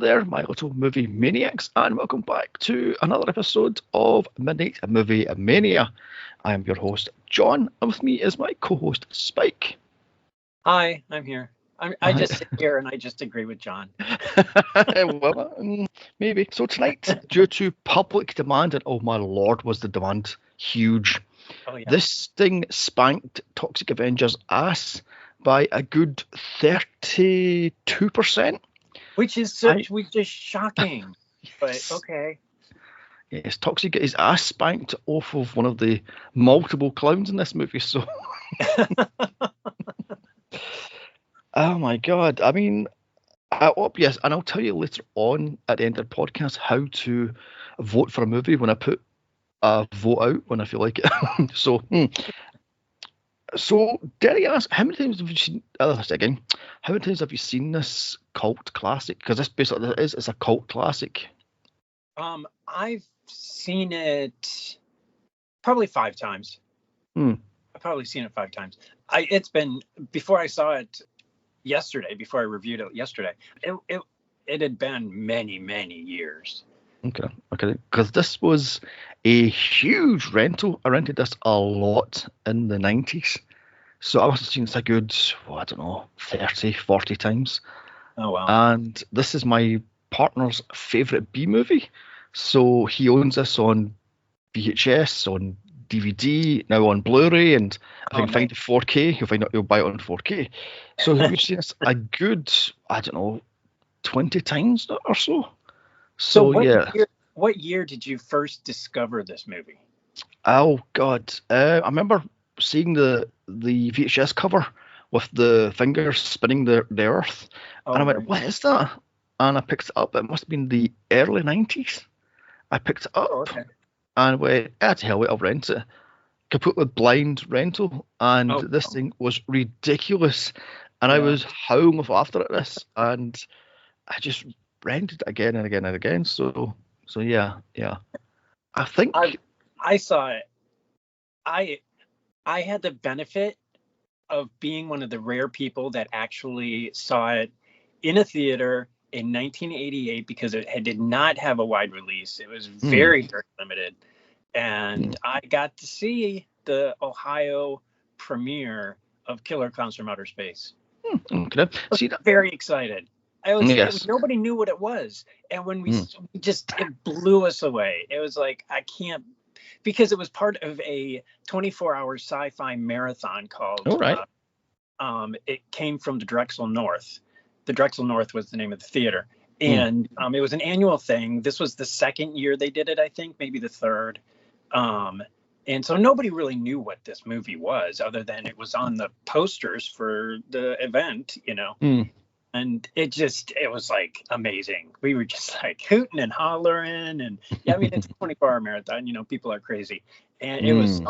there, my little movie maniacs, and welcome back to another episode of Midnight Movie Mania. I am your host, John, and with me is my co-host, Spike. Hi, I'm here. I just sit here and I just agree with John. Well, maybe. So tonight, due to public demand, and oh my lord, was the demand huge, this thing spanked Toxic Avenger's ass by a good 32%. Which is shocking. But okay. Yes, Toxic got his ass spanked off of one of the multiple clowns in this movie, so... Oh my god. I mean, yes, and I'll tell you later on at the end of the podcast how to vote for a movie when I put a vote out when I feel like it. So dare I ask, how many times have you seen again? How many times have you seen this cult classic? Because this basically it's a cult classic. I've seen it probably 5 times. I've probably seen it 5 times. It's been before I saw it yesterday, before I reviewed it yesterday. It had been many years. Okay. Because this was a huge rental. I rented this a lot in the 90s. So I must have seen this a good, 30, 40 times. Oh, wow. And this is my partner's favourite B movie. So he owns this on VHS, on DVD, now on Blu-ray, and if you can find it 4K, he'll buy it on 4K. So we've seen this a good, 20 times or so. So what year did you first discover this movie? Oh God, I remember seeing the VHS cover with the fingers spinning the earth, and I went, "What is that?" And I picked it up. It must have been the early 90s. I picked it up and went, "To hell with it, I'll rent it." Completely blind rental, and this thing was ridiculous, and I was howling with laughter at this, and I just rented it again and again and again. So yeah. I think I saw it. I had the benefit of being one of the rare people that actually saw it in a theater in 1988 because it did not have a wide release. It was very limited. And I got to see the Ohio premiere of Killer Klowns from Outer Space. Okay. Very excited. Nobody knew what it was. And when it blew us away. It was like, I can't, because it was part of a 24-hour sci-fi marathon called, it came from the Drexel North. The Drexel North was the name of the theater. And it was an annual thing. This was the second year they did it, I think, maybe the third. And so nobody really knew what this movie was other than it was on the posters for the event, And it was like amazing. We were just like hooting and hollering. And it's a 24-hour marathon, people are crazy. And it was,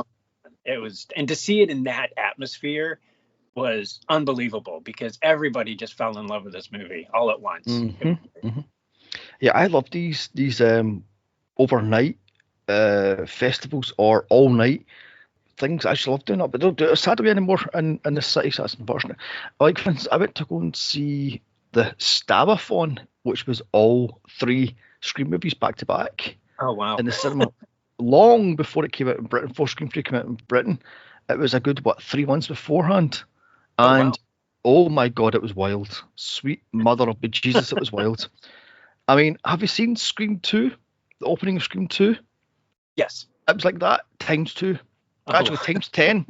and to see it in that atmosphere was unbelievable because everybody just fell in love with this movie all at once. Yeah, I love these overnight festivals or all night things. I just love doing that, but they don't do it sadly anymore in the city, so that's unfortunate. Like, for instance, I went to go and see the Stabathon, which was all 3 Scream movies back to back. Oh wow! In the cinema, long before it came out in Britain, before Scream 3 came out in Britain, it was a good 3 months beforehand. And oh my god, it was wild. Sweet mother of Jesus, it was wild. I mean, have you seen Scream 2? The opening of Scream 2? Yes. It was like that times 2. Actually, times 10.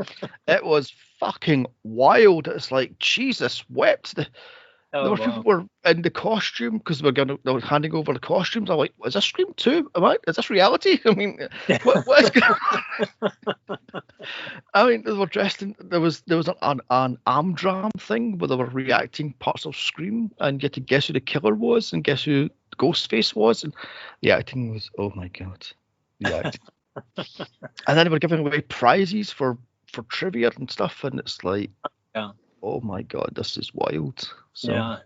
It was fucking wild. It's like Jesus wept. People were in the costume because they were handing over the costumes. I'm like, is this Scream 2? Is this reality? I mean, what is going on? I mean, they were dressed in. There was an Amdram thing where they were reacting parts of Scream, and you had to guess who the killer was and guess who Ghostface was, and the acting was, oh my god, the acting. And then they were giving away prizes for trivia and stuff, and it's like, oh my god, this is wild. So,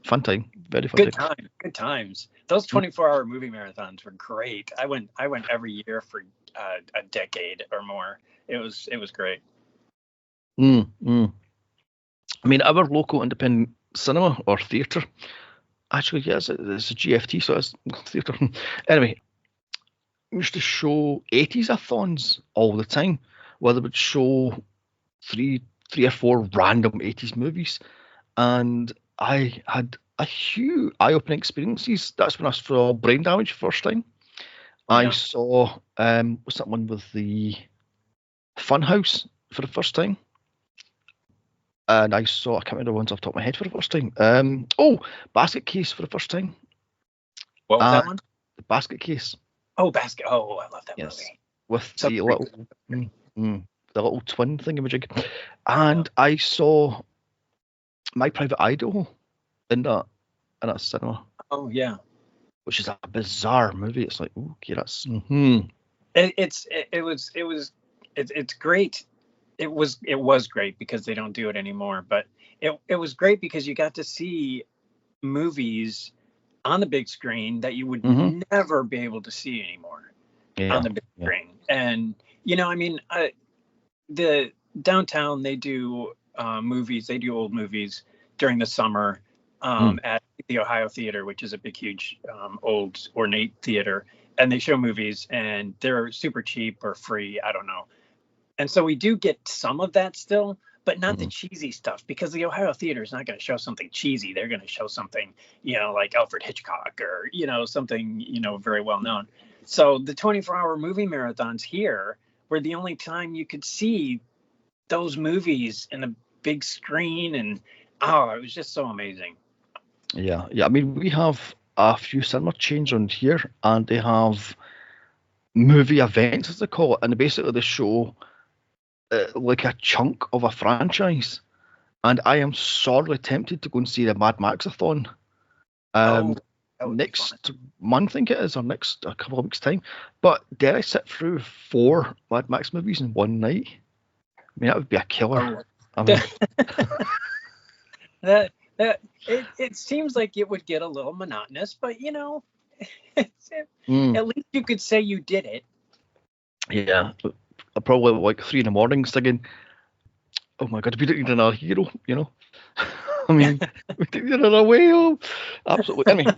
fun time, very fun. Good times. Those 24-hour movie marathons were great. I went every year for a decade or more. It was great. I mean, our local independent cinema or theatre Actually, yes, it's a GFT, so it's theatre. Anyway, we used to show 80s athons all the time, where they would show three or four random 80s movies. And I had a huge eye-opening experiences. That's when I saw Brain Damage first time. I saw what's that one with the Funhouse for the first time. And I can't remember the ones off the top of my head for the first time. Basket Case for the first time. What was that one? The Basket Case. Oh, Basket. Oh, I love that movie. With the little twin thingamajig. And I saw My Private Idaho in that cinema. Oh yeah. Which is a bizarre movie. It's like, okay, that's. It's great. It was great because they don't do it anymore. But it was great because you got to see movies on the big screen that you would never be able to see anymore on the big screen. And the downtown, they do movies. They do old movies during the summer at the Ohio Theater, which is a big, huge, old, ornate theater. And they show movies, and they're super cheap or free. I don't know. And so we do get some of that still, but not the cheesy stuff, because the Ohio Theater is not going to show something cheesy. They're going to show something, like Alfred Hitchcock or, something, very well known. So the 24-hour movie marathons here were the only time you could see those movies in a big screen. And, it was just so amazing. Yeah. I mean, we have a few cinema chains around here, and they have movie events, as they call it, and basically they show like a chunk of a franchise. And I am sorely tempted to go and see the Mad Max-a-thon next month, I think it is, or next a couple of weeks' time. But dare I sit through 4 Mad Max movies in one night? I mean, that would be a killer. It seems like it would get a little monotonous, but at least you could say you did it. Yeah, probably like 3 a.m. thinking, oh my god, we don't need another hero, I mean, we don't need another whale. Absolutely. I mean,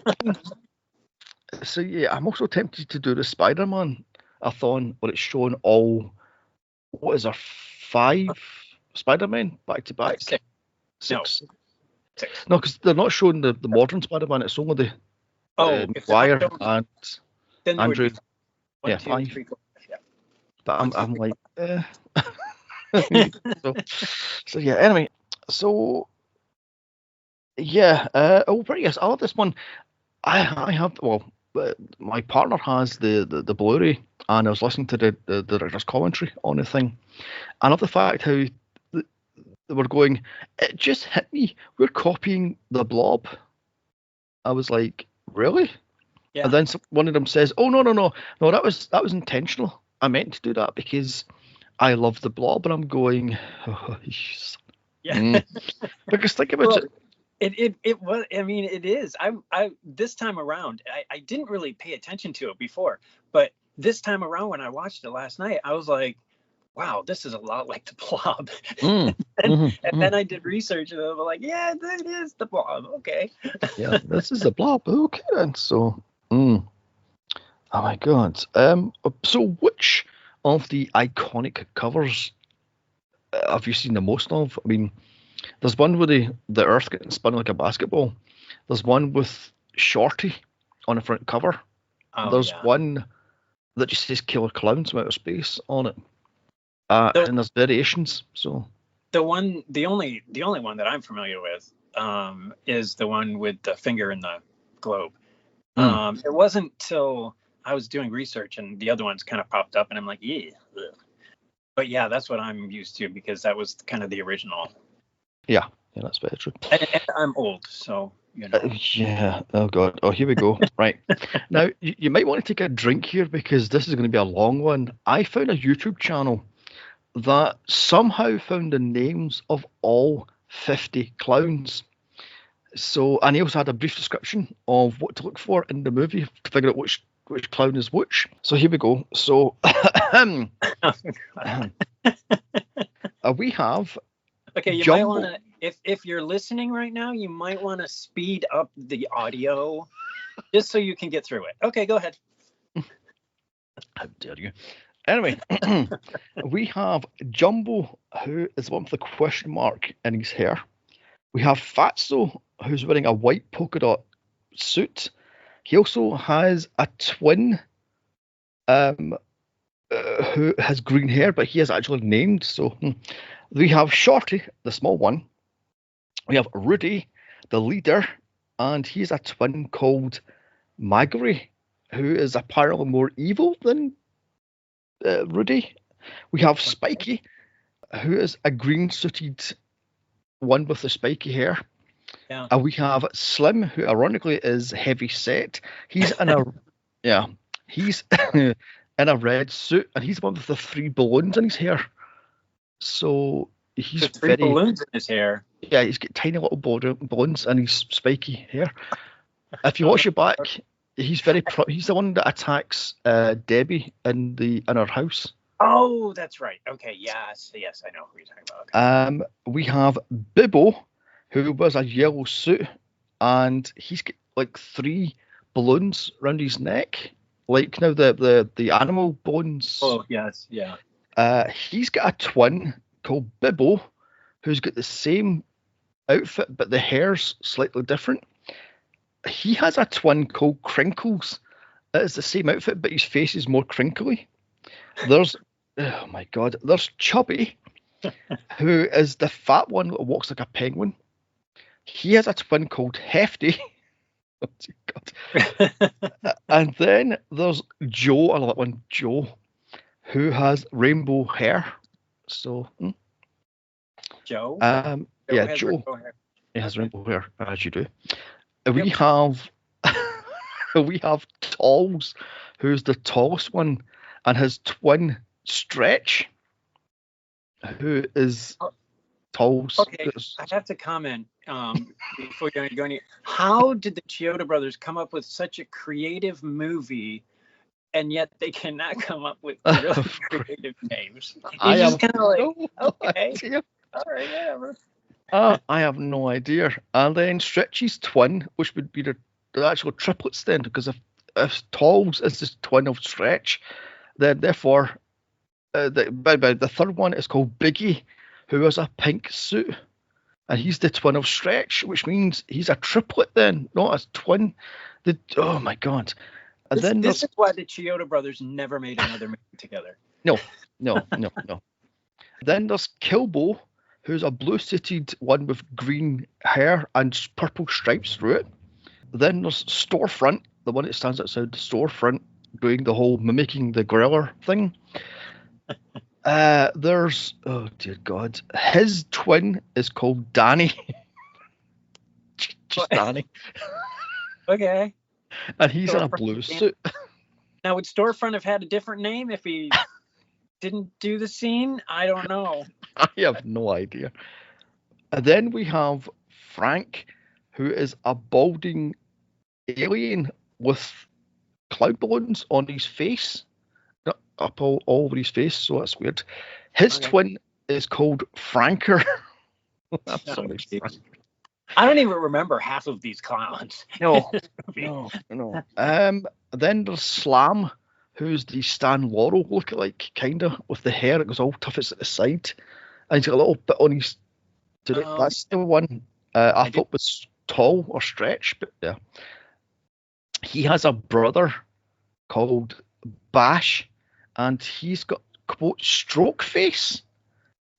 so yeah, I'm also tempted to do the Spider-Man-a-thon, where it's showing all, what is there, 5 Spider-Men back to back? 6. No, because they're not showing the modern Spider-Man. It's only the Maguire and Andrew. 1, 2, 3, 4. Yeah. But I'm like, so yeah. Anyway, so yeah. Yes, I love this one. I have, my partner has the Blu-ray, and I was listening to the director's commentary on the thing. I love the fact how they were going, it just hit me, we're copying The Blob. I was like, really? Yeah. And then one of them says, oh, no, that was intentional. I meant to do that because I love The Blob. And I'm going, because think about it. It was, I mean, it is. I this time around, I didn't really pay attention to it before, but this time around when I watched it last night, I was like, wow, this is a lot like The Blob. And then I did research, and I was like, yeah, it is The Blob. Okay. Yeah, this is The Blob. Okay, then. So, oh my God. So which of the iconic covers have you seen the most of? I mean, there's one with the Earth getting spun like a basketball. There's one with Shorty on the front cover. There's one that just says Killer Klowns from Outer Space on it. And there's variations. So the only one that I'm familiar with is the one with the finger in the globe. It wasn't till I was doing research and the other ones kind of popped up, and I'm like, yeah. But yeah, that's what I'm used to, because that was kind of the original. Yeah, that's very true. And I'm old, so yeah. Oh God. Oh, here we go. Right. Now you might want to take a drink here, because this is going to be a long one. I found a YouTube channel that somehow found the names of all 50 clowns. So, and he also had a brief description of what to look for in the movie to figure out which clown is which. So here we go. So we have Okay, you might want to, if you're listening right now, you might want to speed up the audio just so you can get through it. Okay, go ahead. How dare you? Anyway, we have Jumbo, who is one with the question mark in his hair. We have Fatso, who's wearing a white polka dot suit. He also has a twin who has green hair, but he is actually named. So we have Shorty, the small one. We have Rudy, the leader, and he's a twin called Magri, who is apparently more evil than Rudy. We have Spiky, who is a green-suited one with the spiky hair. Yeah. And we have Slim, who ironically is heavy set. He's in a he's in a red suit, and he's one with the 3 balloons in his hair. So he's the 3 balloons in his hair. Yeah, he's got tiny little balloons in his spiky hair. If you watch it back, he's he's the one that attacks Debbie in her house. Oh, that's right. Okay, yes, I know who you're talking about. Okay. We have Bibbo, who wears a yellow suit, and he's got like 3 balloons around his neck, like the animal bones. Oh yes, yeah. He's got a twin called Bibbo, who's got the same outfit, but the hair's slightly different. He has a twin called Crinkles. It's the same outfit, but his face is more crinkly. There's Chubby, who is the fat one that walks like a penguin. He has a twin called Hefty. Oh, God. And then there's Joe, I love that one, Joe, who has rainbow hair. So, Joe? Yeah, Joe. He has rainbow hair, as you do. We have Talls, who's the tallest one, and his twin Stretch, who is Talls. Okay, I have to comment before you go any. How did the Chiodo brothers come up with such a creative movie, and yet they cannot come up with really creative names? I just kind of like, okay, idea. All right, whatever. I have no idea. And then Stretchy's twin, which would be the actual triplets then, because if Talls is the twin of Stretch, then therefore the third one is called Biggie, who has a pink suit, and he's the twin of Stretch, which means he's a triplet then, not a twin. Oh my God! And this is why the Chiodo brothers never made another movie together. No. Then there's Kilbo, who's a blue-suited one with green hair and purple stripes through it. Then there's Storefront, the one that stands outside the storefront doing the whole mimicking the griller thing. There's, oh dear God, his twin is called Danny. Just Danny. Okay. And he's in a blue suit. Now, would Storefront have had a different name if he didn't do the scene? I don't know. I have no idea. And then we have Frank, who is a balding alien with cloud balloons on his face, up all over his face, so that's weird. His twin is called Franker. I'm sorry, Frank. I don't even remember half of these clowns. No. Then there's Slam, who's the Stan Laurel lookalike, kind of, with the hair that goes all tough at the side. And he's got a little bit on his... That's the one I thought was Tall or Stretch, but yeah. He has a brother called Bash, and he's got, quote, stroke face,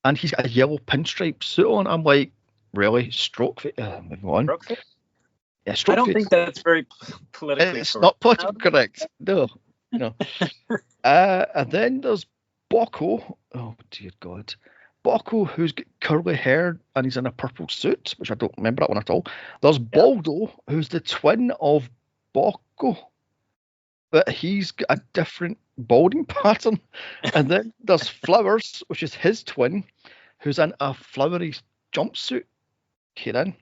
and he's got a yellow pinstripe suit on. I'm like, really? Stroke face? Moving on. Stroke face? Yeah, stroke face. I don't think that's very politically It's not politically correct. No. And then there's Bocco. Oh, dear God. Bocco, who's got curly hair and he's in a purple suit, which I don't remember that one at all. There's Baldo, who's the twin of Bocco, but he's got a different balding pattern. And then there's Flowers, which is his twin, who's in a flowery jumpsuit. Kieran.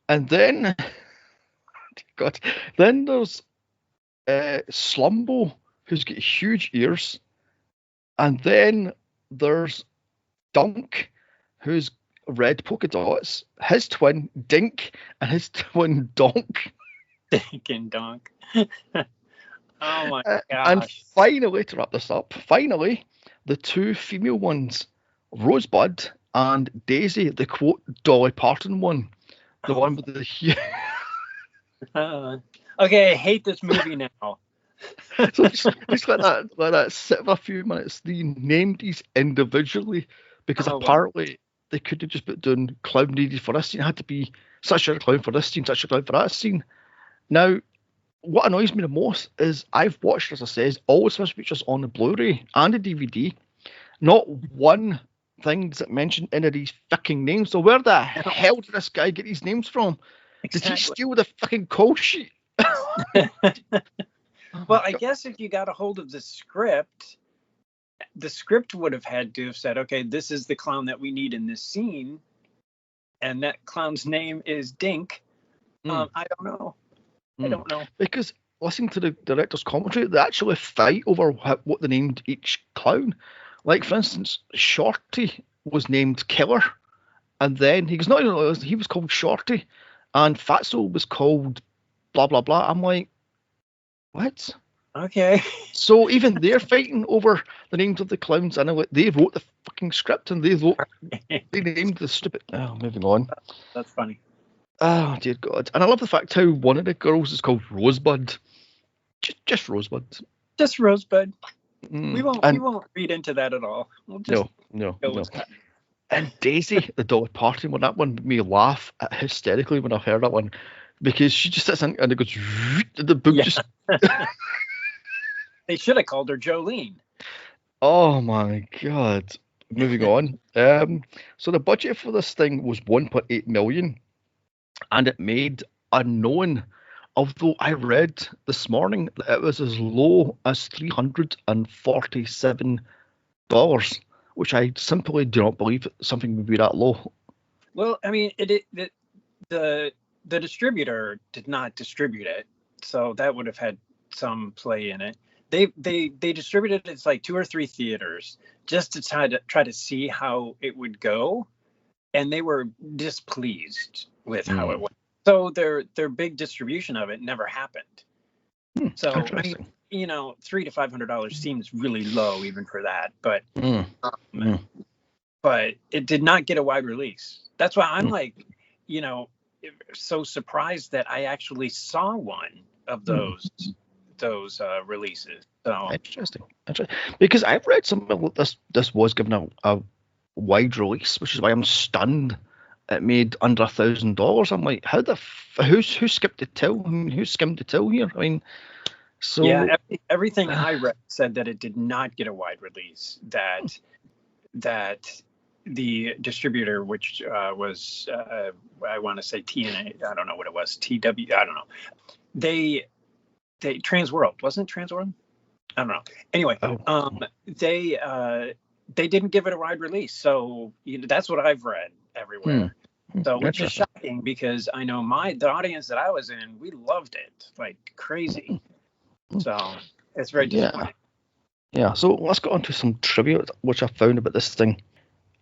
And then, God, then there's Slumbo, who's got huge ears. And then there's Dunk, who's red polka dots, his twin Dink, and his twin Donk. Dink and Donk. Oh my gosh. And finally, to wrap this up, the two female ones, Rosebud and Daisy, the quote Dolly Parton one. The one with the... Okay, I hate this movie now. So just let that sit for a few minutes. They named these individually because apparently they couldn't just put down clown needed for this scene. It had to be such a clown for this scene, such a clown for that scene. Now, what annoys me the most is I've watched, as I says, all the special features on the Blu-ray and the DVD. Not one thing does it mention any of these fucking names. So where the hell did this guy get these names from? Exactly. Did he steal the fucking call sheet? Well, I guess if you got a hold of the script would have had to have said, okay, this is the clown that we need in this scene, and that clown's name is Dink. I don't know. I don't know. Because listening to the director's commentary, they actually fight over what they named each clown. Like, for instance, Shorty was named Killer, and then he was called Shorty, and Fatso was called blah, blah, blah. I'm like, what? Okay. So even they're fighting over the names of the clowns. I know they wrote the fucking script and they named the stupid... Oh, moving on. That's funny. Oh, dear God. And I love the fact how one of the girls is called Rosebud. Just Rosebud. Just Rosebud. We won't read into that at all. We'll just no. And Daisy, the dog party one, that one made me laugh hysterically when I heard that one. Because she just sits in and it goes... The book just... They should have called her Jolene. Oh, my God. Moving on. So the budget for this thing was 1.8 million. And it made unknown. Although I read this morning that it was as low as $347, which I simply do not believe something would be that low. Well, I mean, the distributor did not distribute it, so that would have had some play in it. They distributed it to like 2 or 3 theaters just to try to see how it would go, and they were displeased with how it went. So their big distribution of it never happened. So I mean, $300 to $500 seems really low even for that, but but it did not get a wide release. That's why I'm like, so surprised that I actually saw one of those releases. So interesting. Because I've read something like this was given a wide release, which is why I'm stunned it made under $1,000. I'm like, how who skipped the till? I mean, who skimmed the till here? I mean, so yeah, everything I read said that it did not get a wide release. That the distributor, which was I want to say TNA, I don't know what it was, TW, I don't know. They Transworld, wasn't it Transworld? I don't know. Anyway, they didn't give it a wide release, so that's what I've read everywhere. So which is shocking because I know the audience that I was in, we loved it like crazy. So it's very disappointing. Yeah. So let's get on to some trivia which I found about this thing.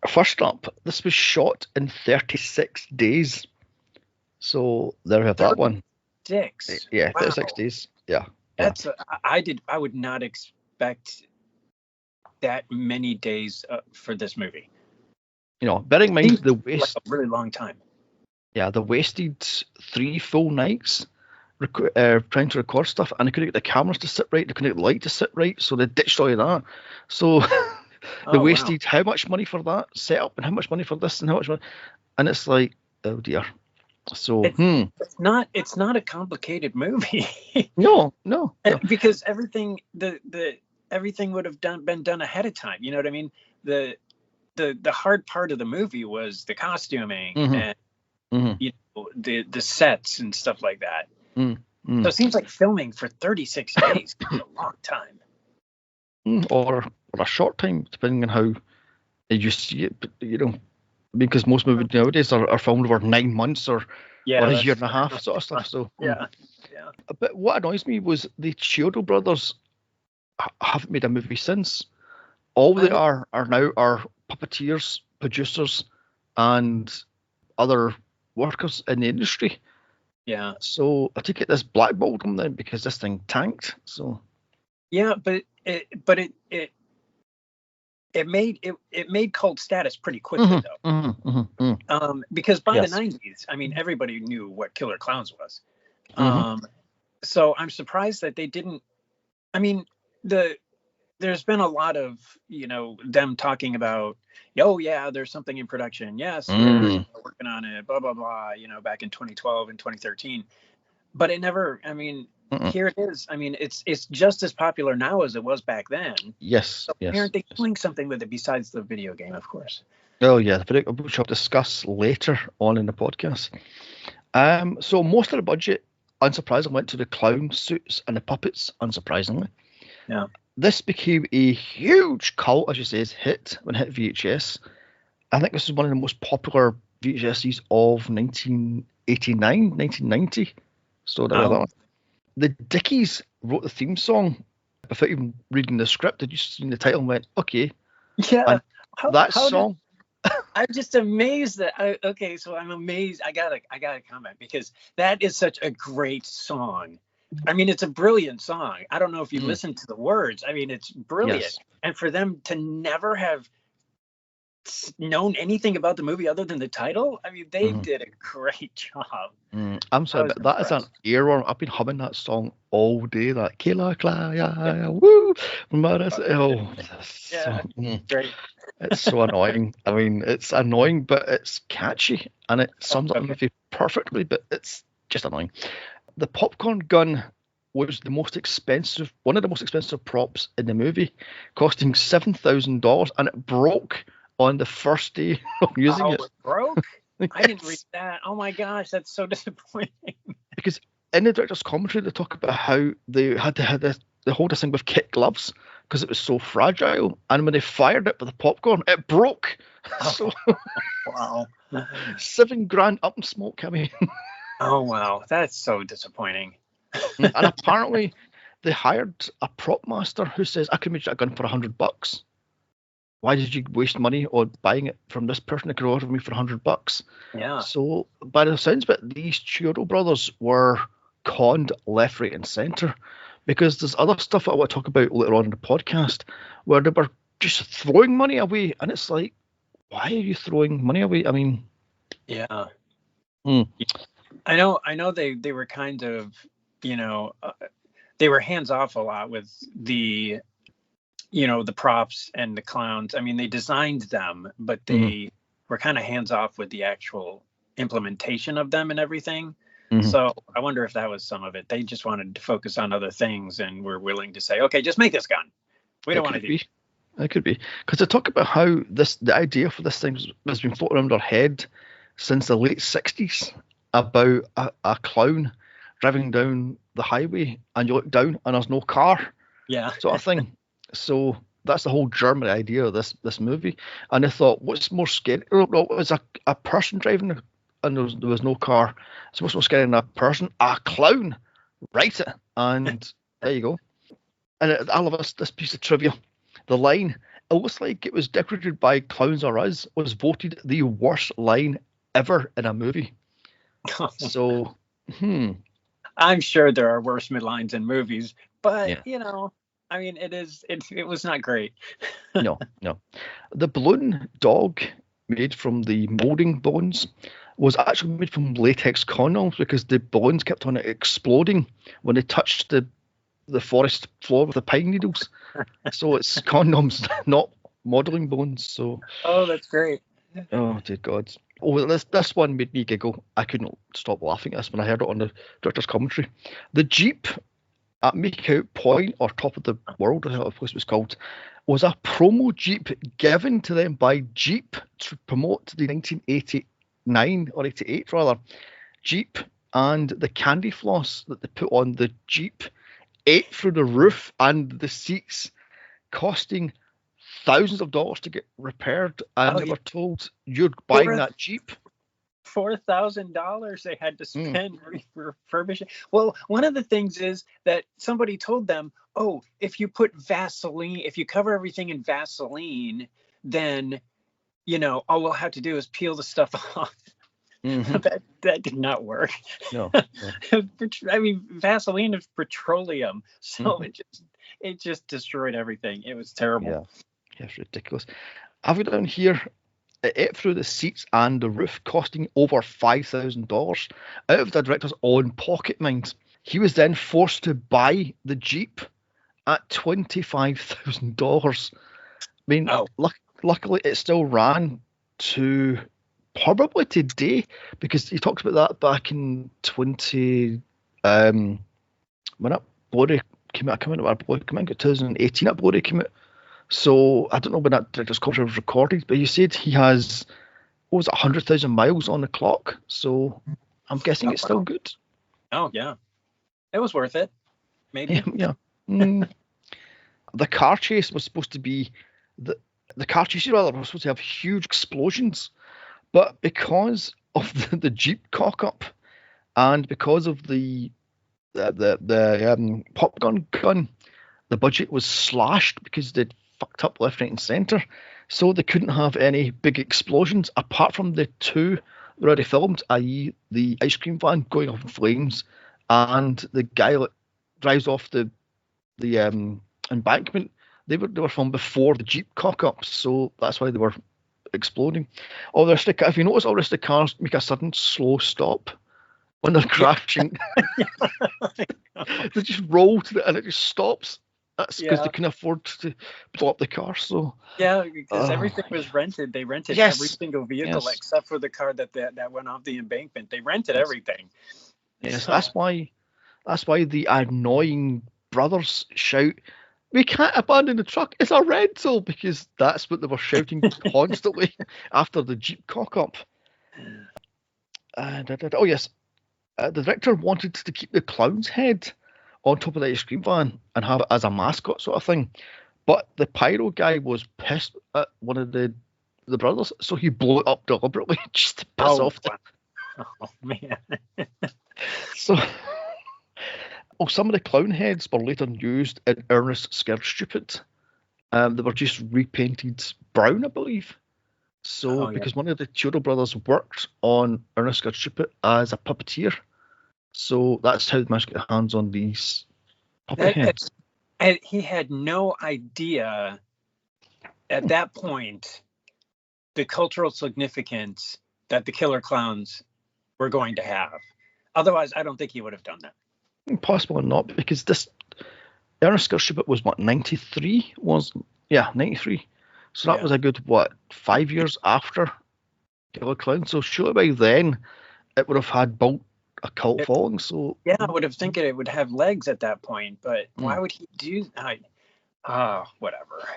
First up, this was shot in 36 days. So there we have that one. 36. Yeah, 36 days. Yeah. That's I would not expect that many days for this movie. Bearing in mind the waste, like a really long time. Yeah, they wasted 3 full nights trying to record stuff, and they couldn't get the cameras to sit right, they couldn't get the light to sit right, so they ditched all of that. So they wasted how much money for that setup, and how much money for this, and how much money, and it's like, oh dear. So it's not a complicated movie. No. Because everything everything would have been done ahead of time. You know what I mean? The hard part of the movie was the costuming and the sets and stuff like that. So it seems like filming for 36 days is a long time. Or a short time, depending on how you see it. But because most movies nowadays are filmed over 9 months or a year and a half sort of stuff. So yeah. But what annoys me was the Chiodo brothers haven't made a movie since. All they are now are puppeteers, producers, and other workers in the industry. Yeah. So I take it this blackballed them then because this thing tanked. So. Yeah, but it made cult status pretty quickly though. Because by the 90s, I mean, everybody knew what Killer Klowns was. So I'm surprised that they didn't. I mean, there's been a lot of, them talking about, oh yeah, there's something in production. Yes, we're working on it, blah, blah, blah, back in 2012 and 2013. But it never, I mean, here it is. I mean, it's just as popular now as it was back then. Yes. So aren't they doing something with it besides the video game, of course? Oh yeah, which I'll discuss later on in the podcast. So most of the budget, unsurprisingly, went to the clown suits and the puppets, unsurprisingly. Yeah. This became a huge cult, as you say, hit when it hit VHS. I think this is one of the most popular VHSs of 1989, 1990. So the Dickies wrote the theme song without even reading the script. Did you see the title and went, okay. Yeah. And song. I'm just amazed that so I'm amazed. I gotta comment because that is such a great song. I mean, it's a brilliant song. I don't know if you listen to the words. I mean, it's brilliant. Yes. And for them to never have known anything about the movie other than the title, I mean, they did a great job. I'm sorry, but that is an earworm. I've been humming that song all day. That Killer Clown, woo, great. It's so annoying. I mean, it's annoying, but it's catchy, and it sums up the movie perfectly. But it's just annoying. The popcorn gun was one of the most expensive props in the movie, costing $7,000, and it broke on the first day of using it. It broke? Yes. I didn't read that. Oh my gosh, that's so disappointing. Because in the director's commentary, they talk about how they had to have the whole thing with kit gloves because it was so fragile, and when they fired it with the popcorn, it broke. So, wow. $7,000 up in smoke. I mean. Oh wow, that's so disappointing. And apparently, they hired a prop master who says, "I could make that gun for $100. Why did you waste money on buying it from this person that could order me for $100?" Yeah. So, by the sounds of it, these Chiodo brothers were conned left, right, and centre, because there's other stuff I want to talk about later on in the podcast where they were just throwing money away, and it's like, why are you throwing money away? I mean, yeah. I know they were kind of, they were hands off a lot with the, the props and the clowns. I mean, they designed them, but they were kind of hands off with the actual implementation of them and everything. So I wonder if that was some of it. They just wanted to focus on other things and were willing to say, okay, just make this gun. We don't want to do it. That could be. Because they talk about how the idea for this thing has been floating around our head since the late 60s about a clown driving down the highway and you look down and there's no car. Yeah. Sort of thing. So that's the whole German idea of this movie. And I thought, what's more scary? Well, it was a person driving and there was no car. So what's more scary than a person? A clown. Write it. And there you go. And I love this piece of trivia. The line, it looks like it was decorated by Clowns R Us, was voted the worst line ever in a movie. So, I'm sure there are worse midlines in movies, but I mean, it was not great. No. The balloon dog made from the molding bones was actually made from latex condoms because the balloons kept on exploding when they touched the forest floor with the pine needles. So it's condoms, not modeling bones. So. Oh, that's great. Oh, dear God. Oh, this one made me giggle. I couldn't stop laughing at this when I heard it on the director's commentary. The Jeep at Makeout Point, or Top of the World, I think it was called, was a promo Jeep given to them by Jeep to promote the 1989 or 88 rather Jeep, and the candy floss that they put on the Jeep ate through the roof and the seats, costing thousands of dollars to get repaired, and they were told you're buying that Jeep. $4,000 they had to spend refurbishing. Well, one of the things is that somebody told them, oh, if you put Vaseline, if you cover everything in Vaseline, then all we'll have to do is peel the stuff off. Mm-hmm. That did not work. No. I mean, Vaseline is petroleum, so Mm-hmm. it just destroyed everything. It was terrible. Yeah, it's ridiculous. I've got down here, it ate through the seats and the roof, costing over $5,000 out of the director's own pocket, mind. He was then forced to buy the Jeep at $25,000. I mean, luckily it still ran to probably today, because he talked about that back in 20 when that Blu-ray came out. I think 2018 that Blu-ray came out. So I don't know when that director's contract was recorded, but he said he has, 100,000 miles on the clock. So I'm guessing it's still good. Oh yeah, it was worth it. Maybe. Yeah. The car chase was supposed to be the car chases rather were supposed to have huge explosions, but because of the Jeep cock-up and because of the pop gun, the budget was slashed because they'd fucked up left, right, and centre. So they couldn't have any big explosions apart from the two they already filmed, i.e. the ice cream van going off in flames and the guy that drives off the embankment. They were filmed before the Jeep cock-up, so that's why they were exploding. If you notice, all the rest of the cars make a sudden slow stop when they're crashing. They just roll to it and it just stops. That's because they couldn't afford to blow up the car. So because everything was rented. They rented every single vehicle except for the car that went off the embankment. They rented everything. Yes, so. That's why the annoying brothers shout, "We can't abandon the truck. It's a rental," because that's what they were shouting constantly after the Jeep cock-up. The director wanted to keep the clown's head on top of the ice cream van and have it as a mascot sort of thing. But the pyro guy was pissed at one of the brothers, so he blew it up deliberately just to piss off them. Oh, man. So, some of the clown heads were later used in Ernest Scared Stupid. They were just repainted brown, I believe. So, because one of the Chiodo brothers worked on Ernest Scared Stupid as a puppeteer. So that's how they managed to get hands on these puppet heads. And he had no idea at that point the cultural significance that the Killer Klowns were going to have. Otherwise, I don't think he would have done that. Possibly not, because this Ernest Scared Stupid was 93? 93. So that was a good 5 years after Killer Klowns. So surely by then it would have had built a cult following. So I would have thinking it would have legs at that point, but why would he do whatever.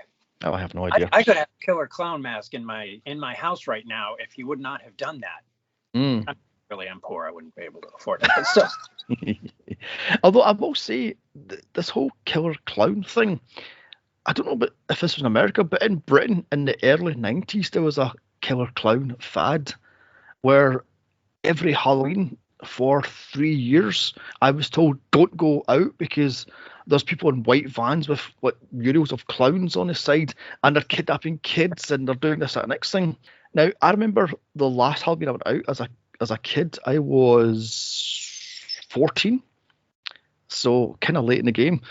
I have no idea. I could have a killer clown mask in my house right now if he would not have done that. I'm poor, I wouldn't be able to afford it, but still. Although I will say this whole killer clown thing, I don't know if this was in America, but in Britain in the early 90s there was a killer clown fad where every Halloween for 3 years, I was told don't go out because there's people in white vans with murals of clowns on the side and they're kidnapping kids and they're doing this, that, next thing. Now, I remember the last Halloween I went out as a kid, I was 14, so kind of late in the game.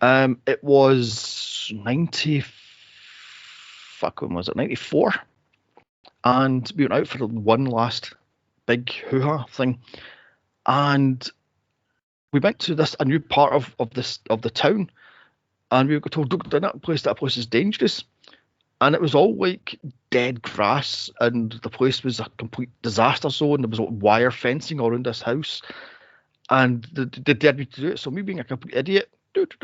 It was 94? And we went out for one last big hoo-ha thing. And we went to a new part of the town, and we were told, "Don't go down that place. That place is dangerous." And it was all like dead grass, and the place was a complete disaster zone. There was wire fencing all around this house, and they dared me to do it. So me being a complete idiot,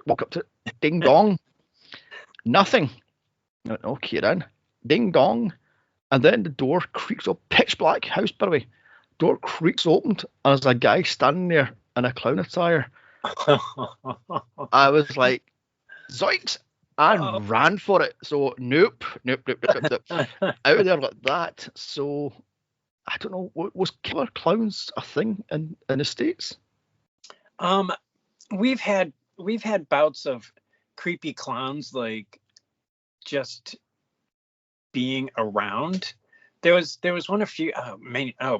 walk up to it, ding dong, nothing. I went, okay then, ding dong, and then the door creaks up. Pitch black house, by the way. Door creaks opened, and there's a guy standing there in a clown attire. I was like, zoinks, and ran for it. So nope. Out of there like that. So I don't know, was killer clowns a thing in the States? We've had bouts of creepy clowns, like just being around. There was one a few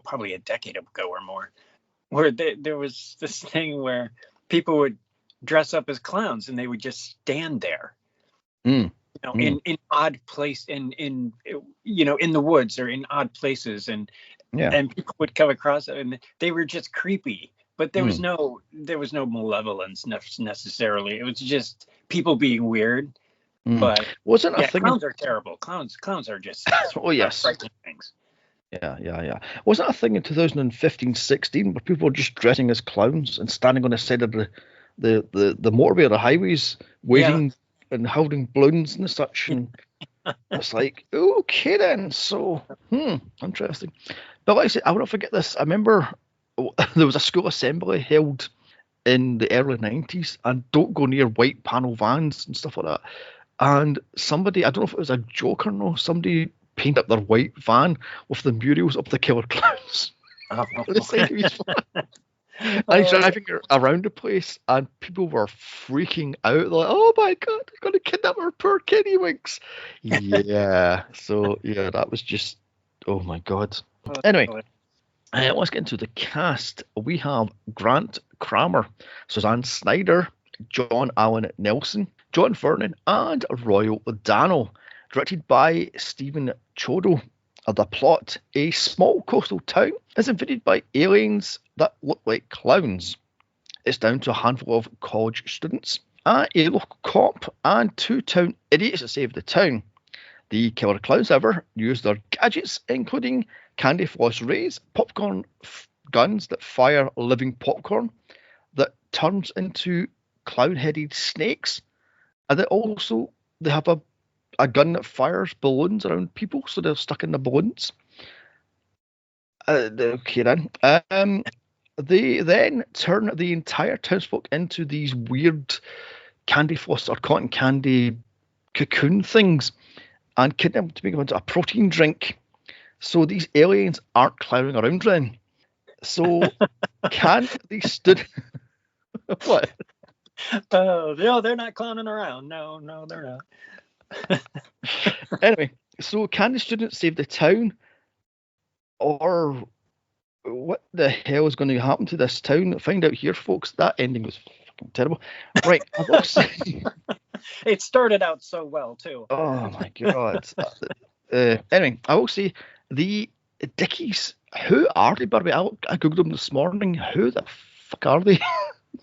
probably a decade ago or more, where there was this thing where people would dress up as clowns and they would just stand there, in odd place, in the woods or in odd places, and people would come across it and they were just creepy, but there was no malevolence necessarily. It was just people being weird. But wasn't a thing. Clowns are terrible. Clowns are just frightening things. Yeah. Wasn't a thing in 2015-16 where people were just dressing as clowns and standing on the side of the motorway or the highways, waving and holding balloons and such, and it's like, okay then. So, interesting. But like I said, I will not forget this. I remember there was a school assembly held in the early 90s, and don't go near white panel vans and stuff like that. And somebody, I don't know if it was a joke or no, somebody painted up their white van with the murals of the Killer Klowns. Oh. The side of his van. And he's driving around the place, and people were freaking out. They're like, oh my God, they're going to kidnap our poor Kenny Winks. Yeah. So, yeah, that was just, oh my God. Anyway, let's get into the cast. We have Grant Kramer, Suzanne Snyder, John Allen Nelson, John Vernon, and Royal Dano. Directed by Stephen Chodel. The plot: a small coastal town is invaded by aliens that look like clowns. It's down to a handful of college students, a local cop, and 2 town idiots to save the town. The killer clowns, however, use their gadgets, including candy floss rays, popcorn guns that fire living popcorn that turns into clown-headed snakes, and they have a gun that fires balloons around people, so they're stuck in the balloons. Okay then. They then turn the entire townsfolk into these weird candy floss or cotton candy cocoon things, and kidnap them to make them into a protein drink. So these aliens aren't clowning around then. So can they stood what? Oh, no, they're not clowning around. No, they're not. Anyway, so can the students save the town, or what the hell is going to happen to this town? Find out here, folks. That ending was fucking terrible. Right, I will say, it started out so well too. Oh my God. Anyway, I will say the Dickies. Who are they, Barbie? I googled them this morning. Who the fuck are they?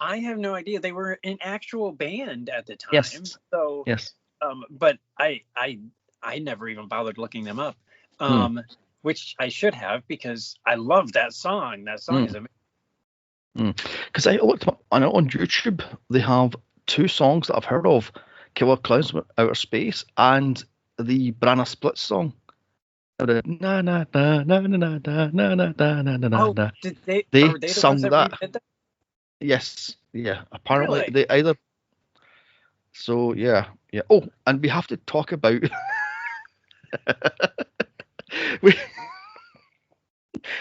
I have no idea. They were an actual band at the time. Yes. So yes. But I never even bothered looking them up, which I should have, because I love that song. That song is amazing. Because I looked up on YouTube, they have 2 songs that I've heard of: Killer Clowns from Outer Space and the Banana Split song. Na na na na na na na na na na na. Oh, did they sung that? Yes, yeah. Apparently really? they either. So yeah. Oh, and we have to talk about we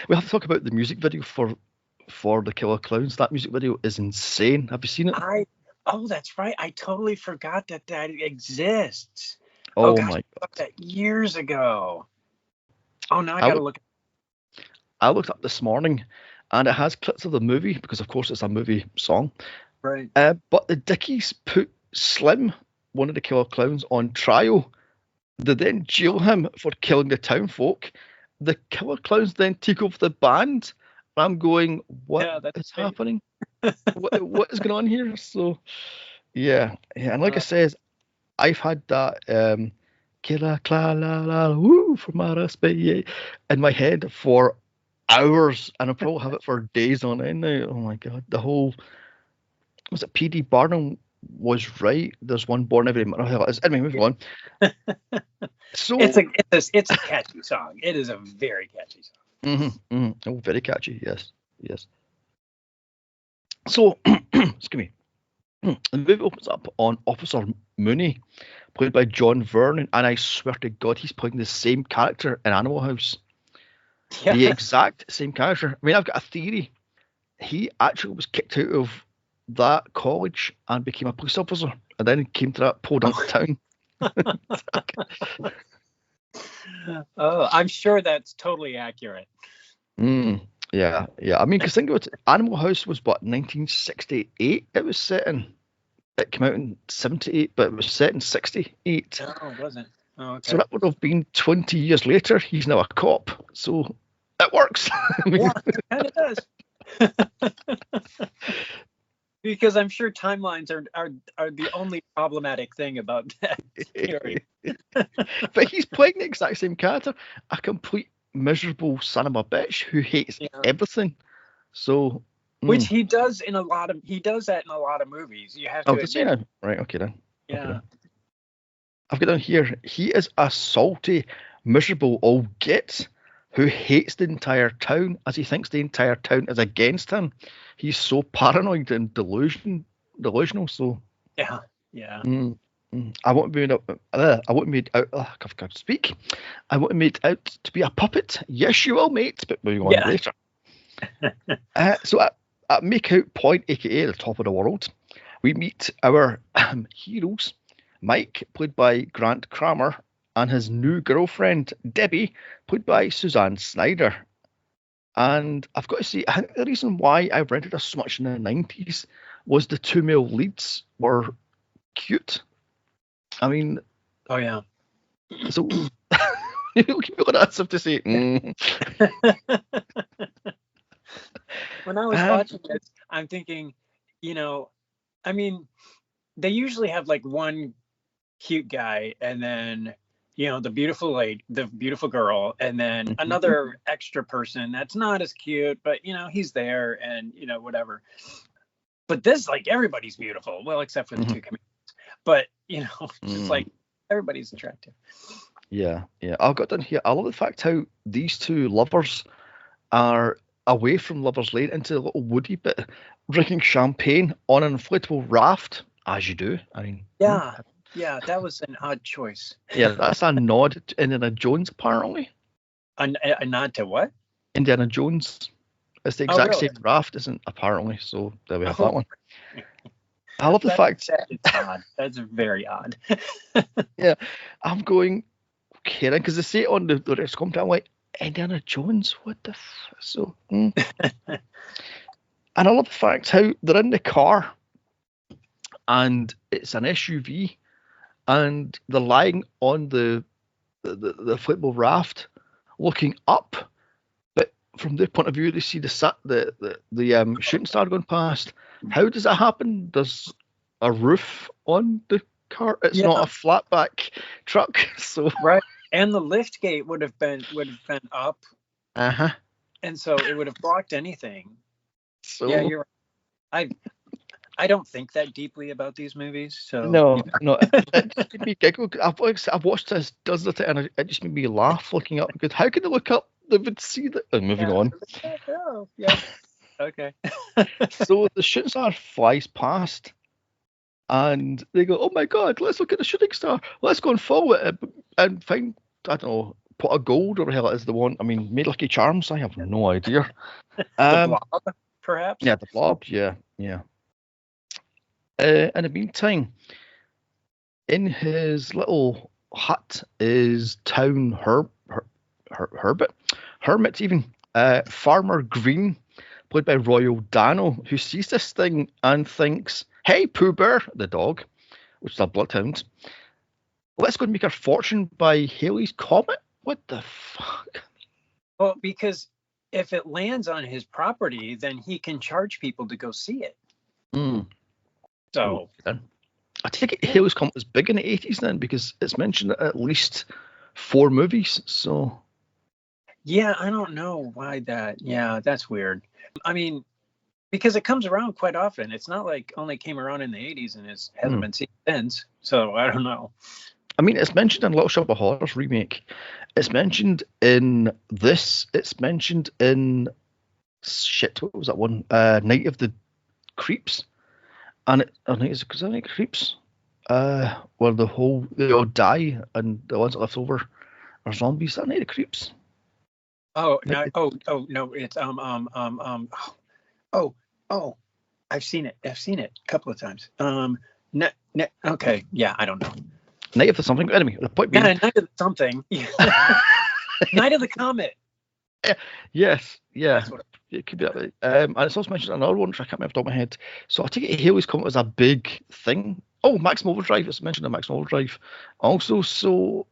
have to talk about the music video for the Killer Clowns. That music video is insane. Have you seen it? Oh, that's right. I totally forgot that exists. Oh gosh, my God. I looked at years ago. Oh, now I gotta look. I looked up this morning, and it has clips of the movie because, of course, it's a movie song. Right. But the Dickies put Slim, one of the Killer Clowns, on trial. They then jail him for killing the townfolk. The Killer Clowns then take over the band. I'm going, what is happening? what is going on here? So, yeah. And like I said, I've had that Killer Cla La La Woo from outer space in my head for hours, and I'll probably have it for days on end now. Oh my God. The whole, was it P.D. Barnum was right? There's one born every minute. Anyway, move on. So it's a catchy song. It is a very catchy song. Oh, very catchy. Yes. So, excuse me. The movie opens up on Officer Mooney, played by John Vernon, and I swear to God, he's playing the same character in Animal House. Yeah. The exact same character. I mean, I've got a theory. He actually was kicked out of that college and became a police officer, and then came to that podunk town. Oh, I'm sure that's totally accurate. Yeah. I mean, because think about it, Animal House was what, 1968? It was set in. It came out in 78, but it was set in 68. No, it wasn't. Oh, okay. So that would have been 20 years later. He's now a cop. So it works. Yeah, it kind of does. Because I'm sure timelines are the only problematic thing about that theory. But he's playing the exact same character, a complete miserable son of a bitch who hates everything. So, which he does that in a lot of movies. You have to admit. Right, okay then. Yeah. Okay, then. I've got down here, he is a salty, miserable old git who hates the entire town as he thinks the entire town is against him. He's so paranoid and delusional. So yeah. I want to be made out. I can't speak. I want to be made out to be a puppet. Yes, you will, mate. But we'll go on later. So at Makeout Point, aka the top of the world, we meet our heroes. Mike, played by Grant Kramer, and his new girlfriend, Debbie, played by Suzanne Snyder. And I've got to say, I think the reason why I rented this so much in the 90s was the two male leads were cute. I mean... Oh, yeah. So, you look at me like I have to say... When I was watching this, I'm thinking, I mean, they usually have like one cute guy and then the beautiful girl, and then another extra person that's not as cute, but he's there, and whatever. But this, like, everybody's beautiful, well, except for the two comedians, but just like everybody's attractive. Yeah I've got down here, I love the fact how these two lovers are away from Lover's Lane into a little woody bit, drinking champagne on an inflatable raft, as you do. I mean, yeah, that was an odd choice. Yeah, that's a nod to Indiana Jones, apparently. A nod to what? Indiana Jones. It's the exact same raft, isn't apparently? So there we have that one. I love the fact it's odd. That's very odd. Yeah, I'm going okay then, because they say it on the lyrics commentary. I'm like, Indiana Jones, what the so? And I love the fact how they're in the car, and it's an SUV. And they're lying on the inflatable raft, looking up. But from their point of view, they see the shooting star going past. How does that happen? There's a roof on the car. It's not a flatback truck. So right, and the lift gate would have been up. And so it would have blocked anything. So yeah, you're right. I don't think that deeply about these movies, so no. It just made me giggle. I've watched this dozens of times, and it just made me laugh looking up, because how can they look up? They would see that. Moving on. Oh, yeah. Okay. So the shooting star flies past, and they go, "Oh my God, let's look at the shooting star. Let's go and follow it and find, I don't know, pot of gold or whatever it is they want. I mean, made Lucky Charms. I have no idea. The blob, perhaps. Yeah, the blob. Yeah. In the meantime, in his little hut is town hermit even, Farmer Green, played by Roy O'Donnell, who sees this thing and thinks, "Hey, Pooh Bear," the dog, which is a bloodhound, "let's go and make our fortune by Halley's Comet." What the fuck? Well, because if it lands on his property, then he can charge people to go see it. So I take it Halley's Comet was big in the 80s then, because it's mentioned at least 4 movies. So yeah, I don't know why that. Yeah, that's weird. I mean, because it comes around quite often. It's not like only came around in the 80s and hasn't been seen since. So I don't know. I mean, it's mentioned in Little Shop of Horrors remake. It's mentioned in this. It's mentioned in what was that one? Night of the Creeps. And I think it's because Night of the Creeps, where they all die and the ones that left over are zombies. Is that Night of the Creeps? Oh no! No! It's I've seen it. A couple of times. Okay. Yeah, I don't know. Night of the something. Anyway, the point being. Yeah, Night of the something. Night of the Comet. Yes, yeah. That's what it could be that way. And it's also mentioned another one, which I can't remember off the top of my head. So I take it Haley's Comet was a big thing. Oh, Maximum Overdrive. It's mentioned in Maximum Overdrive. Also, so.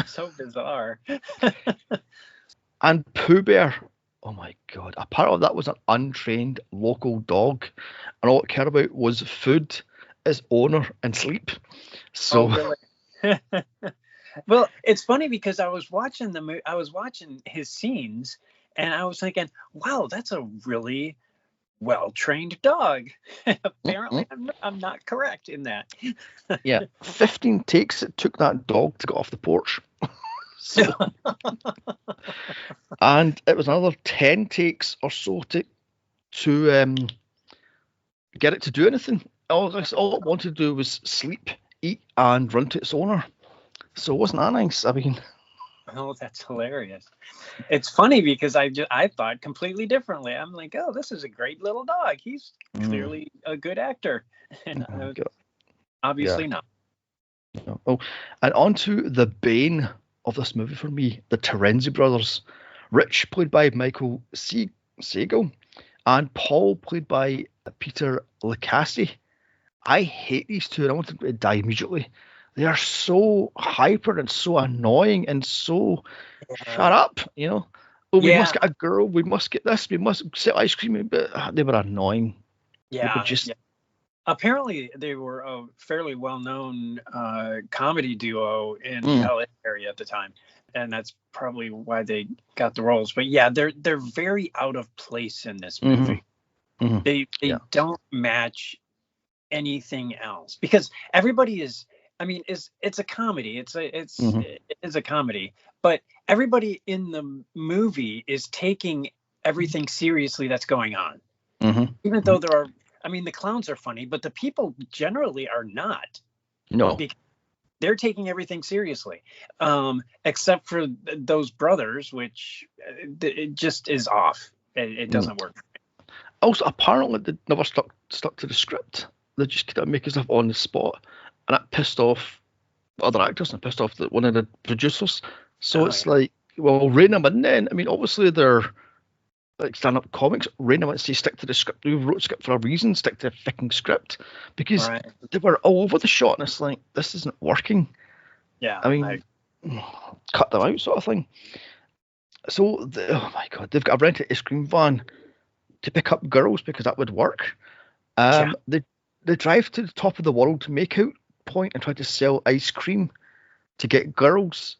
So bizarre. And Pooh Bear. Oh my God. A part of that was an untrained local dog. And all it cared about was food, its owner, and sleep. So. Oh, really? Well, it's funny because I was watching his scenes, and I was thinking, wow, that's a really well-trained dog. Apparently, I'm not correct in that. Yeah, 15 takes it took that dog to get off the porch. So, and it was another 10 takes or so to get it to do anything. All it wanted to do was sleep, eat, and run to its owner. So wasn't that nice? I mean, oh, that's hilarious. It's funny because I thought completely differently. I'm like, oh, this is a great little dog. He's clearly a good actor. And obviously not. Oh, and on to the bane of this movie for me, the Terenzi brothers. Rich, played by Michael Segal, and Paul, played by Peter Licassi. I hate these two, and I want them to die immediately. They are so hyper and so annoying and so shut up, Oh, we must get a girl. We must get this. We must sell ice cream. But they were annoying. Yeah. Apparently, they were a fairly well-known comedy duo in the LA area at the time, and that's probably why they got the roles. But yeah, they're very out of place in this movie. They don't match anything else because everybody is. I mean, it's a comedy. It is a comedy, but everybody in the movie is taking everything seriously that's going on. Even though there are, I mean, the clowns are funny, but the people generally are not. No, because they're taking everything seriously, except for those brothers, which it just is off. It doesn't work. Also, apparently, they never stuck to the script. They just kind of making stuff on the spot. And that pissed off other actors and pissed off one of the producers. So it's like, well, rein them in then. I mean, obviously they're like stand-up comics. Rein them in and say, stick to the script. We wrote script for a reason. Stick to the fucking script. Because they were all over the shot and it's like, this isn't working. Yeah. I mean, cut them out sort of thing. So, oh my God, they've got a rented ice cream van to pick up girls because that would work. They drive to the top of the world to make out point and try to sell ice cream to get girls,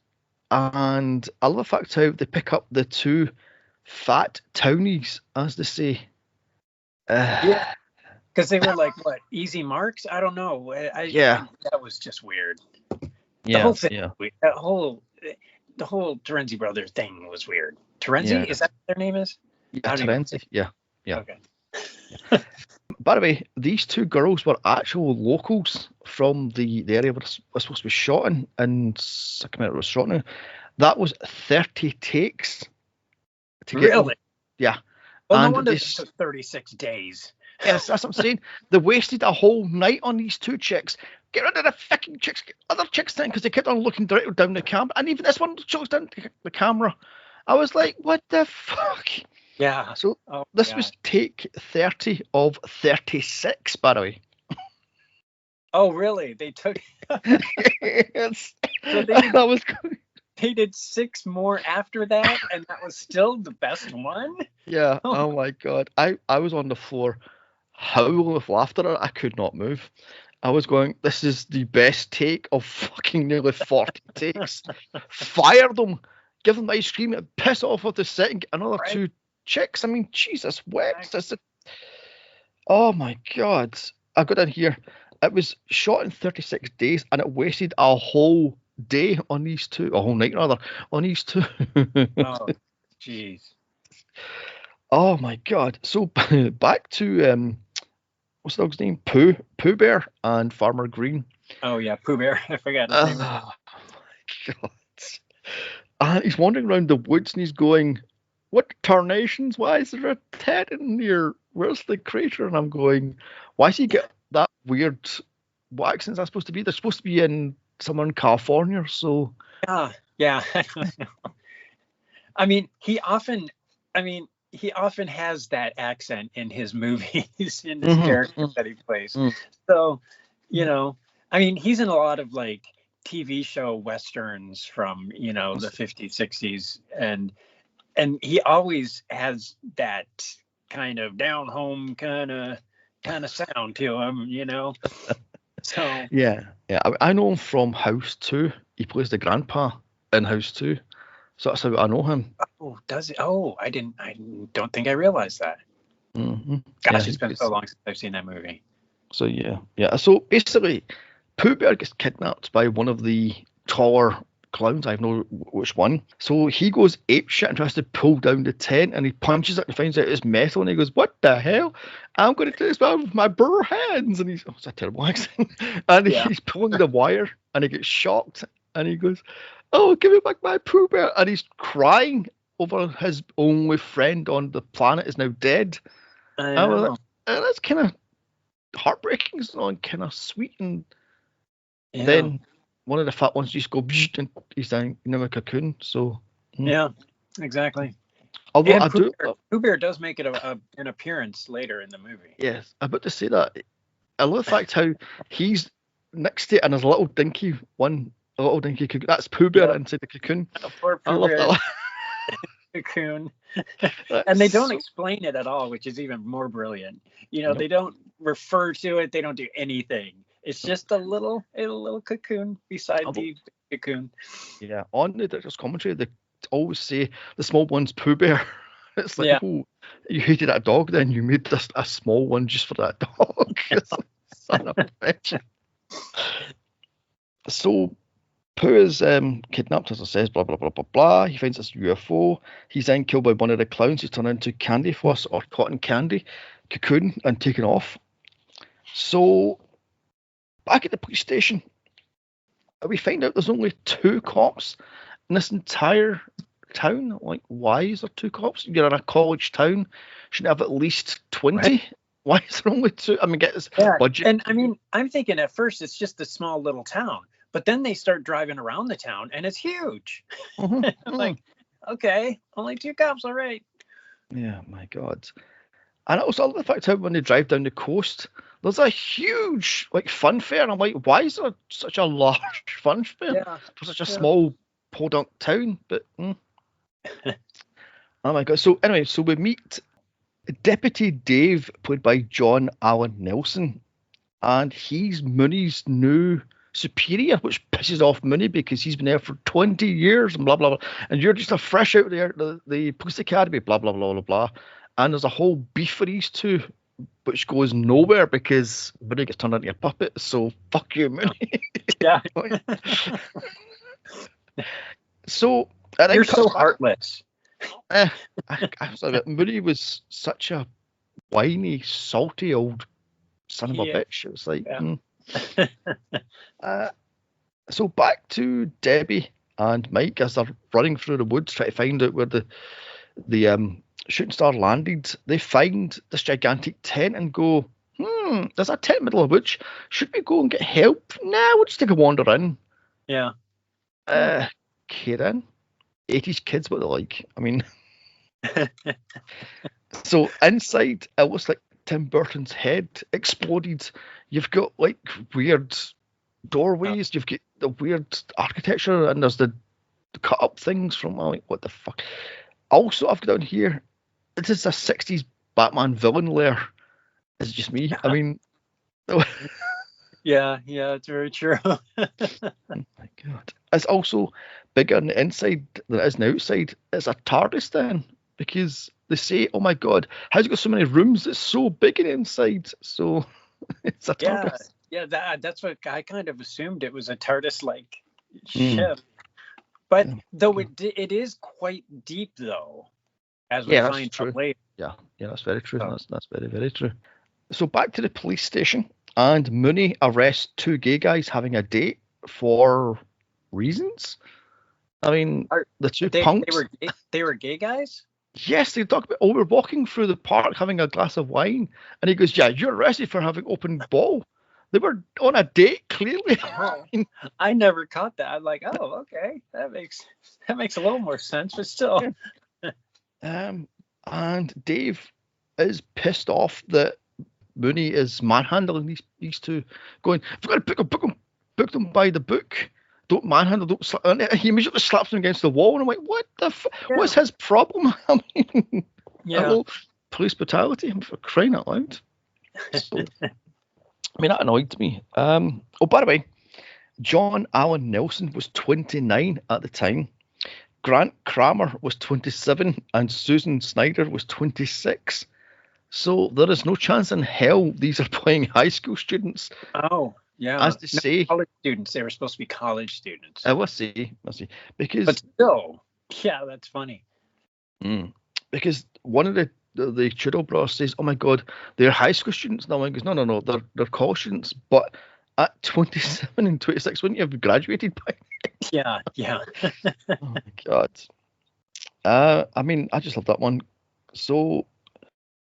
and I love the fact how they pick up the two fat townies, as they say. Because they were like what, easy marks? I don't know. That was just weird. The whole thing, the whole Terenzi brothers thing was weird. Terenzi, is that what their name is? Yeah, Terenzi. Yeah. Okay. By the way, these two girls were actual locals from the area where it was supposed to be shot in, and Sacramento was shot in. That was 30 takes. Really? Yeah. Well, no wonder it took 36 days. Yes, that's what I'm saying. They wasted a whole night on these two chicks. Get rid of the fucking chicks. Get other chicks then, because they kept on looking directly down the camera. And even this one looks down the camera. I was like, what the fuck? Yeah. So this was take 30 of 36, by the way. Oh, really? They took. Yes. So they did 6 more after that, and that was still the best one? Yeah. Oh my God. I was on the floor howling with laughter. I could not move. I was going, this is the best take of fucking nearly 40 takes. Fire them. Give them ice cream and piss off of the set and get another 2 chicks. I mean, Jesus wept. Oh my God. I got in here. It was shot in 36 days and it wasted a whole day on these two, a whole night rather, on these two. Oh, jeez. Oh my God. So back to what's the dog's name? Pooh Bear and Farmer Green. Oh yeah, Pooh Bear. I forgot his name. Oh my God. And he's wandering around the woods and he's going, what tarnations? Why is there a tent in here? Where's the crater? And I'm going, why does he get that weird what accent is that supposed to be? They're supposed to be in somewhere in California, so. Yeah. I don't know. I mean, he often has that accent in his movies, in his character that he plays. So, I mean, he's in a lot of like TV show westerns from, the 50s, 60s, and he always has that kind of down home kind of sound to him, So yeah. I know him from House 2. He plays the grandpa in House 2. So that's how I know him. Oh, does it? Oh, I don't think I realized that. Gosh, it's been so long since I've seen that movie. So yeah. So basically, Pooh Bear gets kidnapped by one of the taller clowns. I don't know which one. So he goes apeshit and tries to pull down the tent, and he punches it and finds out it's metal, and he goes, "What the hell? I'm going to do this with my bare hands." And it's a terrible accent. And he's pulling the wire, and he gets shocked, and he goes, "Oh, give me back my Pooh Bear!" And he's crying over his only friend on the planet is now dead. And that's kind of heartbreaking, and kind of sweet. And then one of the fat ones just go, and he's down in a cocoon. So yeah, exactly. Although Pooh Bear does make it an appearance later in the movie. Yes, I'm about to say that. I love the fact how he's next to it and there's a little dinky one. A little dinky cocoon. That's Pooh Bear inside the cocoon. I love that. Cocoon. And they don't explain it at all, which is even more brilliant. They don't refer to it. They don't do anything. It's just a little cocoon beside the cocoon. Yeah, on the director's commentary, they always say the small one's Pooh Bear. It's like, oh, you hated that dog, then you made this a small one just for that dog. Son of a bitch. So Pooh is kidnapped, as I says, blah, blah, blah, blah, blah. He finds this UFO. He's then killed by one of the clowns who's turned into candy floss or cotton candy cocoon and taken off. So, back at the police station, we find out there's only 2 cops in this entire town. Like, why is there 2 cops? You're in a college town. Shouldn't have at least 20. Right. Why is there only 2? I mean, get this budget. And I mean, I'm thinking at first it's just a small little town. But then they start driving around the town, and it's huge. I'm like, okay, only 2 cops, all right. Yeah, my God. And also, I love the fact how when they drive down the coast, there's a huge fun fair, and I'm like, why is there such a large fun fair for such a small podunk town? But oh my God. So anyway, we meet Deputy Dave, played by John Allen Nelson, and he's Mooney's new superior, which pisses off Mooney because he's been there for 20 years and blah blah blah, and you're just a fresh out there the police academy, blah blah blah blah blah. And there's a whole beef for these two, which goes nowhere because Mooney gets turned into a puppet. So fuck you, Mooney. Yeah. So you're so heartless. Mooney was such a whiny, salty old son of a bitch. It was like. So back to Debbie and Mike as they're running through the woods trying to find out where the shooting star landed. They find this gigantic tent and go, there's a tent in the middle of the woods. Should we go and get help? Nah, we'll just take a wander in. Yeah. Kieran, 80s kids, what they like. I mean, so inside it looks like Tim Burton's head exploded. You've got weird doorways. You've got the weird architecture, and there's the cut up things from what the fuck. Also, I've got down here. This is a 60s Batman villain lair. Is it just me? I mean, yeah, it's very true. Oh my God, it's also bigger on the inside than it is on the outside. It's a TARDIS then, because they say, "Oh my God, how's it got so many rooms? It's so big in the inside." So. It's a TARDIS. Yeah, that's what I kind of assumed it was a TARDIS-like ship. But though it is quite deep, though, as we find out later. Yeah, that's very true. Oh. That's very, very true. So back to the police station, and Mooney arrests 2 gay guys having a date for reasons. I mean, the 2 punks. They were gay guys? Yes, they talk about, we're walking through the park having a glass of wine. And he goes, yeah, you're arrested for having open ball. They were on a date, clearly. I never caught that. I'm like, oh, okay, that makes a little more sense, but still. Yeah. And Dave is pissed off that Mooney is manhandling these two, going, "We've got to book them by the book. Don't manhandle, don't slap." And he immediately slaps him against the wall, and I'm like, "What the? What's his problem?" I mean, hello, police brutality, for crying out loud. So, I mean, that annoyed me. Oh, by the way, John Allen Nelson was 29 at the time. Grant Kramer was 27, and Susan Snyder was 26. So there is no chance in hell these are playing high school students. Oh, yeah. As they say, college students. They were supposed to be college students. I will see. Because, but still, yeah, that's funny. Because one of the Tudor brothers says, "Oh my God, they're high school students now." And he goes, "No, they're college students." But at 27 and 26, wouldn't you have graduated by? Yeah. Oh my God. I mean, I just love that one. So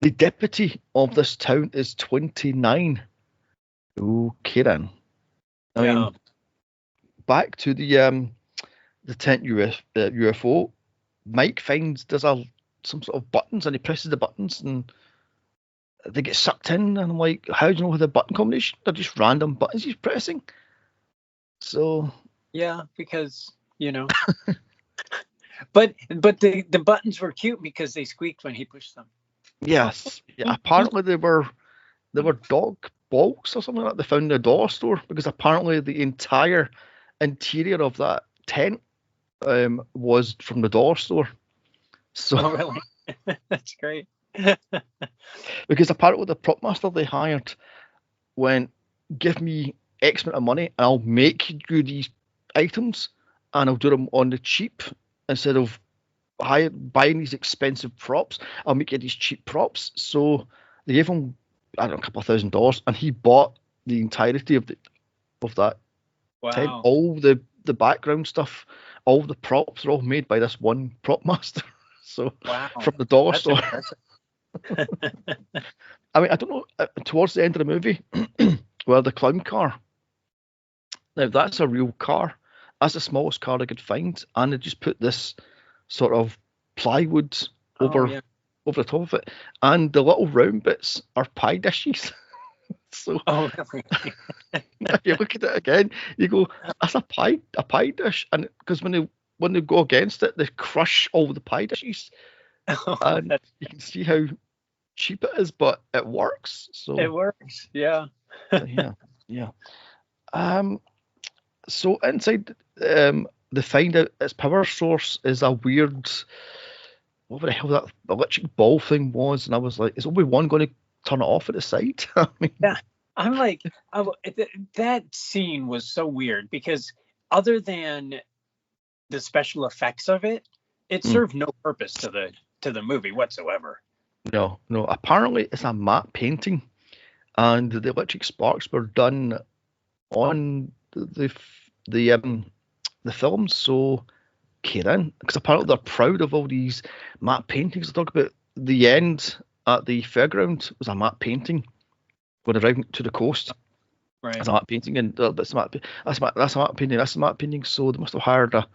the deputy of this town is 29. Okay then. I mean, back to the tent UFO. Mike does some sort of buttons, and he presses the buttons, and they get sucked in. And I'm like, how do you know the button combination? They're just random buttons he's pressing. So yeah, because but the buttons were cute because they squeaked when he pushed them. Yes, yeah. Apparently they were dog balls or something like that they found in the dollar store, because apparently the entire interior of that tent was from the dollar store. So, oh, really? That's great. Because apparently the prop master they hired went, "Give me X amount of money and I'll make you these items, and I'll do them on the cheap instead of buying these expensive props. I'll make you these cheap props." So they gave him, I don't know, a couple of $1,000, and he bought the entirety of that tent. All the background stuff, all the props are all made by this one prop master. So from the dollar store. I mean, I don't know, towards the end of the movie, where the clown car, now that's a real car. That's the smallest car I could find, and they just put this sort of plywood over the top of it, and the little round bits are pie dishes. So if you look at it again, you go, "That's a pie dish," and because when they go against it, they crush all the pie dishes, and you can see how cheap it is, but it works. So it works, yeah. Yeah. So inside, they find out its power source is a weird, what the hell that electric ball thing was, and I was like, is Obi-Wan going to turn it off at the side? I mean, yeah, I'm like, that scene was so weird, because other than the special effects of it served no purpose to the movie whatsoever. No. Apparently, it's a matte painting, and the electric sparks were done on the films. So, Kieran, because apparently they're proud of all these matte paintings. They talk about the end at the fairground was a matte painting going around to the coast. Right. It's a matte painting, and that's a matte painting. That's a matte painting. So they must have hired a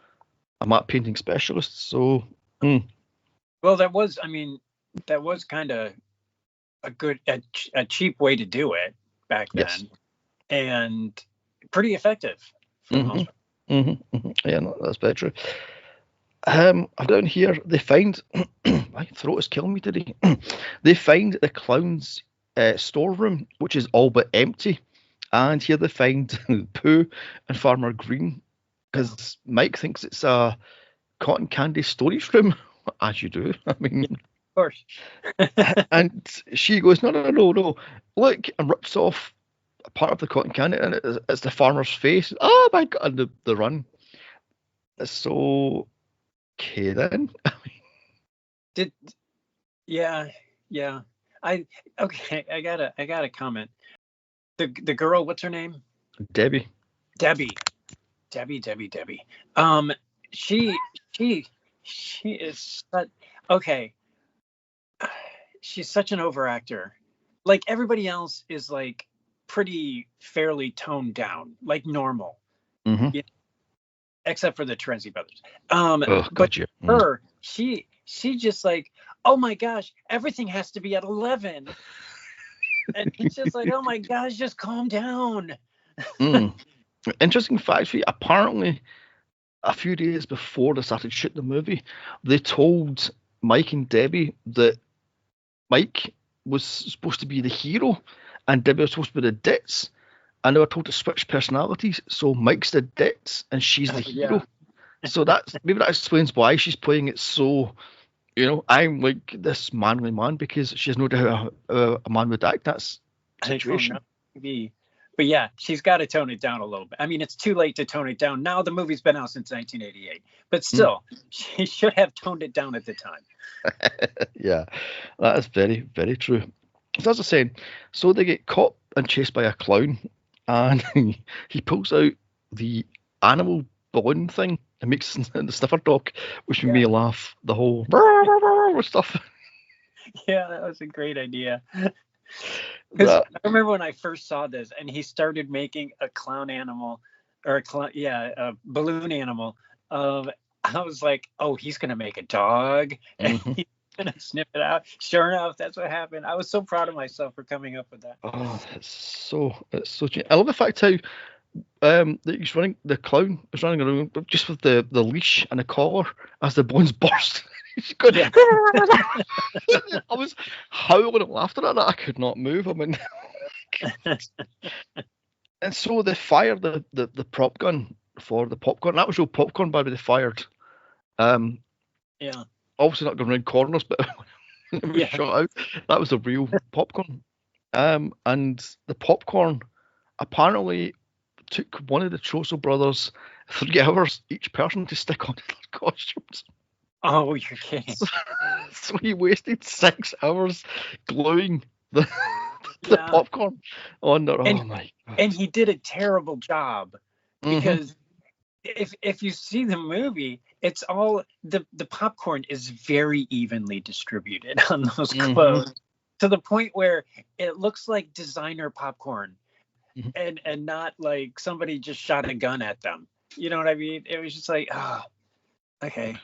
matte painting specialist. So, well, that was kind of a cheap way to do it back then, yes. And pretty effective for the most part. Yeah, no, that's very true. I've down here, they find, my throat is killing me today. They find the Klowns' storeroom, which is all but empty, and here they find Pooh and Farmer Green, because Mike thinks it's a cotton candy storage room, as you do. I mean, of course. And she goes, no, look, and rips off a part of the cotton candy, and it's the farmer's face. Oh my God, and the run. So, okay then. I gotta comment. The girl, what's her name? Debbie. She is okay. She's such an overactor. Like, everybody else is like pretty fairly toned down, like normal. Mm-hmm. Yeah, except for the Terenzi brothers. But her, she's just like, oh my gosh, everything has to be at 11. And it's just like, oh my gosh, just calm down. Interesting fact for you, apparently a few days before they started shooting the movie, they told Mike and Debbie that Mike was supposed to be the hero and Debbie was supposed to be the ditz, and they were told to switch personalities, so Mike's the ditz and she's the hero. So maybe that explains why she's playing it so, I'm like this manly man, because she has no doubt how a man would act. That's the situation. Maybe. But yeah, she's got to tone it down a little bit. I mean, it's too late to tone it down. Now the movie's been out since 1988. But still, she should have toned it down at the time. Yeah, that is very, very true. So as I said, so they get caught and chased by a clown, and he pulls out the animal balloon thing and makes the sniffer dog, which made me laugh. The whole stuff. Yeah, that was a great idea. I remember when I first saw this, and he started making a clown animal, or a balloon animal. I was like, oh, he's gonna make a dog, and he's gonna sniff it out. Sure enough, that's what happened. I was so proud of myself for coming up with that. Oh, it's so genius. I love the fact how the clown is running around just with the leash and the collar as the bones burst. He's going, I was howling at laughter at that. I could not move. I mean, and so they fired the prop gun for the popcorn. That was real popcorn, by the way, they fired. Obviously not going around corners, but when it was shot out, that was the real popcorn. And the popcorn apparently took one of the Troso brothers 3 hours each person to stick onto their costumes. Oh, you're kidding. So he wasted 6 hours gluing the popcorn on there. Oh my God. And he did a terrible job, because if you see the movie, it's all the popcorn is very evenly distributed on those clothes, to the point where it looks like designer popcorn, and not like somebody just shot a gun at them. You know what I mean? It was just like, oh, okay.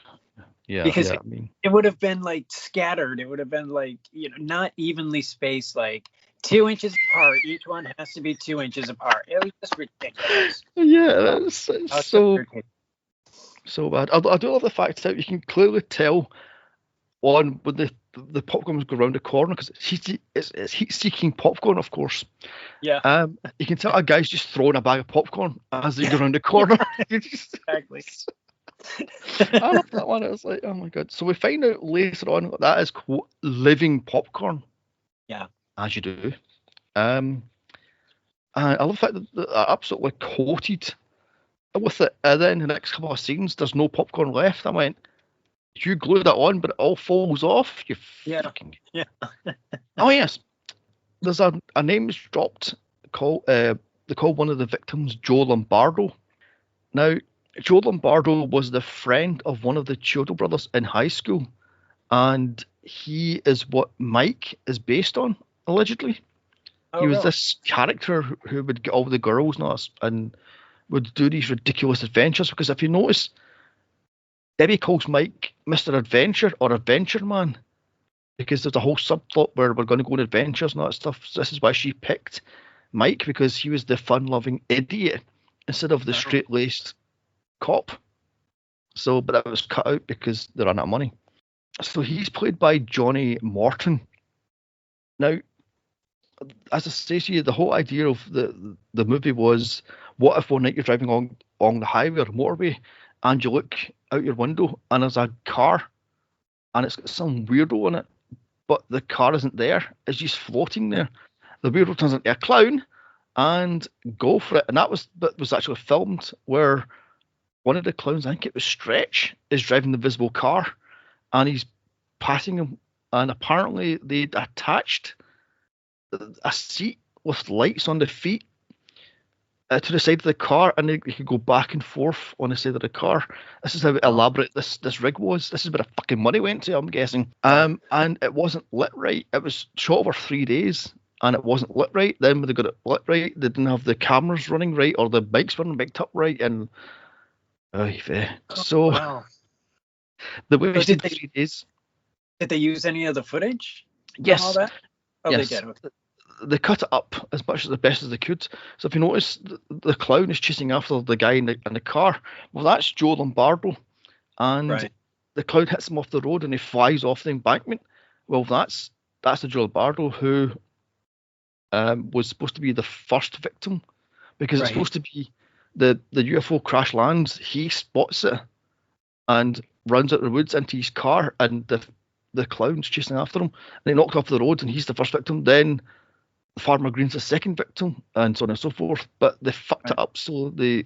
Yeah, because it would have been like scattered. It would have been like, not evenly spaced, like 2 inches apart. Each one has to be 2 inches apart. It was just ridiculous. Yeah, that's so bad. I do love the fact that you can clearly tell when the popcorns go around the corner, because it's heat-seeking popcorn, of course. Yeah. You can tell a guy's just throwing a bag of popcorn as they go around the corner. Exactly. I love that one. It was like, oh my God. So we find out later on that is quote living popcorn. Yeah. As you do. And I love the fact that they're absolutely coated with it. And then the next couple of scenes, there's no popcorn left. I went, you glued that on, but it all falls off. You fucking. Yeah. Oh yes. There's a name's dropped. They call one of the victims Joe Lombardo. Now, Joe Lombardo was the friend of one of the Chiodo brothers in high school, and he is what Mike is based on, allegedly. He was this character who would get all the girls and would do these ridiculous adventures, because if you notice, Debbie calls Mike Mr. Adventure or Adventure Man, because there's a whole subplot where we're going to go on adventures and all that stuff. So this is why she picked Mike, because he was the fun-loving idiot instead of the straight-laced cop. So, but that was cut out because they ran out of money. So he's played by Johnny Morton. Now, as I say to you, the whole idea of the movie was, what if one night you're driving along the highway or motorway and you look out your window and there's a car and it's got some weirdo in it, but the car isn't there, it's just floating there. The weirdo turns into a clown and go for it. And that was actually filmed where one of the clowns, I think it was Stretch, is driving the visible car and he's passing him, and apparently they'd attached a seat with lights on the feet to the side of the car, and they could go back and forth on the side of the car. This is how elaborate this rig was. This is where the fucking money went to, I'm guessing. And it wasn't lit right. It was shot over 3 days, and it wasn't lit right. Then when they got it lit right, they didn't have the cameras running right or the mics weren't mic'd up right, and so wow. they wasted 3 days. Did they use any of the footage? Yes. All that? Oh, yes. They did. Okay. They cut it up as much as the best as they could. So if you notice, the clown is chasing after the guy in the car. Well, that's Joe Lombardo, and the clown hits him off the road and he flies off the embankment. Well, that's the Joe Lombardo who was supposed to be the first victim, because it's supposed to be the UFO crash lands. He spots it and runs out the woods into his car, and the clown's chasing after him, and they knocked off the road, and he's the first victim. Then Farmer Green's the second victim, and so on and so forth. But they fucked it up, so they.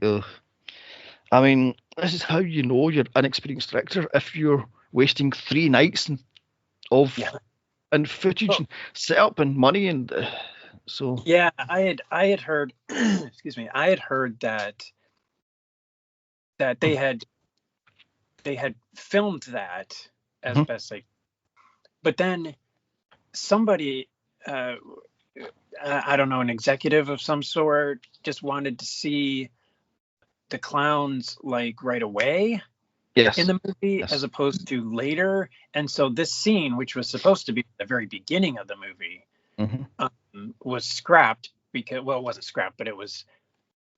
I mean, this is how you know you're an inexperienced director, if you're wasting 3 nights and footage and setup and money, and so. Yeah, I had heard. Excuse me. I had heard that they had filmed that as best they. But then somebody. I don't know, an executive of some sort just wanted to see the clowns like right away in the movie as opposed to later. And so this scene, which was supposed to be at the very beginning of the movie, was scrapped because, well, it wasn't scrapped, but it was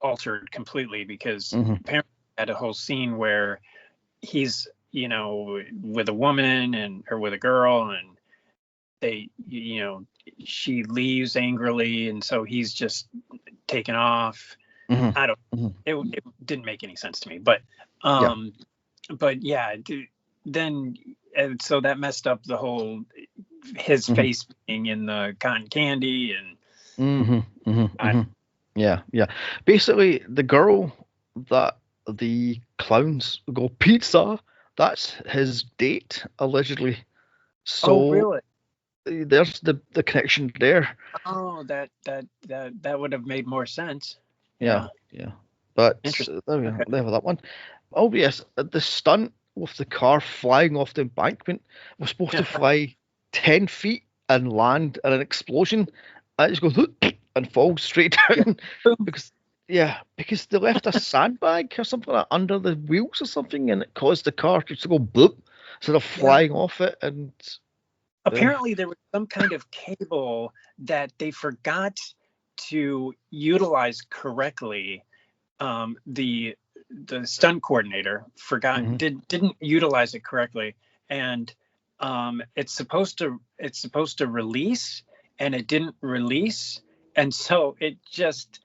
altered completely because apparently had a whole scene where he's, with a woman or with a girl, and they, she leaves angrily, and so he's just taken off. I don't. It didn't make any sense to me, but then so that messed up the whole his face being in the cotton candy and. Yeah. Basically, the girl that the clowns go pizza, that's his date allegedly. So really? There's the connection there. Oh, that would have made more sense. Yeah. But there we have that one. Oh yes, the stunt with the car flying off the embankment was supposed to fly 10 feet and land in an explosion. And it just goes and falls straight down because they left a sandbag or something like that under the wheels or something, and it caused the car just to go bloop instead of flying off it. And apparently there was some kind of cable that they forgot to utilize correctly. The stunt coordinator didn't utilize it correctly, and it's supposed to release, and it didn't release, and so it just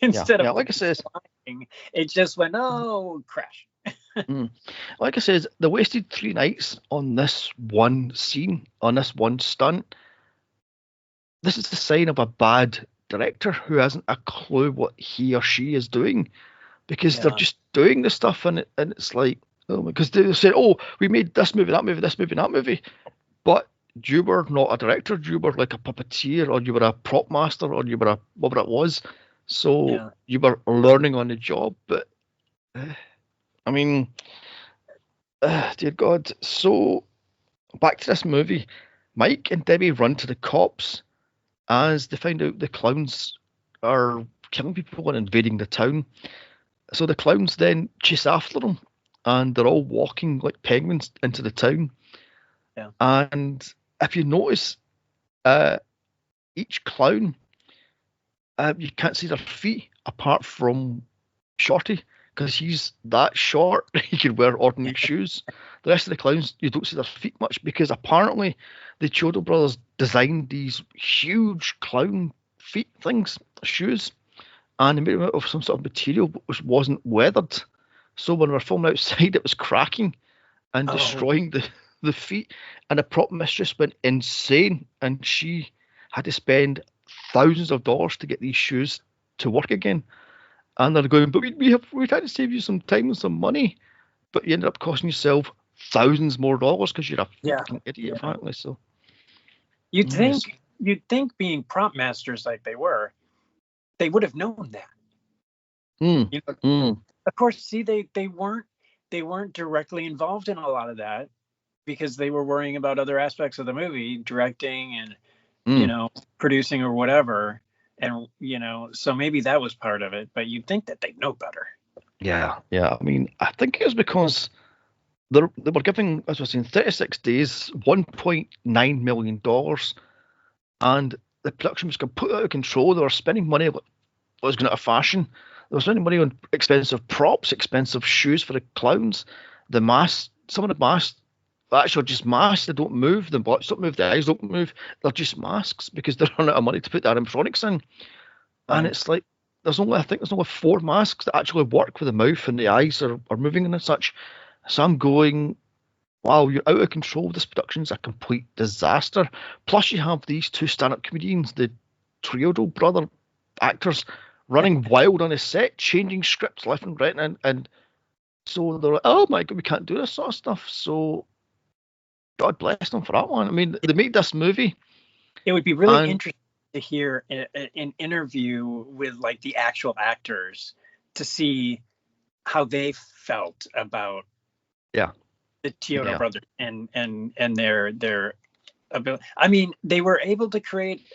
instead of like I said, it just went crash. Like I said, they wasted 3 nights on this one scene, on this one stunt. This is the sign of a bad director who hasn't a clue what he or she is doing, because they're just doing the stuff, and it's like, because they say, we made this movie, that movie, this movie, that movie, but you were not a director, you were like a puppeteer, or you were a prop master, or you were whatever it was, so you were learning on the job. But I mean, dear God. So back to this movie, Mike and Debbie run to the cops as they find out the clowns are killing people and invading the town. So the clowns then chase after them, and they're all walking like penguins into the town. Yeah. And if you notice, each clown, you can't see their feet apart from Shorty, because he's that short. He can wear ordinary shoes. The rest of the clowns, you don't see their feet much, because apparently the Chiodo brothers designed these huge clown feet things, shoes, and they made them out of some sort of material which wasn't weathered. So when we were filming outside, it was cracking and destroying the feet. And the prop mistress went insane, and she had to spend thousands of dollars to get these shoes to work again. And they're going, but we tried to save you some time and some money, but you ended up costing yourself thousands more dollars because you're a fucking idiot, apparently. So you'd think being prop masters like they were, they would have known that. Of course, see, they weren't directly involved in a lot of that because they were worrying about other aspects of the movie, directing producing or whatever. And, so maybe that was part of it, but you'd think that they'd know better. Yeah. I mean, I think it was because they were giving, as I was saying, 36 days, $1.9 million, and the production was completely out of control. They were spending money like it was going out of fashion. They were spending money on expensive props, expensive shoes for the clowns, the masks. Some of the masks actually are just masks. They don't move. The butts don't move. The eyes don't move. They're just masks because they're running out of money to put the animatronics in. And it's like there's only 4 masks that actually work with the mouth and the eyes are moving and such. So I'm going, wow, you're out of control. This production's a complete disaster. Plus, you have these 2 stand-up comedians, the Triodo brother actors, running wild on a set, changing scripts left and right, and so they're like, oh my God, we can't do this sort of stuff. So God bless them for that one. I mean, they made this movie. It would be really interesting to hear an interview with like the actual actors to see how they felt about the Chiodo brothers and their ability. I mean, they were able to create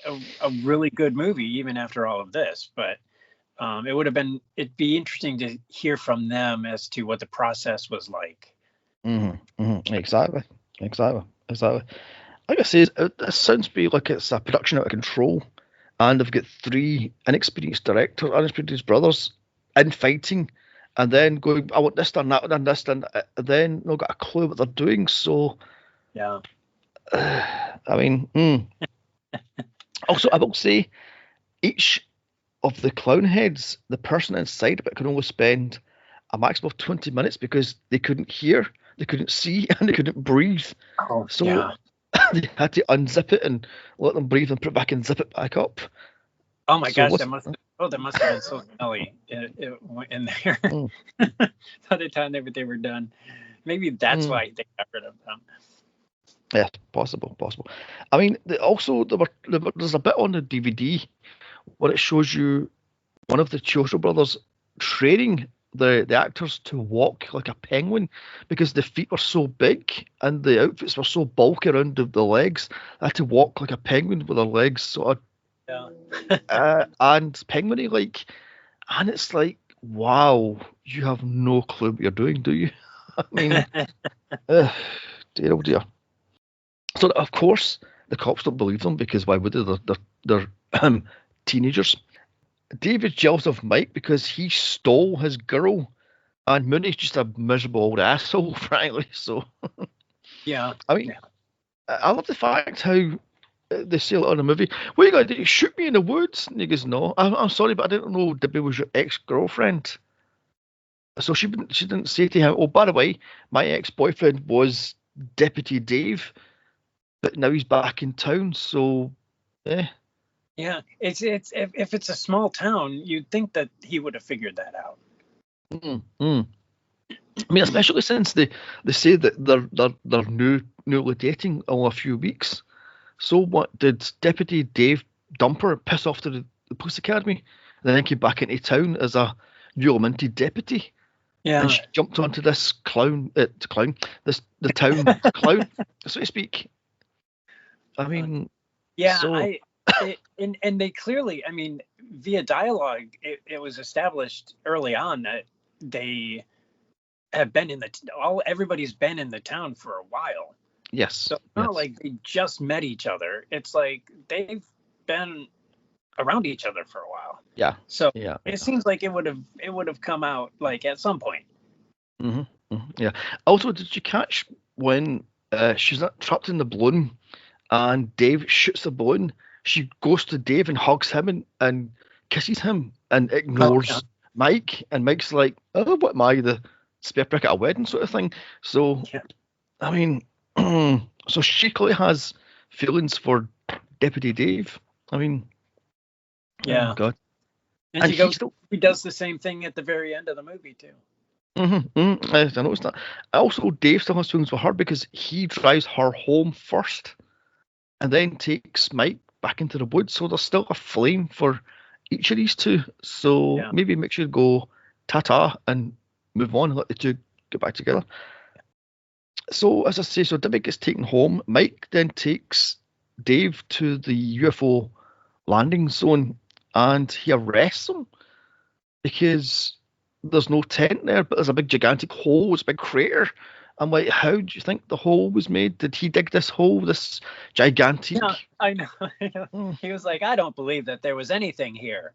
a really good movie even after all of this, but it'd be interesting to hear from them as to what the process was like. Exactly. Like I say, it sounds to me like it's a production out of control, and they've got 3 inexperienced brothers infighting, and then going, I want this done, that done, this done, and then not got a clue what they're doing. So, yeah. I mean, also I will say, each of the clown heads, the person inside of it can only spend a maximum of 20 minutes because they couldn't hear, they couldn't see, and they couldn't breathe. They had to unzip it and let them breathe and put it back and zip it back up. Oh my gosh, that must have been so smelly in there. By the time they were done. Maybe that's why they got rid of them. Yeah, possible. I mean, there's a bit on the DVD where it shows you one of the Chiodo brothers training the actors to walk like a penguin because the feet were so big and the outfits were so bulky around the legs. They had to walk like a penguin with their legs sort of and penguiny like, and it's like, wow, you have no clue what you're doing, do you? I mean, dear oh dear. So of course the cops don't believe them because why would they? They're teenagers. David jealous of Mike because he stole his girl, and Mooney's just a miserable old asshole, frankly. So, yeah. I mean, I love the fact how they say it on the movie. What you got? Did you shoot me in the woods? And he goes, no. I'm sorry, but I didn't know Debbie was your ex-girlfriend. So she didn't say to him, oh, by the way, my ex-boyfriend was Deputy Dave, but now he's back in town. So, yeah. Yeah, it's if it's a small town, you'd think that he would have figured that out. I mean, especially since they say that they're newly dating only a few weeks. So what did Deputy Dave Dumper piss off to the police academy, and then came back into town as a newly minted deputy? Yeah, and she jumped onto this the town clown, so to speak. I mean, yeah, so... and they clearly, I mean, via dialogue, it was established early on that they have been everybody's been in the town for a while. Yes. So it's not like they just met each other. It's like they've been around each other for a while. Yeah. So it seems like it would have come out like at some point. Yeah. Also, did you catch when she's not trapped in the balloon and Dave shoots the balloon? She goes to Dave and hugs him and kisses him and ignores Mike. And Mike's like, oh, what am I, the spare brick at a wedding sort of thing? So, I mean, so she clearly has feelings for Deputy Dave. I mean, oh God. And he does the same thing at the very end of the movie, too. I noticed that. Also, Dave still has feelings for her because he drives her home first and then takes Mike back into the woods, so there's still a flame for each of these two. So maybe make sure to go ta-ta and move on and let the two get back together. So as I say, so Debbie gets taken home. Mike then takes Dave to the UFO landing zone, and he arrests him because there's no tent there, but there's a big gigantic hole, it's a big crater. I'm like, how do you think the hole was made? Did he dig this hole, this gigantic? Yeah, I know. He was like, I don't believe that there was anything here.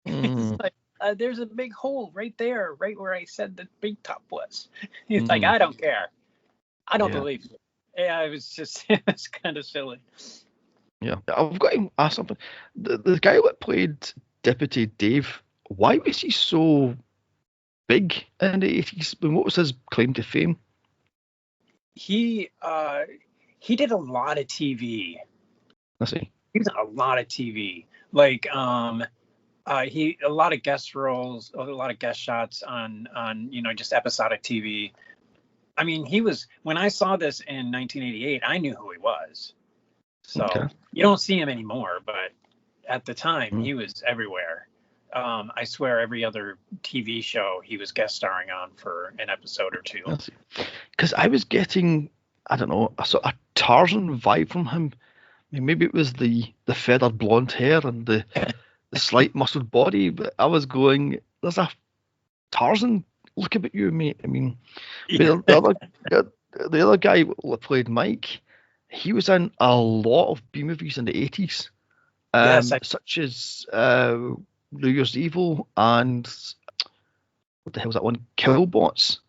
He's like, there's a big hole right there, right where I said the big top was. He's like, I don't care. I don't believe you. Yeah, it was kind of silly. Yeah, I've got to ask something. The guy that played Deputy Dave, why was he so big in the 80s? What was his claim to fame? He did a lot of TV. I see. He did a lot of TV. Like a lot of guest roles, a lot of guest shots on just episodic TV. I mean, when I saw this in 1988, I knew who he was. So you don't see him anymore, but at the time he was everywhere. I swear every other TV show he was guest starring on for an episode or two. Because I was getting, I don't know, a sort of Tarzan vibe from him. I mean, maybe it was the feathered blonde hair and the slight muscled body, but I was going, there's a Tarzan look about you, mate. I mean, the other guy who played Mike, he was in a lot of B movies in the 80s, such as New Year's Evil and what the hell was that one? Killbots,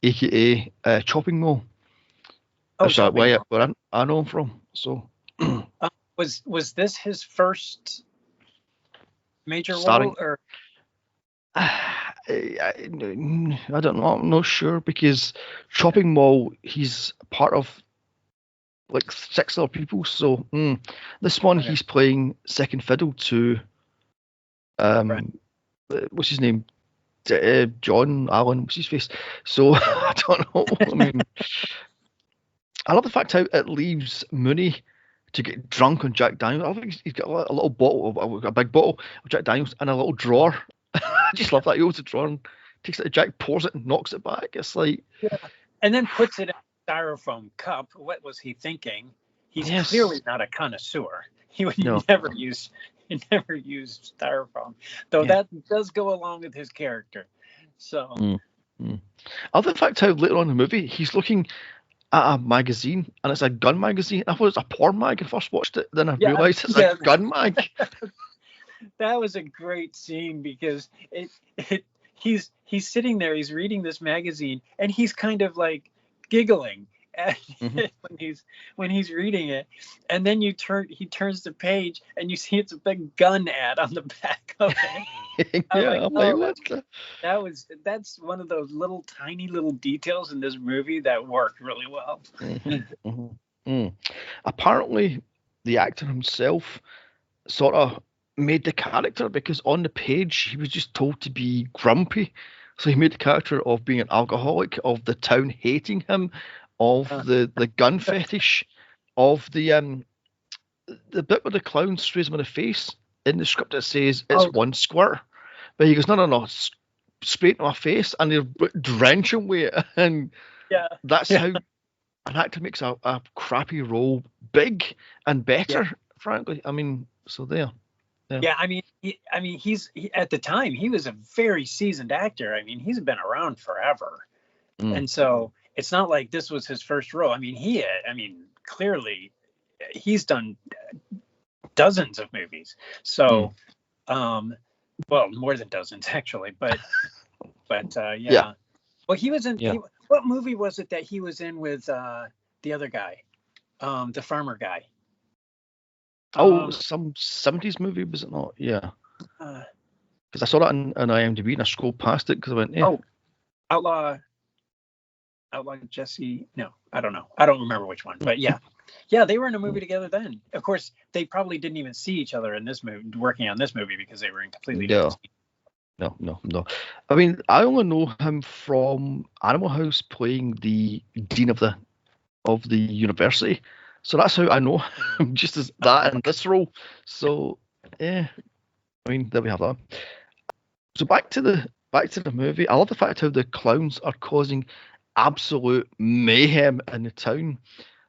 aka Chopping Mall. That's where I know him from. So, was this his first major role, or? I don't know. I'm not sure, because Chopping Mall, he's part of like 6 other people. So this one he's playing second fiddle to what's his name? John Allen. What's his face? So I don't know. I mean, I love the fact how it leaves Mooney to get drunk on Jack Daniels. I think he's got a little bottle, a big bottle of Jack Daniels in a little drawer. I just love that. He opens the drawer and takes it to Jack, pours it and knocks it back. It's like, and then puts it in a styrofoam cup. What was he thinking? He's clearly not a connoisseur. He would never use styrofoam, though that does go along with his character. So, other fact, how later on in the movie he's looking at a magazine, and it's a gun magazine. I thought it was a porn mag when I first watched it. Then I realised it's a gun mag. That was a great scene, because he's sitting there, he's reading this magazine, and he's kind of like giggling when he's reading it, and then he turns the page and you see it's a big gun ad on the back of it. That's one of those tiny little details in this movie that worked really well. Apparently, the actor himself sort of made the character, because on the page he was just told to be grumpy, so he made the character of being an alcoholic, of the town hating him, of the gun fetish, of the bit where the clown sprays him in the face. In the script it says it's one squirt, but he goes, no, spray it in my face, and they're drenching with it, and that's how an actor makes a crappy role big and better, frankly. I mean, so there. Yeah, I mean, he's at the time he was a very seasoned actor. I mean, he's been around forever, and so it's not like this was his first role. I mean, clearly he's done dozens of movies. So, well, more than dozens actually, but yeah. Well, he was in. What movie was it that he was in with the other guy, the farmer guy? Some 70s movie, was it not? Yeah. Because I saw that on IMDb and I scrolled past it because I went, Outlaw Jesse. No, I don't know. I don't remember which one. But yeah, they were in a movie together then. Of course, they probably didn't even see each other in this movie, working on this movie, because they were in completely different scenes. No. I mean, I only know him from Animal House, playing the dean of the university. So that's how I know him, just as that in this role. So I mean, there we have that. So back to the movie. I love the fact how the clowns are causing absolute mayhem in the town.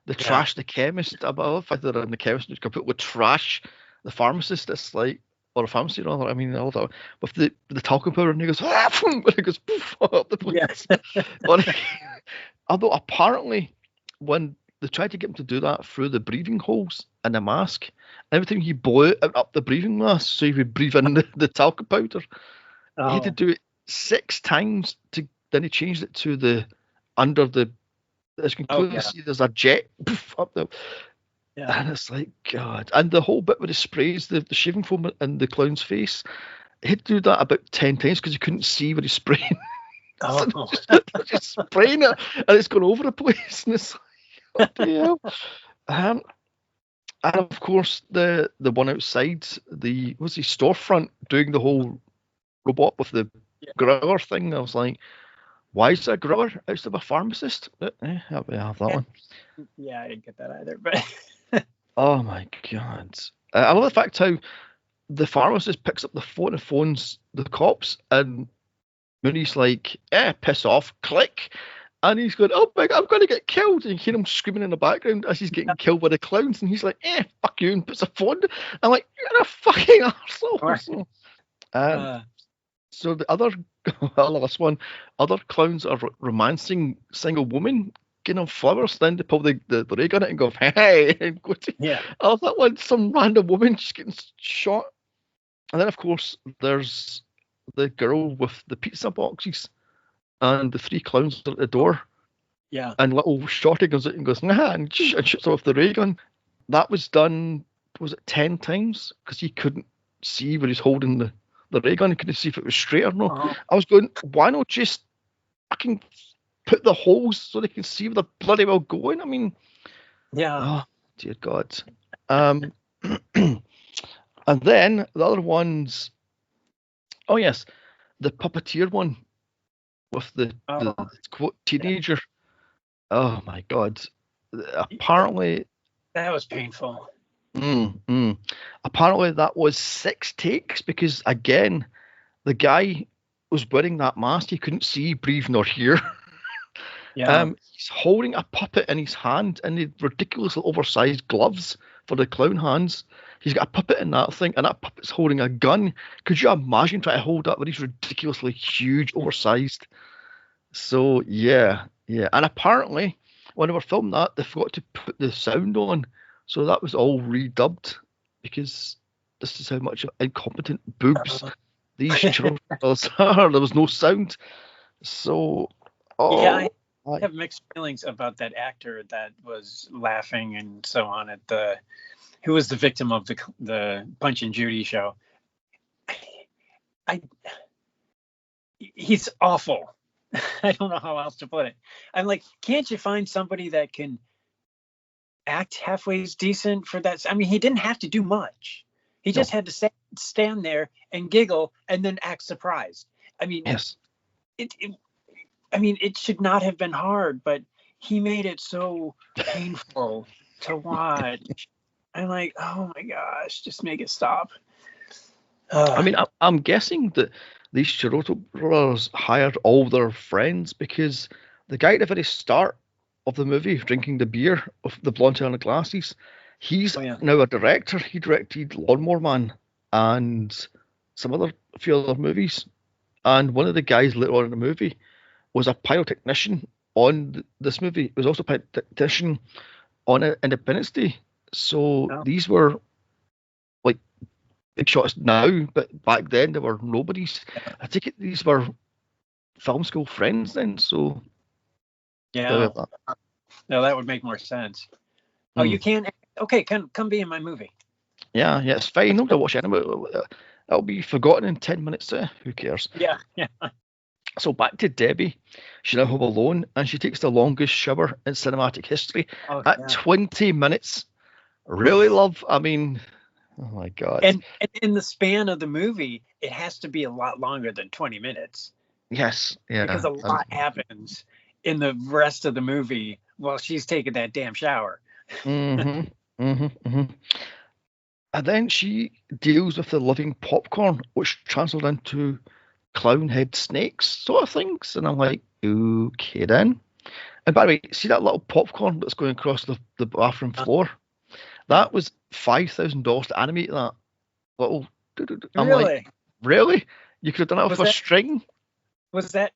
the trash the chemist. I love the fact that they're in the chemist who's completely trash the pharmacist. It's like, or a pharmacy rather. I mean, I love that with the talcum powder, and he goes, and it goes poof, up the place. Although apparently, when they tried to get him to do that through the breathing holes in the mask, every time he blew it up the breathing mask, so he would breathe in the talcum powder. He had to do it 6 times then he changed it to the under the. As you can clearly see, there's a jet up there. Yeah. And it's like, God. And the whole bit where he sprays the shaving foam in the clown's face, he had to do that about 10 times because he couldn't see what he's spraying. Just spraying it, and it's going over the place. And it's like, what the hell? And of course, the one outside, what's the storefront doing the whole robot with the griller thing. I was like, why is there a griller out of a pharmacist? But have that one. Yeah, I didn't get that either. But oh my God. I love the fact how the pharmacist picks up the phone and phones the cops, and Mooney's like, piss off, click. And he's going, oh my God, I'm going to get killed. And you hear him screaming in the background as he's getting killed by the clowns. And he's like, fuck you, and puts a phone. I'm like, you're a fucking arsehole. So the other last one, other clowns are romancing single women, getting them flowers. Then they pull the ray gun it and go, hey, and go to. Yeah. I love that one. Some random woman just getting shot. And then, of course, there's the girl with the pizza boxes, and the 3 clowns are at the door. Yeah. And little Shorty goes out and goes, nah, and shoots her with the ray gun. That was done, was it 10 times? Because he couldn't see when he's holding the ray gun. He couldn't see if it was straight or not. Uh-huh. I was going, why not just fucking put the holes so they can see where they're bloody well going? I mean, yeah. Oh, dear God. And then the other ones, oh yes, the puppeteer one with the quote teenager. Oh my God. Apparently that was painful. Apparently that was 6 takes because again, the guy was wearing that mask. He couldn't see, breathe, nor hear. Yeah. He's holding a puppet in his hand in the ridiculously oversized gloves for the clown hands. He's got a puppet in that thing, and that puppet's holding a gun. Could you imagine trying to hold that when he's ridiculously huge, oversized? So yeah. And apparently, when they were filming that, they forgot to put the sound on, so that was all redubbed because this is how much of incompetent boobs these children are. There was no sound, so I have mixed feelings about that actor that was laughing and so on at who was the victim of the Punch and Judy show. He's awful. I don't know how else to put it. I'm like, can't you find somebody that can act halfway decent for that? I mean, he didn't have to do much. He just had to stand there and giggle and then act surprised. I mean, yes. It should not have been hard, but he made it so painful to watch. I'm like, oh my gosh, just make it stop. I mean, I'm guessing that these Chiroto brothers hired all their friends because the guy at the very start of the movie drinking the beer of the blonde hair and the glasses, he's now a director. He directed Lawnmower Man and a few other movies. And one of the guys later on in the movie was a pyrotechnician on this movie. It was also a pyrotechnician on Independence Day. So these were like big shots now, but back then they were nobodies. I take it these were film school friends then. So no, that would make more sense. Oh, you can? Okay, come be in my movie. Yeah, it's fine. Nobody watch it anyway. It'll be forgotten in 10 minutes. Who cares? Yeah. So back to Debbie. She's now home alone, and she takes the longest shower in cinematic history at 20 minutes. Really, love? I mean, oh my God. And in the span of the movie, it has to be a lot longer than 20 minutes. Yes. Yeah. Because a lot happens in the rest of the movie while she's taking that damn shower. And then she deals with the living popcorn, which translates into clown head snakes sort of things. And I'm like, okay then. And by the way, see that little popcorn that's going across the bathroom floor? That was $5,000 to animate that little. I'm really? like, really? You could have done it with a string. Was that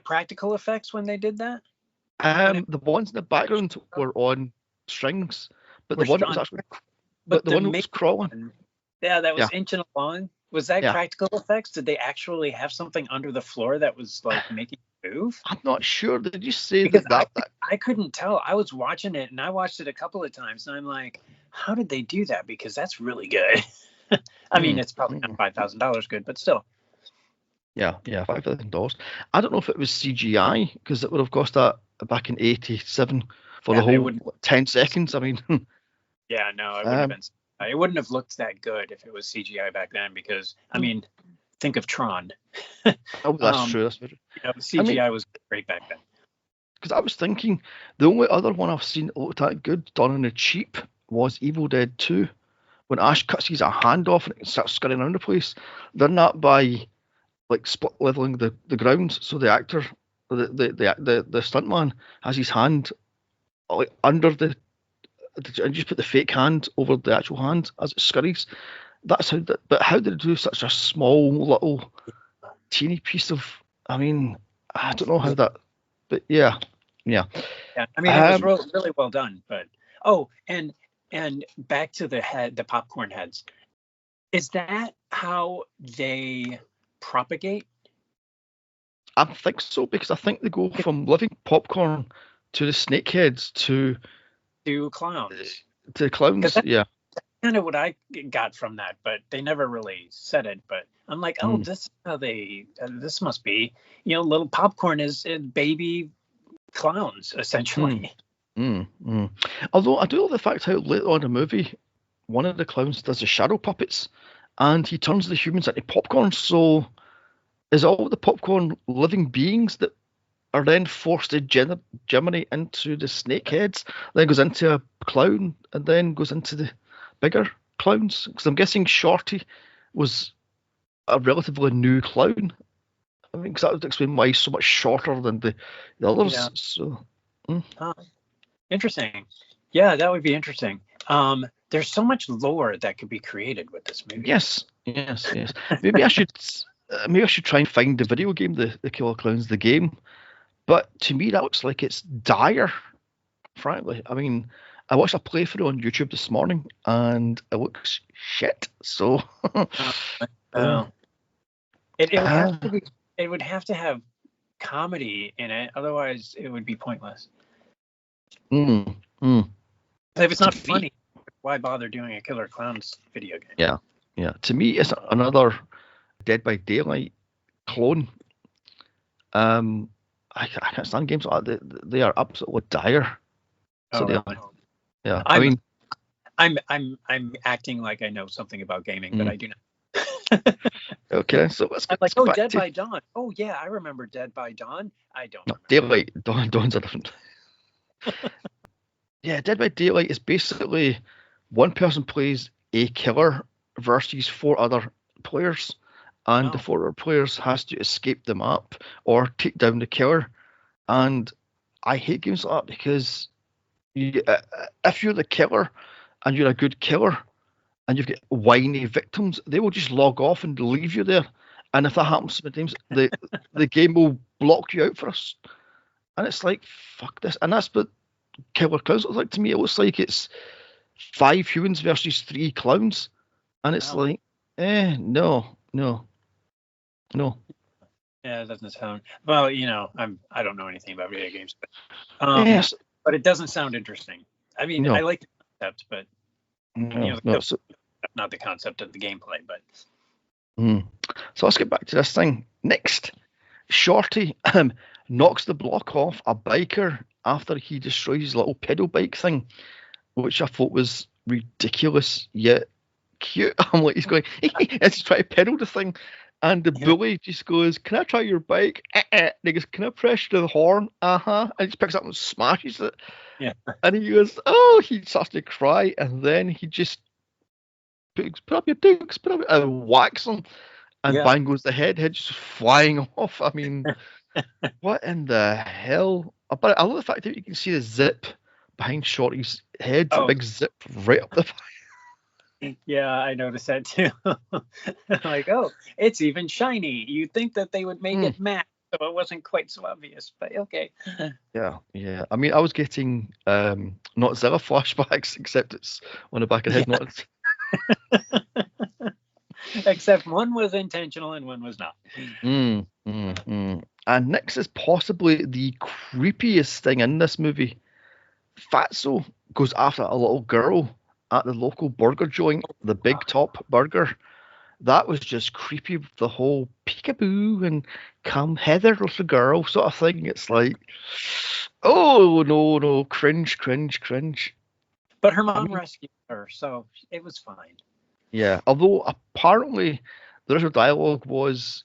practical effects when they did that? The ones in the background were on strings, but the one that was actually, but the one that was crawling. Yeah, that was inching along. Was that practical effects? Did they actually have something under the floor that was like making it move? I'm not sure. Did you say because that? I couldn't tell. I was watching it, and I watched it a couple of times, and I'm like, how did they do that? Because that's really good. I mean, it's probably not $5,000 good, but still. Yeah, $5,000. I don't know if it was CGI, because it would have cost that back in '87 for the whole 10 seconds. I mean, yeah, no, it wouldn't have been. It wouldn't have looked that good if it was CGI back then, because I mean, think of Tron. Oh, that's true. That's true. CGI was great back then. Because I was thinking the only other one I've seen that looked that good done on the cheap was Evil Dead 2, when Ash cuts his hand off and it starts scurrying around the place. Done that by like split leveling the ground, so the actor, the stuntman, has his hand like under and just put the fake hand over the actual hand as it scurries. That's how. But how did it do such a small little teeny piece of? I mean, I don't know how that. But yeah. I mean, it was really well done. But and back to the popcorn heads. Is that how they propagate? I think so, because I think they go from living popcorn to the snakeheads to clowns. To clowns, yeah. That's kind of what I got from that, but they never really said it. But I'm like, this is how they. This must be, little popcorn is baby clowns essentially. Although I do love the fact how later on in the movie, one of the clowns does the shadow puppets, and he turns the humans into popcorn. So, is all the popcorn living beings that are then forced to germinate into the snakeheads, then goes into a clown, and then goes into the bigger clowns? Because I'm guessing Shorty was a relatively new clown. I mean, because that would explain why he's so much shorter than the others. Yeah. So, interesting. Yeah, that would be interesting. There's so much lore that could be created with this movie. Yes. Maybe I should try and find the video game, the Killer Clowns, the game. But to me, that looks like it's dire, frankly. I mean, I watched a playthrough on YouTube this morning, and it looks shit. So, it would have to have comedy in it, otherwise it would be pointless. If it's not funny, why bother doing a Killer Clowns video game? Yeah. To me, it's another Dead by Daylight clone. I can't stand games like that. They are absolutely dire. So really? Yeah. I'm acting like I know something about gaming, but I do not. Okay, so let's get like, Dead by Dawn. Oh yeah, I remember Dead by Dawn. I don't. No, Daylight. Dawn's are different. Yeah, Dead by Daylight is basically one person plays a killer versus 4 other players. And the 4 other players has to escape the map or take down the killer. And I hate games like that because if you're the killer and you're a good killer and you've got whiny victims, they will just log off and leave you there. And if that happens sometimes, the game will block you out for us. And it's like, fuck this. And that's what Killer Clowns looks like to me. It looks like it's 5 humans versus 3 clowns. And it's like, no. Yeah, it doesn't sound well. I don't know anything about video games, but but it doesn't sound interesting. I mean, I like the concept, but not the concept of the gameplay. But so let's get back to this thing. Next, Shorty knocks the block off a biker after he destroys his little pedal bike thing, which I thought was ridiculous yet cute. I'm like, he's going, as he's trying to pedal the thing. And the bully just goes, "Can I try your bike?" And he goes, "Can I press the horn?" And he just picks it up and smashes it. Yeah. And he goes, he starts to cry. And then he just put up your dukes, and whacks him. And bang goes the head just flying off. I mean, What in the hell? But I love the fact that you can see the zip behind Shorty's head. The big zip right up the. Yeah, I noticed that too. Like, oh, it's even shiny. You'd think that they would make it matte, so it wasn't quite so obvious. But okay. Yeah. I mean, I was getting not Zilla flashbacks, except it's on the back of the head. Not. Except one was intentional and one was not. And next is possibly the creepiest thing in this movie. Fatso goes after a little girl at the local burger joint, the Big Top Burger. That was just creepy. The whole peekaboo and come Heather, little girl sort of thing. It's like, oh no, cringe. But her mom rescued her, so it was fine. Yeah, although apparently the original dialogue was,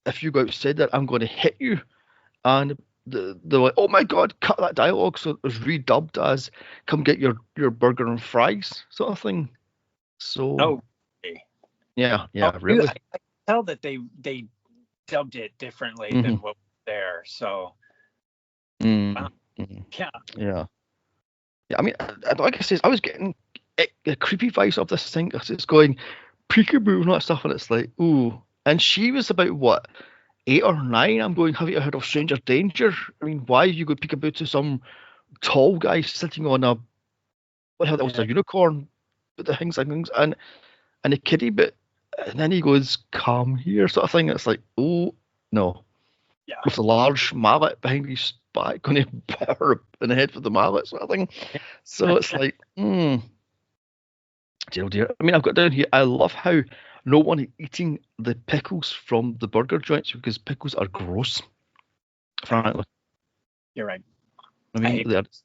if you go outside that, I'm going to hit you. And they're like, oh my God, cut that dialogue. So it was redubbed as, come get your burger and fries sort of thing. So, yeah, really. I can tell that they dubbed it differently than what was there. So, yeah. I mean, like I said, I was getting a creepy vibes of this thing. It's going peekaboo and all that stuff, and it's like, ooh. And she was about what, 8 or 9? I'm going, have you heard of Stranger Danger? I mean, why you go peekaboo to some tall guy sitting on a, what the hell, that was a unicorn with the things and a kiddie, but and then he goes, come here, sort of thing. It's like, oh no. Yeah. With a large mallet behind his back, going to put her in the head with the mallet, sort of thing. So it's like, dear. I mean, I've got down here, I love how no one eating the pickles from the burger joints because pickles are gross. Frankly. You're right. I mean, it's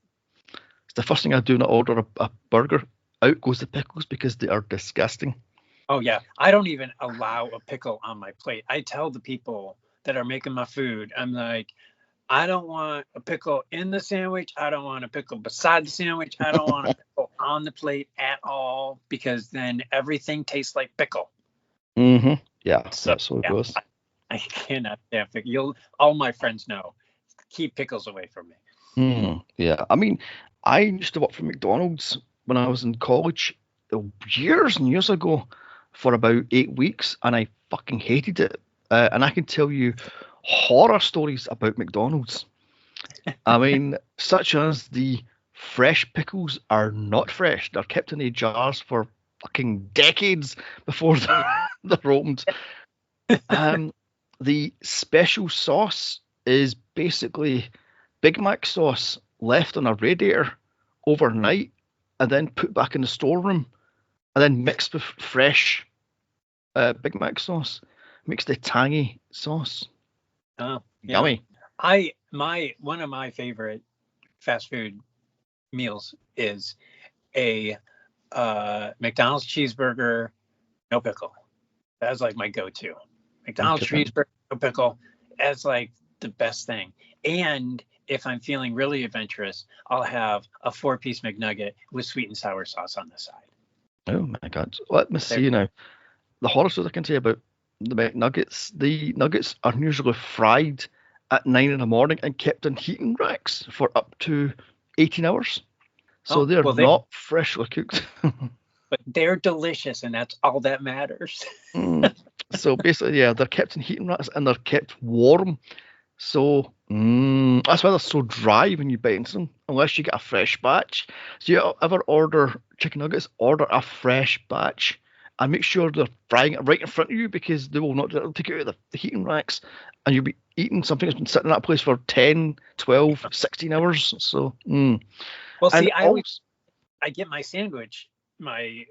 the first thing I do when I order a burger. Out goes the pickles because they are disgusting. Oh, yeah. I don't even allow a pickle on my plate. I tell the people that are making my food, I'm like, I don't want a pickle in the sandwich. I don't want a pickle beside the sandwich. I don't want a pickle on the plate at all because then everything tastes like pickle. Yeah, so, that's what it goes. I cannot stand pickle. All my friends know. Keep pickles away from me. Yeah, I mean, I used to work for McDonald's when I was in college years and years ago for about 8 weeks, and I fucking hated it. And I can tell you horror stories about McDonald's. I mean, such as the fresh pickles are not fresh. They're kept in the jars for fucking decades before they're opened. The special sauce is basically Big Mac sauce left on a radiator overnight and then put back in the storeroom and then mixed with fresh Big Mac sauce. Makes the tangy sauce. Oh, yeah. Yummy. One of my favorite fast food meals is a McDonald's cheeseburger, no pickle. That's like my go-to. McDonald's cheeseburger, no pickle. That's like the best thing. And if I'm feeling really adventurous, I'll have a 4-piece McNugget with sweet and sour sauce on the side. Oh my God. Let me see now. The horror stories I can tell you about the McNuggets. The nuggets are usually fried at 9 in the morning and kept in heating racks for up to 18 hours. So they're not freshly cooked. But they're delicious, and that's all that matters. So basically, yeah, they're kept in heating racks and they're kept warm. So that's why they're so dry when you bite into them, unless you get a fresh batch. So you ever order chicken nuggets, order a fresh batch. And make sure they're frying it right in front of you because they will not take it out of the heating racks and you'll be eating something that's been sitting in that place for 10, 12, 16 hours. So, Well, see, I get my sandwich, my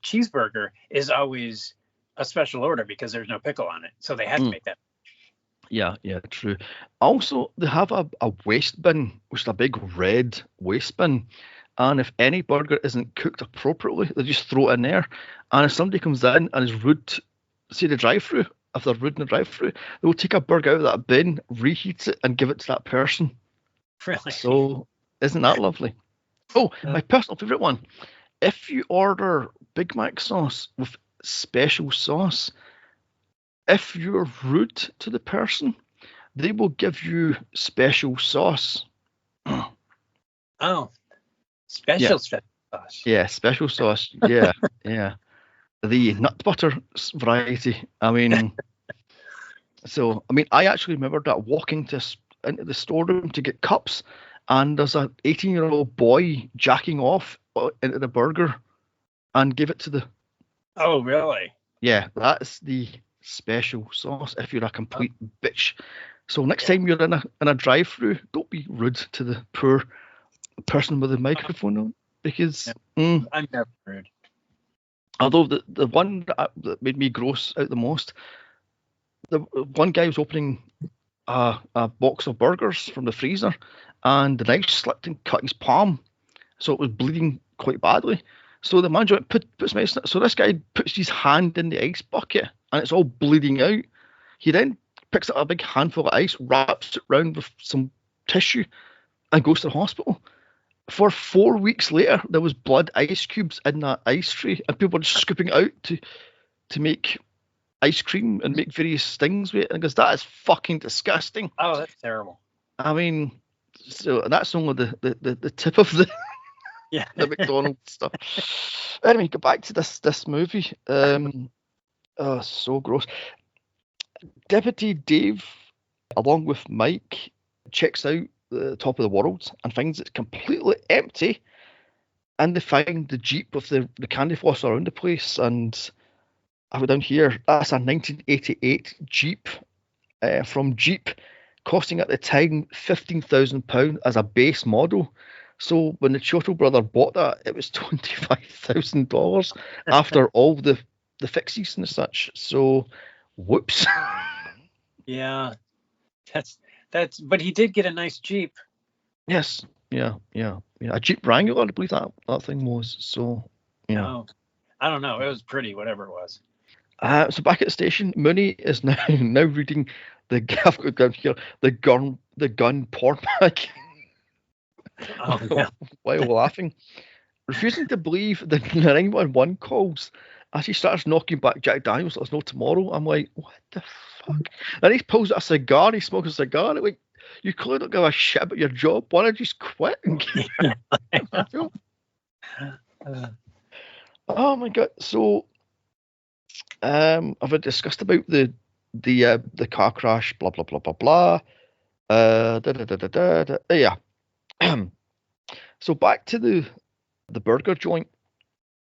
cheeseburger is always a special order because there's no pickle on it. So they have to make that. Yeah, true. Also, they have a waste bin, which is a big red waste bin. And if any burger isn't cooked appropriately, they just throw it in there. And if somebody comes in and is rude, say the drive-through, if they're rude in the drive-through, they will take a burger out of that bin, reheat it, and give it to that person. Really? So, isn't that lovely? Oh, my personal favourite one. If you order Big Mac sauce with special sauce, if you're rude to the person, they will give you special sauce. Oh, special sauce. Yeah, special sauce. Yeah, yeah. The nut butter variety. I mean, I actually remember that walking into the storeroom to get cups, and there's a 18-year-old boy jacking off into the burger, and give it to the. Oh, really? Yeah, that's the special sauce. If you're a complete bitch, so next time you're in a drive-through, don't be rude to the poor person with the microphone on, because I'm never rude. Although the one that made me gross out the most, the one guy was opening a box of burgers from the freezer, and the knife slipped and cut his palm, so it was bleeding quite badly. So the manager puts some ice in it. So this guy puts his hand in the ice bucket, and it's all bleeding out. He then picks up a big handful of ice, wraps it round with some tissue, and goes to the hospital. For 4 weeks later, there was blood ice cubes in that ice tray, and people were just scooping it out to make ice cream and make various things with it. And because that is fucking disgusting. Oh, that's terrible. I mean, so that's only the tip of the the McDonald's stuff. Anyway, go back to this movie. Oh, so gross. Deputy Dave, along with Mike, checks out the top of the world and finds it's completely empty, and they find the Jeep with the candy floss around the place. And I went down here, that's a 1988 Jeep from Jeep, costing at the time £15,000 as a base model. So when the Chioto brother bought that, it was $25,000 after all the fixes and such. So whoops. Yeah, that's. But he did get a nice Jeep. Yes. Yeah. A Jeep Wrangler, I believe that thing was. So yeah. Oh, I don't know. It was pretty, whatever it was. So back at the station, Mooney is now reading the gun porn mag. Oh, yeah. While laughing, refusing to believe the 911 calls as he starts knocking back Jack Daniels. There's no tomorrow. I'm like, what the fuck? And he pulls out a cigar. He smokes a cigar. And like, you clearly don't give a shit about your job. Why don't you just quit and get a job? Oh my god! So, I've discussed about the car crash. Blah blah blah blah blah. Yeah. So back to the burger joint,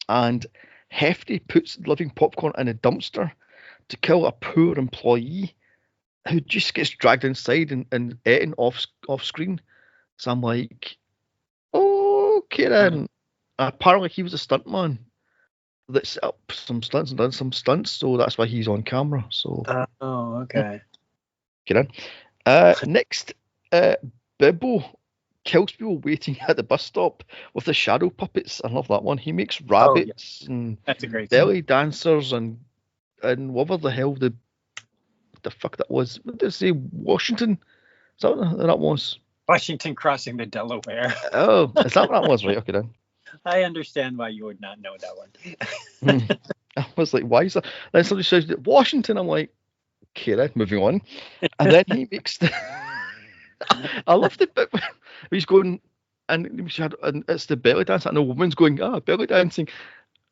and Hefty puts living popcorn in a dumpster to kill a poor employee who just gets dragged inside and eaten off screen. So I'm like, okay then. Apparently he was a stuntman that set up some stunts and done some stunts, so that's why he's on camera. So okay. Get in. Next, Bibbo kills people waiting at the bus stop with the shadow puppets. I love that one. He makes rabbits and that's a great belly dancers and whatever the hell the fuck that was. What did it say? Washington? Is that what that was? Washington crossing the Delaware. Oh, is that what that was? Right, okay then. I understand why you would not know that one. I was like, why is that? Then somebody says Washington. I'm like, okay then, moving on. And then he makes the I love the bit where he's going and it's the belly dance and the woman's going, belly dancing.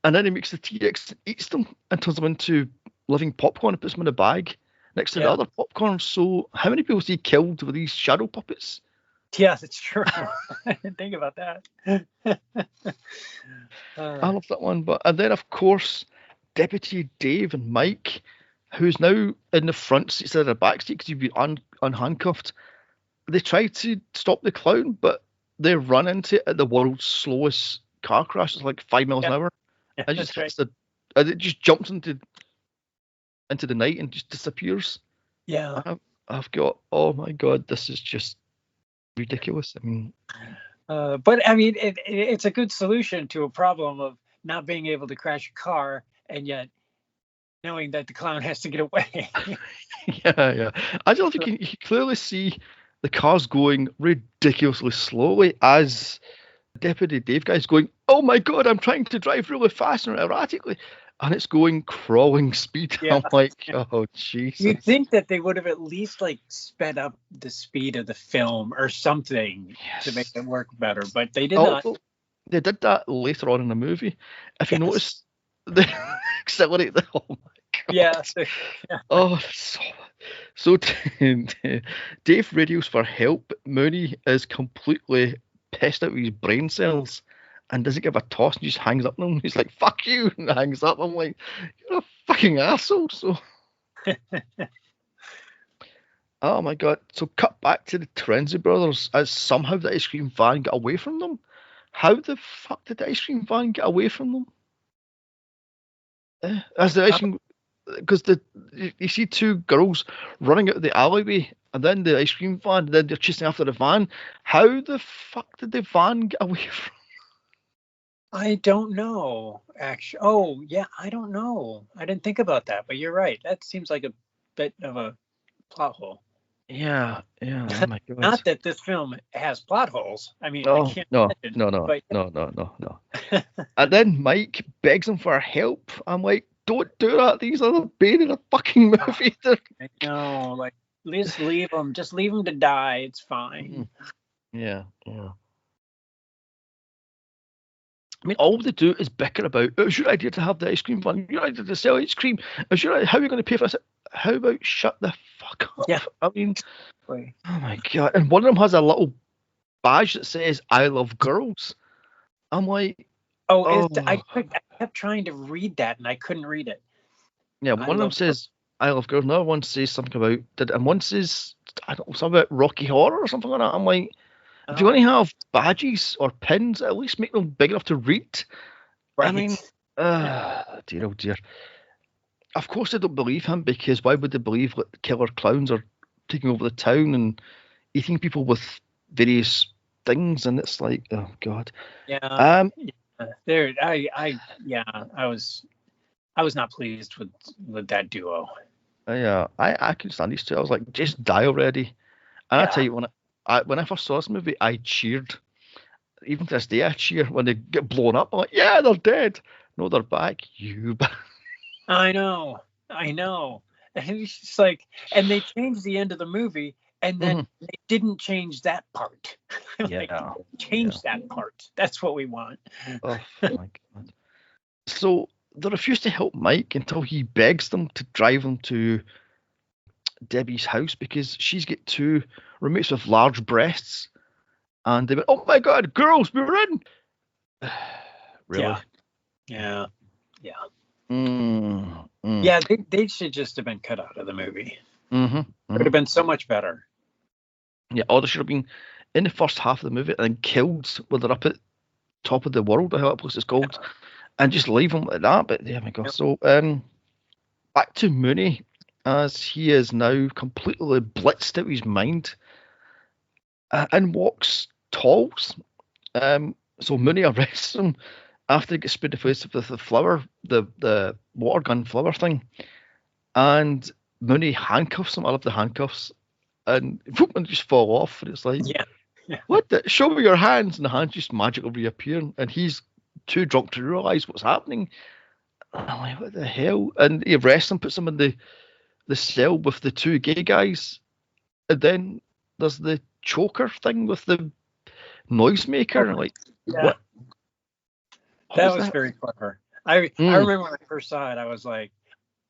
And then he makes the T-Rex, eats them and turns them into living popcorn and puts them in a bag next to the other popcorn. So how many people has he killed with these shadow puppets? Yeah, that's true. I didn't think about that. I love that one. And then, of course, Deputy Dave and Mike, who's now in the front seat instead of the back seat because he'd been unhandcuffed. They try to stop the clown, but they run into it at the world's slowest car crash. It's like 5 miles an hour. Yeah, and it just jumps into the night and just disappears. Yeah. I've got, oh my god, this is just ridiculous. I mean, but I mean, it's a good solution to a problem of not being able to crash a car and yet knowing that the clown has to get away. yeah. I don't think you can clearly see the car's going ridiculously slowly as Deputy Dave guy's going, oh my god, I'm trying to drive really fast and erratically. and it's going crawling speed. Yeah. I'm like, oh Jesus. You'd think that they would have at least like sped up the speed of the film or something to make it work better, but they did not. They did that later on in the movie. If you notice, they accelerate the. Oh my God. Yeah. Oh, so Dave radios for help. Mooney is completely pissed out of his brain cells and doesn't give a toss and just hangs up on him. He's like, fuck you, and hangs up. I'm like, you're a fucking asshole. So, oh my God. So cut back to the Terenzi brothers as somehow the ice cream van got away from them. How the fuck did the ice cream van get away from them? As the ice cream, because you see two girls running out of the alleyway, and then the ice cream van, and then they're chasing after the van. How the fuck did the van get away from? I don't know. Actually, oh yeah, I don't know. I didn't think about that, but you're right. That seems like a bit of a plot hole. Yeah. Oh my God. Not that this film has plot holes. I mean, no, I can't no. no. And then Mike begs him for help. I'm like, don't do that. These are the bane of the fucking movie. I know, like, just leave them. Just leave them to die. It's fine. Yeah. I mean, all they do is bicker about, it was your idea to have the ice cream van. Your idea to sell ice cream. How are you going to pay for this? How about shut the fuck up? Yeah. I mean, oh my God. And one of them has a little badge that says, I love girls. I'm like, I kept trying to read that and I couldn't read it. Yeah, one of them says, I love girls. Another one says something about, and one says, I don't know, something about Rocky Horror or something like that. I'm like, if you want to have badges or pins, at least make them big enough to read. Right. I mean, dear, oh dear. Of course, they don't believe him, because why would they believe that the killer clowns are taking over the town and eating people with various things? And it's like, oh God. Yeah. There, I was not pleased with that duo. Yeah, I couldn't stand these two. I was like, just die already. And I tell you, when I first saw this movie, I cheered. Even to this day, I cheer when they get blown up. I'm like, yeah, they're dead. No, they're back. You. I know. And it's just like, and they changed the end of the movie, and then they didn't change that part. Change that part. That's what we want. Oh my God. So they refuse to help Mike until he begs them to drive them to Debbie's house, because she's got two roommates with large breasts, and they went, oh my God, girls, we're in. Really? Yeah. Yeah, they should just have been cut out of the movie. It would have been so much better. Yeah, or they should have been in the first half of the movie and then killed when they're up at top of the world, or how that place is called, and just leave them like that. But yeah, my God. So back to Mooney, as he is now completely blitzed out of his mind, and walks talls. So Mooney arrests him after he gets sprayed in the face with the flower, the water gun flower thing, and Mooney handcuffs him. I love the handcuffs, and just fall off, and it's like, what? Show me your hands, and the hands just magically reappear, and he's too drunk to realise what's happening. And I'm like, what the hell? And he arrests him, puts him in the cell with the two gay guys, and then there's the choker thing with the noisemaker. Like, what? That was very clever. I remember when I first saw it, I was like,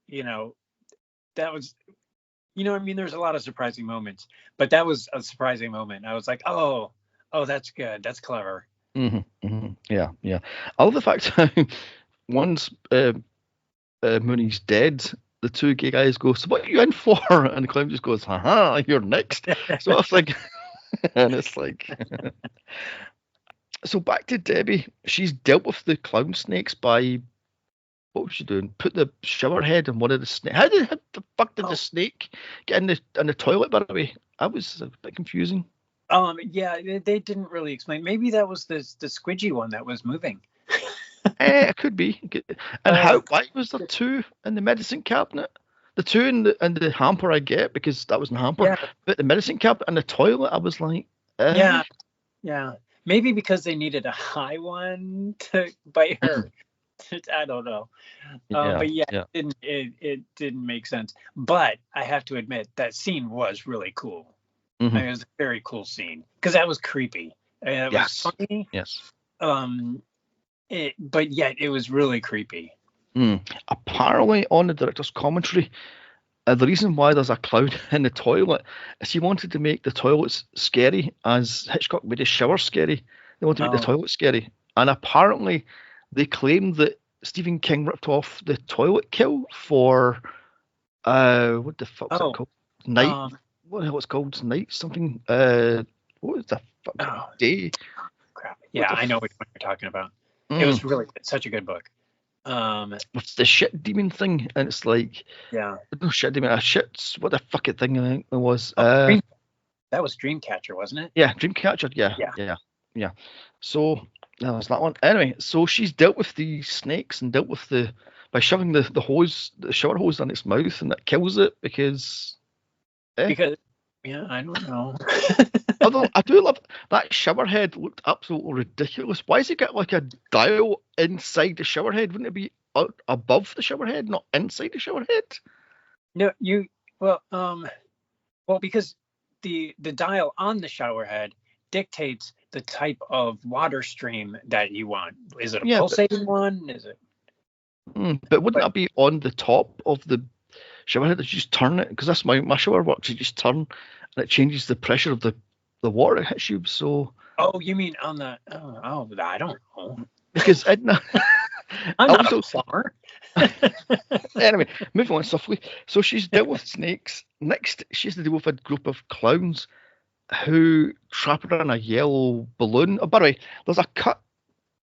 that was, I mean, there's a lot of surprising moments, but that was a surprising moment. I was like, oh, that's good. That's clever. Yeah. I love the fact that once Mooney's dead, the two gay guys go, so what are you in for? And the clown just goes, haha, you're next. So I was like, and it's like, so back to Debbie. She's dealt with the clown snakes by, what was she doing? Put the shower head in one of the snakes. How the fuck did the snake get in the toilet, by the way? That was a bit confusing. Yeah, they didn't really explain. Maybe that was the squidgy one that was moving. It could be. And why was there two in the medicine cabinet? The two in the hamper I get, because that was in the hamper. Yeah. But the medicine cabinet and the toilet, I was like, Yeah. Maybe because they needed a high one to bite her. I don't know. But yeah, it didn't make sense. But I have to admit that scene was really cool. Mm-hmm. I mean, it was a very cool scene because that was creepy. It was funny. Yes. But yet it was really creepy. Apparently, on the director's commentary, the reason why there's a clown in the toilet is he wanted to make the toilets scary, as Hitchcock made his shower scary. They wanted to make the toilet scary, and apparently, they claimed that Stephen King ripped off the toilet kill for what the fuck's it called? Night. What the hell it's called? Night something. What was the fuck? Day. Crap. Yeah, I know what you're talking about. It was really such a good book. What's the shit demon thing? And it's like, no shit demon, shit's what the fucking thing I think it was. That was Dreamcatcher, wasn't it? Yeah, Dreamcatcher. Yeah. So that was that one. Anyway, so she's dealt with the snakes and dealt with by shoving the shower hose in its mouth, and that kills it because. Because I don't know. Although I do love that shower head, looked absolutely ridiculous. Why has it got like a dial inside the shower head? Wouldn't it be above the shower head, not inside the shower head? No, because the dial on the shower head dictates the type of water stream that you want. Is it a pulsating one? Is it? But wouldn't that be on the top of the shower head? That you just turn it, because that's my shower works. You just turn, and it changes the pressure of the water it hits you. So. Oh, you mean on the? Oh, I don't know. Because Edna. I'm not a plumber. Anyway, moving on swiftly. So she's dealt with snakes. Next, she has to deal with a group of clowns who trap her in a yellow balloon. Oh, by the way, there's a cut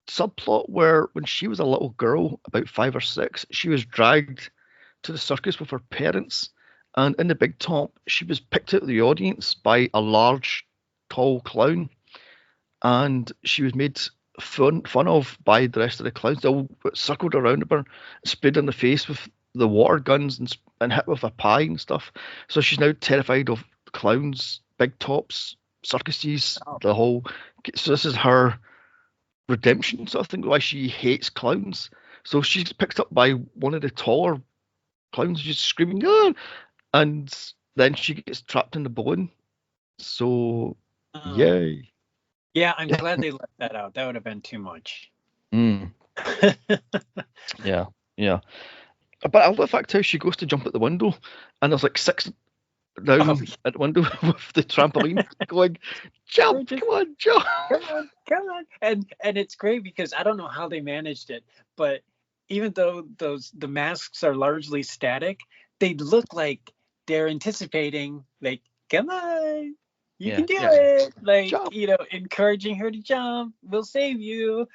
subplot where when she was a little girl, about 5 or 6, she was dragged to the circus with her parents, and in the big top, she was picked out of the audience by a large, tall clown, and she was made fun of by the rest of the clowns. They all circled around her, sprayed her in the face with the water guns and hit with a pie and stuff. So she's now terrified of clowns, big tops, circuses, the whole. So this is her redemption sort of thing, why she hates clowns. So she's picked up by one of the taller clowns, just screaming, ah! And then she gets trapped in the balloon. So, yay. Yeah, I'm glad they left that out. That would have been too much. Yeah. But I love the fact how she goes to jump at the window, and there's like 6 down at the window with the trampoline going, jump, come on, jump. Come on. And it's great because I don't know how they managed it, but even though the masks are largely static, they look like they're anticipating, like, come on. You can do it, like, jump. Encouraging her to jump. We'll save you.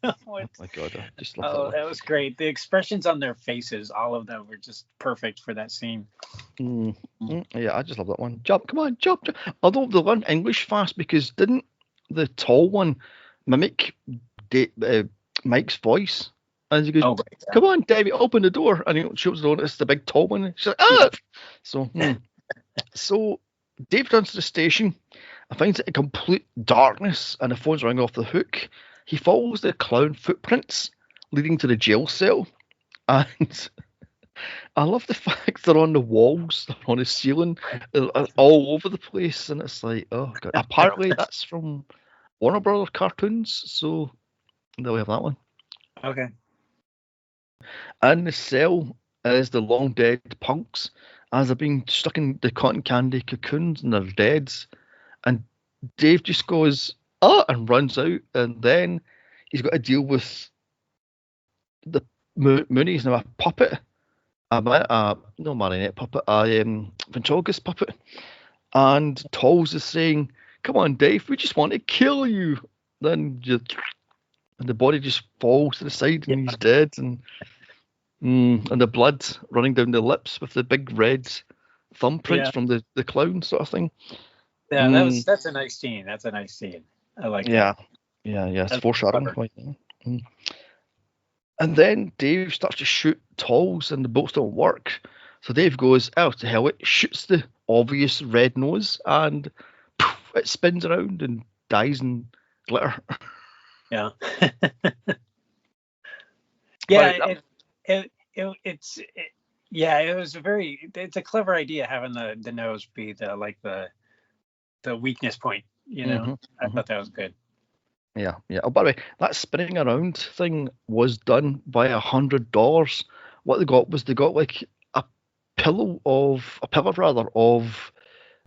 Oh my God, I just love that was great. The expressions on their faces, all of them were just perfect for that scene. Yeah, I just love that one. Jump, come on, jump. Although they learned English fast, because didn't the tall one mimic Mike's voice? And he goes, come on, Debbie, open the door. And he opens the door, and it's the big tall one. She's like, ah! So Dave runs to the station and finds it in complete darkness, and the phone's ringing off the hook. He follows the clown footprints leading to the jail cell, and I love the fact they're on the walls, they're on the ceiling, they're all over the place, and it's like, oh God. Apparently that's from Warner Brothers cartoons, so there we have that one. Okay. And the cell is the long dead punks, as they're being stuck in the cotton candy cocoons, and they're dead. And Dave just goes, and runs out, and then he's got to deal with the Mooney's now a puppet, no marionette puppet, a ventriloquist puppet. And Tolls is saying, come on, Dave, we just want to kill you. Then and the body just falls to the side, and he's dead, and the blood running down the lips with the big red thumbprints from the clown sort of thing. Yeah, that's a nice scene. That's a nice scene. I like that. Yeah. It's foreshadowing. And then Dave starts to shoot Tolls, and the bolts don't work. So Dave goes, oh, to hell, it shoots the obvious red nose, and poof, it spins around and dies in glitter. Yeah. Yeah, it's a clever idea having the nose be the weakness point. I thought that was good. Yeah. Oh, by the way, that spinning around thing was done by $100. What they got like a pillar of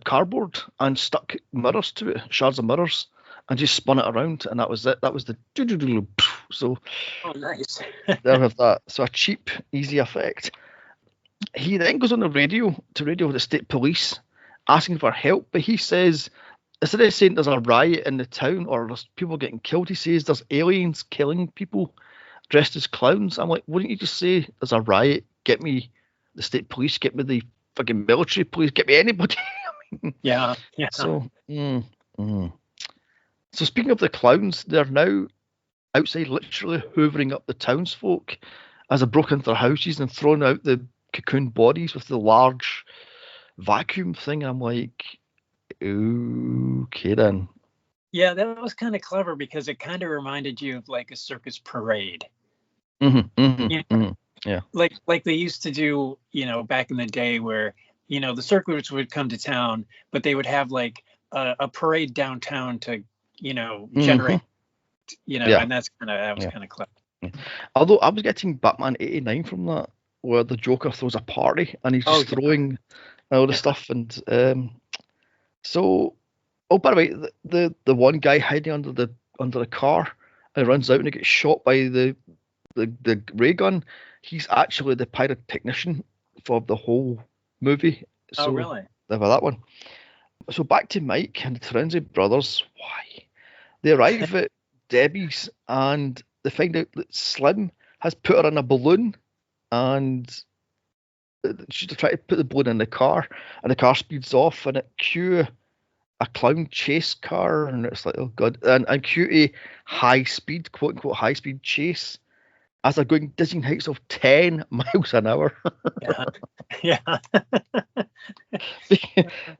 cardboard and stuck mirrors to it, shards of mirrors, and just spun it around, and that was it. That was the so. Oh, nice. There have that. So a cheap, easy effect. He then goes on the radio to radio the state police, asking for help, but he says, instead of saying there's a riot in the town or there's people getting killed, he says there's aliens killing people dressed as clowns. I'm like, wouldn't you just say there's a riot? Get me the state police, get me the fucking military police, get me anybody. Yeah. So, so speaking of the clowns, they're now outside, literally hoovering up the townsfolk as they broke into their houses and thrown out the cocoon bodies with the large vacuum thing. I'm like, okay then. Yeah, that was kind of clever because it kind of reminded you of like a circus parade. Yeah. Like they used to do, back in the day where, the circus would come to town, but they would have like a parade downtown to, generate, and that was kind of clever. Yeah. Although I was getting Batman 89 from that, where the Joker throws a party and he's just throwing all the stuff. And so, by the way, the one guy hiding under the car and runs out and he gets shot by the ray gun. He's actually the pyrotechnician for the whole movie. So, oh, really? Never that one. So back to Mike and the Terenzi brothers. Why? They arrive at Debbie's and they find out that Slim has put her in a balloon and she's trying to put the balloon in the car and the car speeds off and it cue a clown chase car and it's like, oh god, and cue a high speed, quote unquote high speed chase as they're going dizzying heights of 10 miles an hour. Yeah.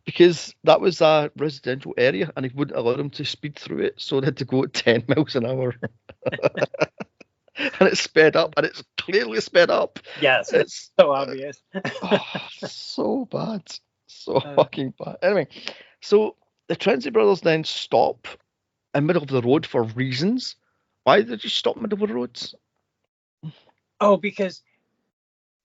Because that was a residential area and it wouldn't allow them to speed through it, so they had to go at 10 miles an hour. And it's sped up, and it's clearly sped up. Yes, it's so obvious. So bad. So fucking bad. Anyway, so the Terenzi brothers then stop in the middle of the road for reasons. Why did they just stop in the middle of the roads? Oh, because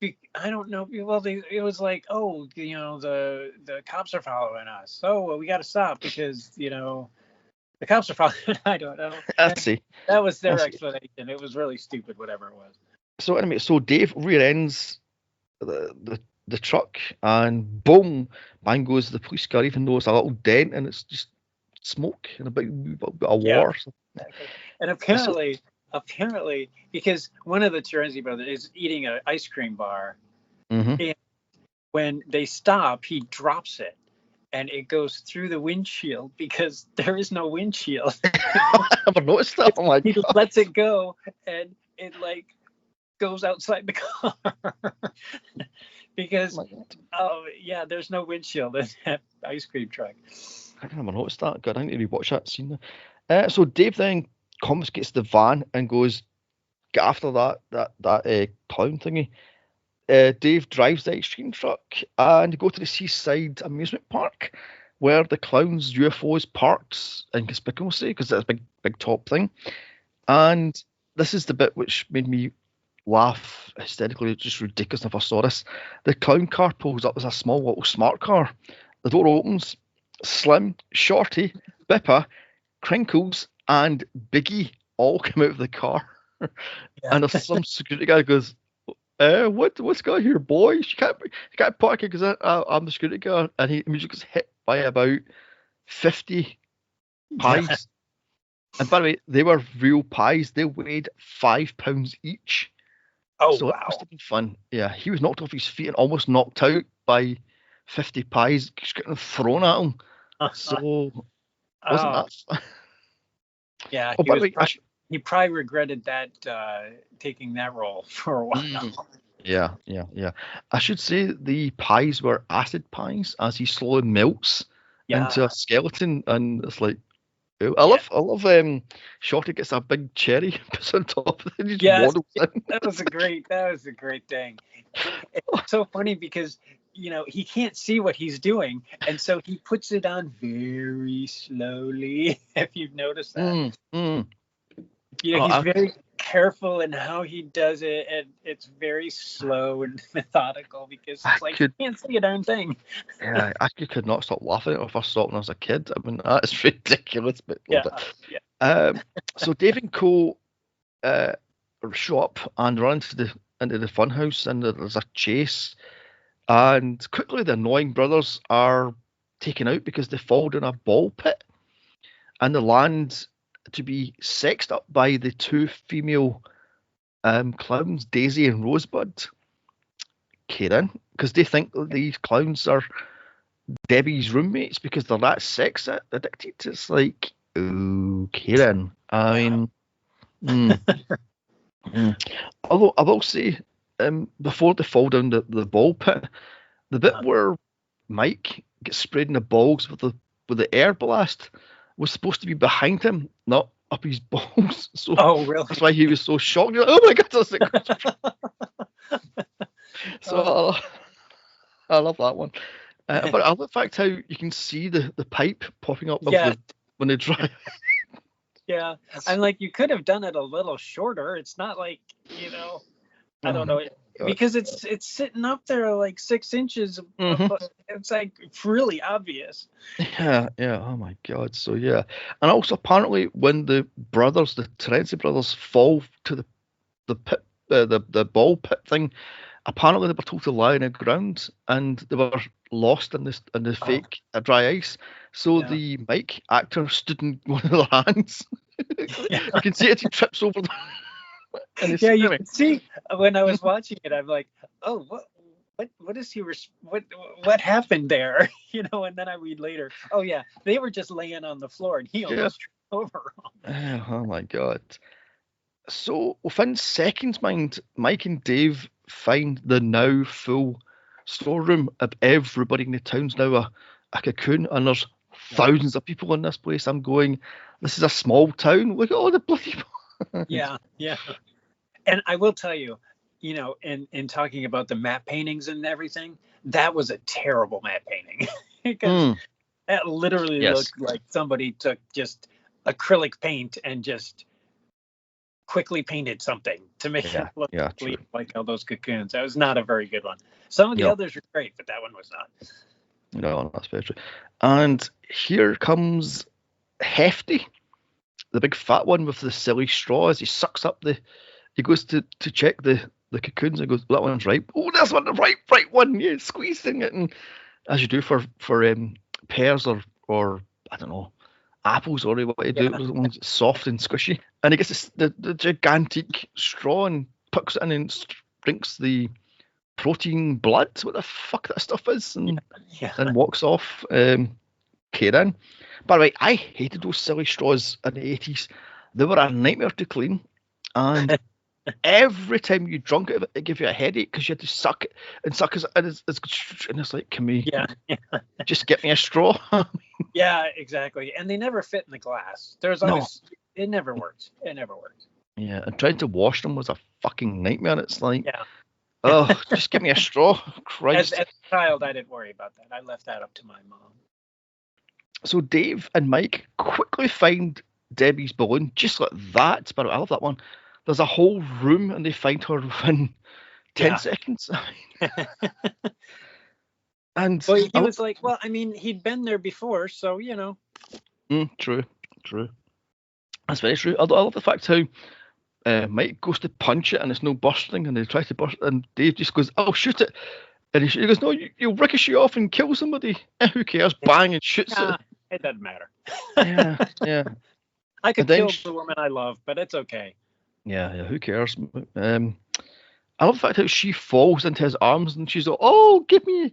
I don't know. Well, it was like, the cops are following us. So we got to stop because, the cops are following. I don't know. I see. That was their explanation. It was really stupid, whatever it was. So anyway, Dave rear ends the truck and boom, bang goes the police car, even though it's a little dent and it's just smoke and a bit of war. And apparently, because one of the Terenzi brothers is eating an ice cream bar, and when they stop, he drops it, and it goes through the windshield because there is no windshield. I never noticed that. Oh my God. He lets it go, and it goes outside the car because there's no windshield in that ice cream truck. I never noticed that. God, I need to rewatch that scene. So Dave then confiscates the van and goes get after that clown thingy. Dave drives the extreme truck and go to the seaside amusement park where the clown's UFO is parked inconspicuously because it's a big top thing. And this is the bit which made me laugh hysterically. It's just ridiculous if I saw this. The clown car pulls up as a small little smart car. The door opens. Slim, Shorty, Bipper, Crinkles, and Biggie all come out of the car. And there's some security guy goes, what's going on here, boys? You can't park it because I'm the security guard. And he immediately gets hit by about 50 pies. And by the way, they were real pies. They weighed 5 pounds each. Oh, so wow. That must have been fun. Yeah, he was knocked off his feet and almost knocked out by 50 pies just getting thrown at him. So wasn't that fun? Yeah, he probably regretted that taking that role for a while. Yeah. I should say the pies were acid pies as he slowly melts into a skeleton, and it's like, I love Shorty gets a big cherry, puts on top, and just Yes, waddles in. that was a great thing. It's so funny because he can't see what he's doing, and so he puts it on very slowly. If you've noticed that, he's very careful in how he does it, and it's very slow and methodical because it's you can't see a darn thing. Yeah, I could not stop laughing at it when I first saw it when I was a kid. I mean, that is ridiculous, but so Dave and Co show up and run into the funhouse, and there's a chase, and quickly the annoying brothers are taken out because they fall down a ball pit, and they land to be sexed up by the two female clowns, Daisy and Rosebud. Kieran, because they think these clowns are Debbie's roommates because they're that sex addicted. It's like, ooh, Kieran. I mean, although I will say, before they fall down the ball pit, the bit where Mike gets sprayed in the balls with the air blast was supposed to be behind him, not up his balls. So really? That's why he was so shocked. Like, oh my god! So I love that one. But I love the fact how you can see the pipe popping up when they dry. Yeah, and you could have done it a little shorter. It's not like I don't know, because it's sitting up there 6 inches. It's really obvious. Yeah. Oh my god. So yeah, and also apparently when the Terenzi brothers fall to the pit, the ball pit thing, apparently they were told to lie on the ground and they were lost in the fake dry ice. So the Mike actor stood in one of their hands. You can see it. He trips over them. Yeah, you can see when I was watching it. I'm like, oh, what is he? What happened there? And then I read later. Oh yeah, they were just laying on the floor and he almost tripped over them. Oh my god. So within seconds, Mike and Dave find the now full storeroom of everybody in the town's now a cocoon, and there's thousands of people in this place. I'm going, this is a small town. Look at all the bloody people. Yeah. And I will tell you, in talking about the matte paintings and everything, that was a terrible matte painting. Because that literally looked like somebody took just acrylic paint and just quickly painted something to make it look like all those cocoons. That was not a very good one. Some of the others are great, but that one was not. No, that's very true. And here comes Hefty, the big fat one with the silly straw. As he sucks up he goes to check the cocoons and goes, that one's ripe. Oh, this one, the right one. Yeah, squeezing it, and as you do for pears or I don't know, apples or what you do, the ones soft and squishy. And he gets the gigantic straw and pucks it in and drinks the protein blood, what the fuck that stuff is, and walks off. Kieran. By the way, I hated those silly straws in the 80s. They were a nightmare to clean, and every time you drunk it, it gave you a headache because you had to suck it and suck it, and it's like, can we just get me a straw? Yeah, exactly. And they never fit in the glass. There's always it never worked. Yeah, and trying to wash them was a fucking nightmare. It's like, oh, just give me a straw. Christ. As a child, I didn't worry about that. I left that up to my mom. So Dave and Mike quickly find Debbie's balloon, just like that. But I love that one. There's a whole room, and they find her within 10 seconds. And he was like, well, I mean, he'd been there before, so True. That's very true. I love the fact how Mike goes to punch it and it's no bursting, and they try to burst it, and Dave just goes, "I'll shoot it," and he goes, "No, you'll ricochet off and kill somebody." Who cares? Bang, and shoots it. It doesn't matter. Yeah. I could kill the woman I love, but it's okay. Yeah. Who cares? I love the fact that she falls into his arms and she's like, "Oh, give me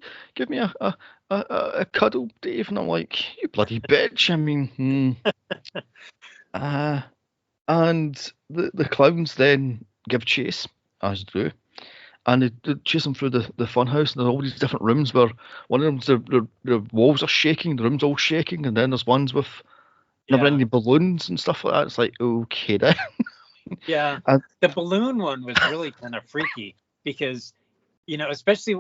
a cuddle, Dave," and I'm like, "You bloody bitch!" I mean, and the clowns then give chase, as they do, and they chase them through the fun house, and there's all these different rooms where one of them, the walls are shaking, the room's all shaking, and then there's ones with never any balloons and stuff like that. It's like, okay then. Yeah, the balloon one was really kind of freaky because, especially,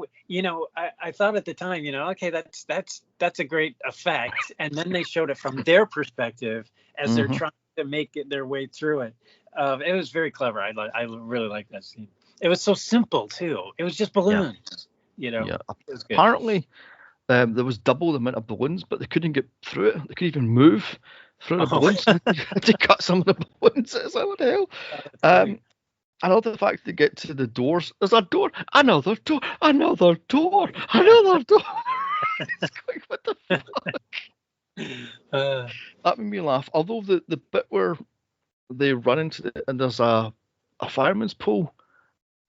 I thought at the time, okay, that's a great effect, and then they showed it from their perspective as they're trying to make their way through it. It was very clever. I really liked that scene. It was so simple too. It was just balloons. Yeah. It was good. Apparently, there was double the amount of balloons, but they couldn't get through it. They couldn't even move through the balloons. They had to cut some of the balloons. It's like, what the hell? I love the fact they get to the doors. There's a door, another door, another door, another door. It's going, what the fuck? That made me laugh. Although the bit where they run into and there's a fireman's pole,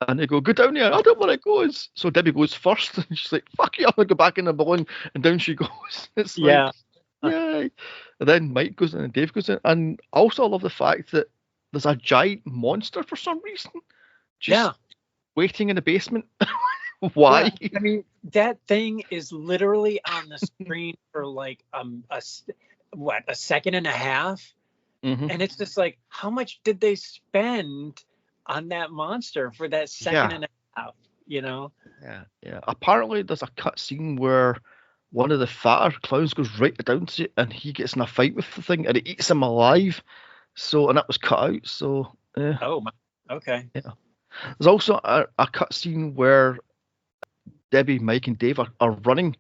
and they go down here. I don't want to go. So Debbie goes first, and she's like, "Fuck you! I'm gonna go back in the balloon," and down she goes. It's like, yay! And then Mike goes in and Dave goes in, and also I love the fact that there's a giant monster for some reason, just waiting in the basement. Why? Yeah. I mean, that thing is literally on the screen for like a second and a half, and it's just like, how much did they spend on that monster for that second and a half? Yeah. Apparently, there's a cut scene where one of the fatter clowns goes right down to it, and he gets in a fight with the thing, and it eats him alive. So, and that was cut out. So, yeah. Oh, okay. Yeah. There's also a cut scene where Debbie, Mike, and Dave are running,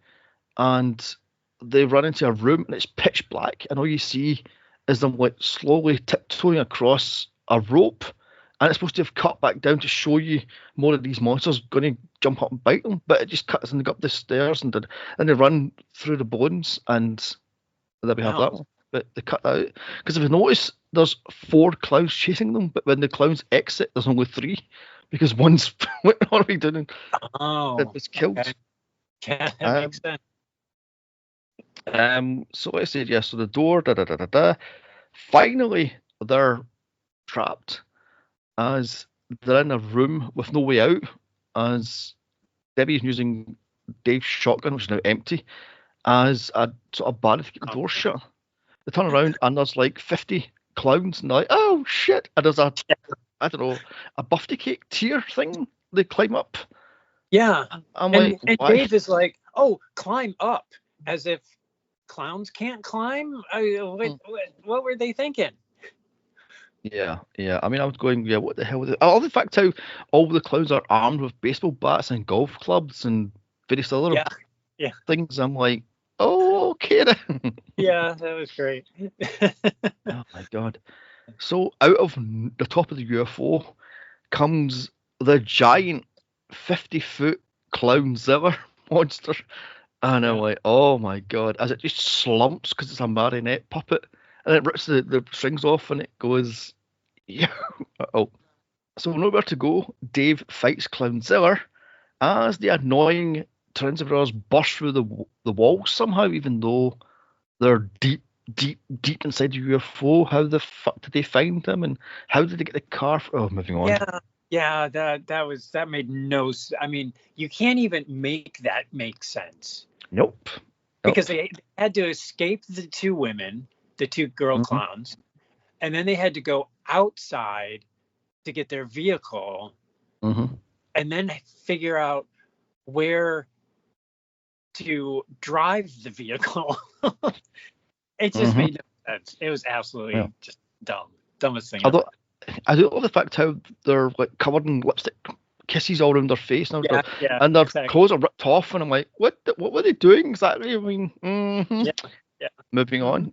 and they run into a room, and it's pitch black, and all you see is them like slowly tiptoeing across a rope, and it's supposed to have cut back down to show you more of these monsters going to jump up and bite them, but it just cuts and they go up the stairs and they run through the balloons, and there we have that one. But they cut that out because if you notice, there's 4 clowns chasing them, but when the clowns exit, there's only 3 because one's what are we doing? It's killed. Okay. Yeah, that makes sense. So I said so the door. Finally, they're trapped as they're in a room with no way out. As Debbie's using Dave's shotgun, which is now empty, as a sort of barrier to keep the door shut. They turn around and there's like 50 clowns, and they're like, "Oh shit!" And there's a birthday cake tier thing. They climb up. Yeah, and Dave is like, "Oh, climb up," as if clowns can't climb. What were they thinking? Yeah. I mean, I was going, what the hell was it? I love the fact how all the clowns are armed with baseball bats and golf clubs and various other things. I'm like, oh, okay then. Yeah, that was great. Oh my god. So out of the top of the UFO comes the giant 50-foot Clownzilla monster. And I'm like, oh my god, as it just slumps because it's a marionette puppet. And it rips the strings off and it goes, So nowhere to go, Dave fights Clownzilla as the annoying Tyrannosaurus burst through the walls somehow, even though they're deep inside the UFO. How the fuck did they find them, and how did they get the car? Moving on. Yeah, that made no sense. I mean, you can't even make that make sense. Nope. Because they had to escape the 2 women, the 2 girl clowns, and then they had to go outside to get their vehicle, and then figure out where to drive the vehicle. It just made no sense. It was absolutely just dumbest thing. Although I do love the fact how they're like covered in lipstick kisses all around their face and their clothes are ripped off, and I'm like, what were they doing exactly? I mean, Moving on.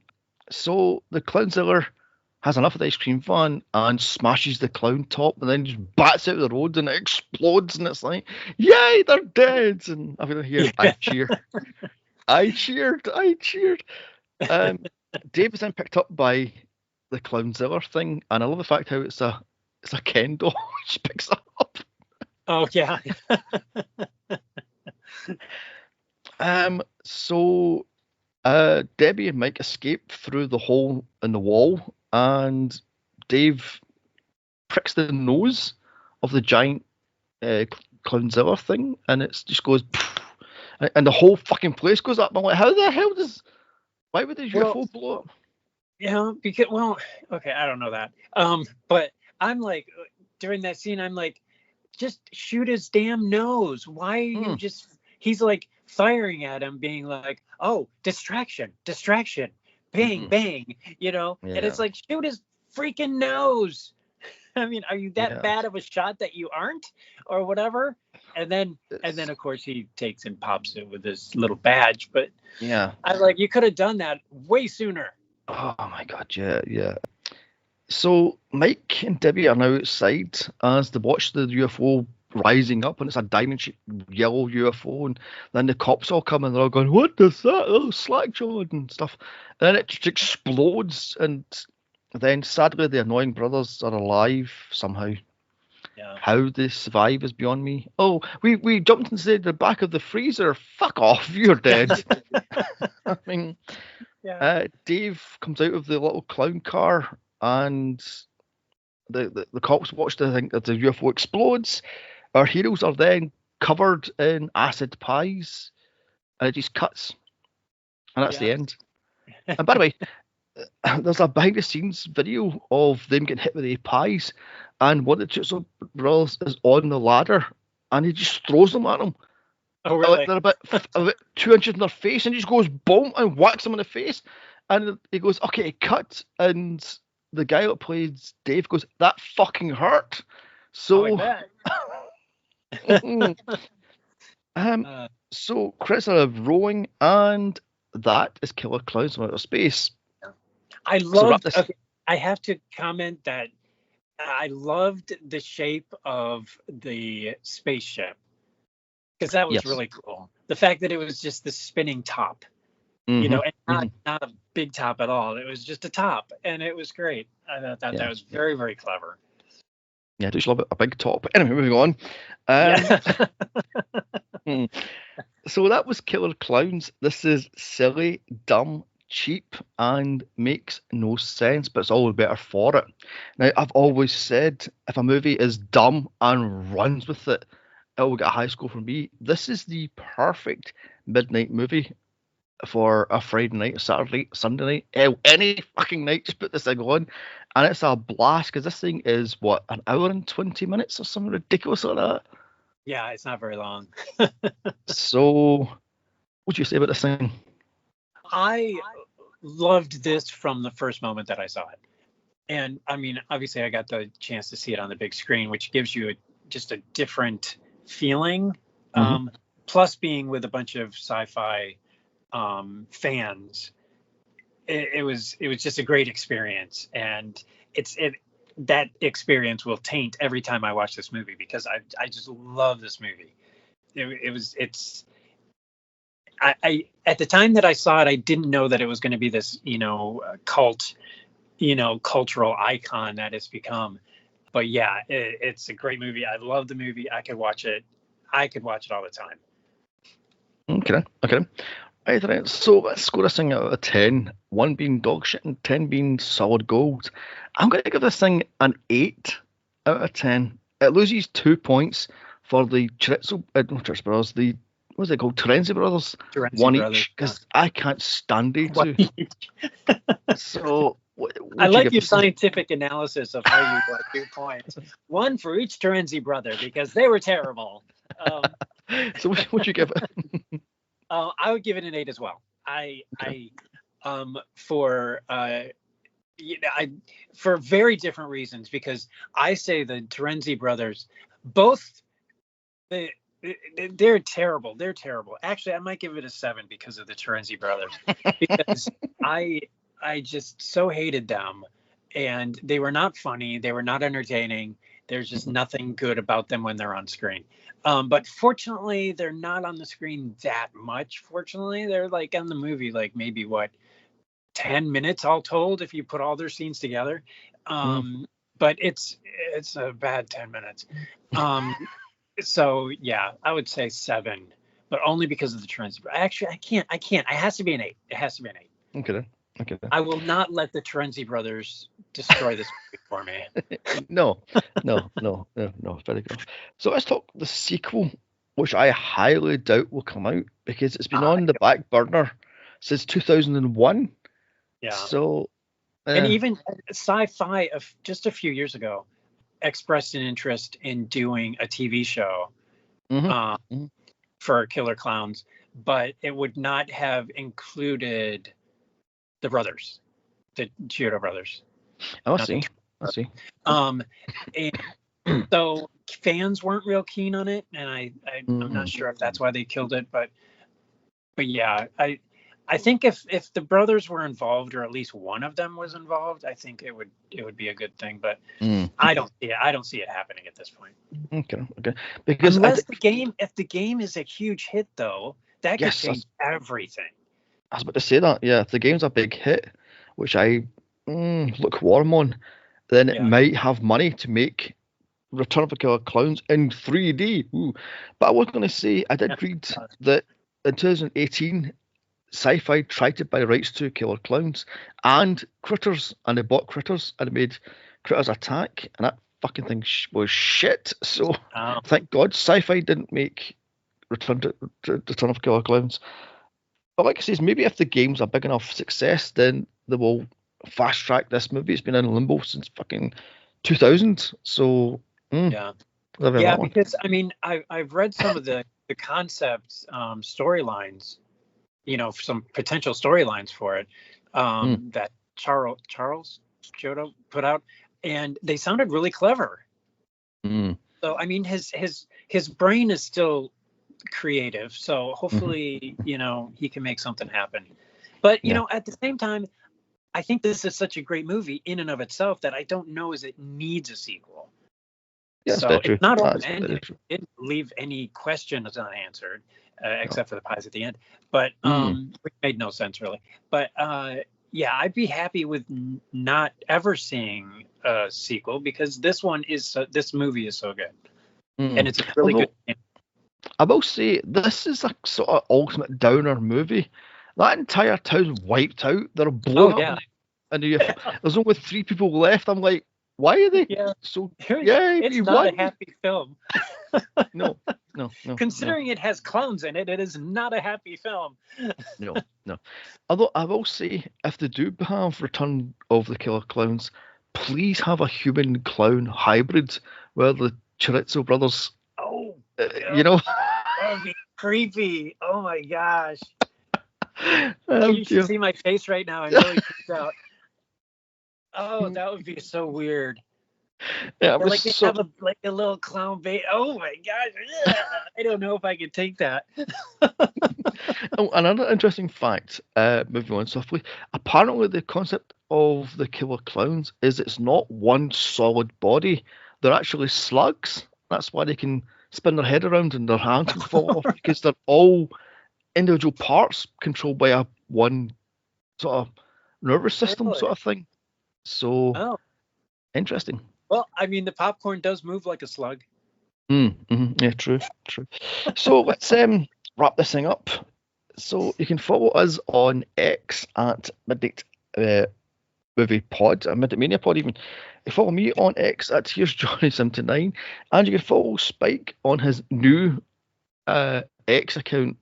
So the Clownzilla has enough of the ice cream van and smashes the clown top, and then just bats out of the road, and it explodes, and it's like, yay, they're dead. And I feel here, I cheer. I cheered. Dave is then picked up by the Clownzilla thing, and I love the fact how it's a Ken doll. She picks it up. Oh yeah. So Debbie and Mike escape through the hole in the wall, and Dave pricks the nose of the giant Clownzilla thing, and it just goes, and the whole fucking place goes up. I'm like, how the hell why would the UFO blow up? because okay, I don't know that. But I'm like during that scene, I'm like, just shoot his damn nose. Why are you just? He's like firing at him, being like, "Oh, distraction, distraction, bang, bang," and it's like, shoot his freaking nose. I mean, are you that bad of a shot that you aren't, or whatever? And then of course he takes and pops it with his little badge. But I like, you could have done that way sooner. Oh my god, yeah. So Mike and Debbie are now outside as they watch the UFO rising up, and it's a diamond-shaped yellow UFO, and then the cops all come and they're all going, "What is that? Oh, slack-jawed," and stuff. And then it just explodes, and then sadly the annoying brothers are alive somehow. Yeah. How they survive is beyond me. Oh, we jumped into the back of the freezer. Fuck off, you're dead. I mean, Dave comes out of the little clown car, and the cops watch the thing as the UFO explodes. Our heroes are then covered in acid pies, and it just cuts, and that's the end. And by the way, there's a behind the scenes video of them getting hit with the pies, and one of the Chitso brothers is on the ladder, and he just throws them at them. Oh, really? They're about 2 inches in their face, and he just goes boom and whacks them in the face. And he goes, "Okay, cut." And the guy that plays Dave goes, "That fucking hurt." So, so credits are rolling, and that is Killer Klowns from Outer Space. I loved. Okay, I have to comment that I loved the shape of the spaceship, because that was really cool. The fact that it was just the spinning top, and not a big top at all. It was just a top, and it was great. I thought that was very, very clever. Yeah, I just love it. A big top. Anyway, moving on. So that was Killer Klowns. This is silly, dumb, cheap, and makes no sense, but it's all the better for it. Now, I've always said if a movie is dumb and runs with it, it will get a high score from me. This is the perfect midnight movie for a Friday night, Saturday, Sunday night, any fucking night. Just put this thing on, and it's a blast because this thing is what, an hour and 20 minutes or something ridiculous like that. Yeah, it's not very long. So, what do you say about this thing? I loved this from the first moment that I saw it. And I mean, obviously I got the chance to see it on the big screen, which gives you just a different feeling. Plus being with a bunch of sci-fi fans, it was just a great experience. And that experience will taint every time I watch this movie, because I just love this movie. I at the time that I saw it, I didn't know that it was going to be this, cult, cultural icon that it's become. But yeah, it's a great movie. I love the movie. I could watch it all the time. Okay. Right. So let's score this thing out of 10. 1 being dog shit and 10 being solid gold. I'm going to give this thing an 8 out of 10. It loses 2 points for the Chitso Brothers, the, what's it called? Terenzi Brothers. One each, because I can't stand it. So, I like your scientific analysis of how you got 2 points. 1 for each Terenzi brother, because they were terrible. So what would you give it? I would give it an 8 as well. For very different reasons, because I say the Terenzi brothers, both, they're terrible. They're terrible. Actually, I might give it a 7 because of the Terenzi brothers, because I just so hated them, and they were not funny. They were not entertaining. There's just nothing good about them when they're on screen. But fortunately, they're not on the screen that much. Fortunately, they're like on the movie, like maybe 10 minutes all told, if you put all their scenes together. But it's a bad 10 minutes. So yeah, I would say 7, but only because of the trends. Actually, I can't. It has to be an 8. It has to be an 8. Okay. I will not let the Terenzi brothers destroy this movie for me. No. Very good. So let's talk the sequel, which I highly doubt will come out because it's been on the back burner since 2001. Yeah. So And even Sci-Fi of just a few years ago expressed an interest in doing a TV show for Killer Klowns, but it would not have included the brothers, the Chiodo brothers. I see. And so fans weren't real keen on it, and I'm not sure if that's why they killed it, but yeah, I think if the brothers were involved, or at least one of them was involved, I think it would be a good thing. But I don't see it happening at this point. Okay. Because if the game is a huge hit, though, that could change everything. I was about to say that. Yeah, if the game's a big hit, which I look warm on, then it might have money to make Return of the Killer Klowns in 3D. Ooh. But I was going to say, I did read that in 2018, Sci-Fi tried to buy rights to Killer Klowns and Critters, and they bought Critters, and they made Critters Attack, and that fucking thing was shit. So thank God Sci-Fi didn't make Return of Killer Klowns. But like I say, maybe if the game's a big enough success, then they will fast track this movie. It's been in limbo since fucking 2000. So because I mean, I've read some of the concept storylines, some potential storylines for it that Charles Chiodo put out, and they sounded really clever. So I mean, his brain is still creative, so hopefully he can make something happen. But at the same time, I think this is such a great movie in and of itself that I don't know as it needs a sequel. Yeah, so it's not open-ended. It didn't leave any questions unanswered, except for the pies at the end. But which made no sense really. But I'd be happy with not ever seeing a sequel, because this movie is so good, and it's a really good game. I will say this is a sort of ultimate downer movie. That entire town's wiped out. They're blown up, and there's only 3 people left. I'm like, why are they so? It's not a happy film. No. Considering it has clowns in it, it is not a happy film. No. Although I will say, if they do have Return of the Killer Klowns, please have a human clown hybrid where the Chorizo brothers. That would be creepy. Oh my gosh. You should see my face right now. I'm really creeped out. Oh, that would be so weird. Yeah, they have a little clown bait. Oh my gosh. I don't know if I could take that. Another interesting fact, moving on swiftly, apparently the concept of the Killer Klowns is it's not one solid body. They're actually slugs. That's why they can spin their head around and their hands can fall off, because they're all individual parts controlled by one sort of nervous system sort of thing. So interesting. Well, I mean, the popcorn does move like a slug. Yeah, true. So let's wrap this thing up. So you can follow us on X at Midnight Movie Pod, Midnight Mania Pod even. You follow me on X at Here's Johnny79, and you can follow Spike on his new X account.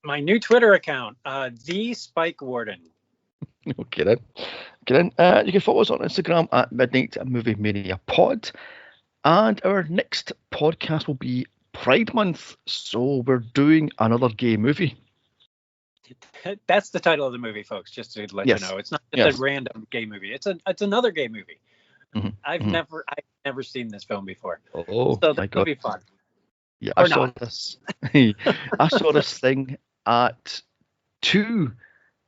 My new Twitter account, the Spike Warden. Okay then. You can follow us on Instagram at Midnight Movie Mania Pod, and our next podcast will be Pride Month, so we're doing another gay movie. That's the title of the movie, folks. Just to let you know, it's not just a random gay movie. It's another gay movie. I've never seen this film before. So that'll be fun. Yeah, I saw this. I saw this thing at 2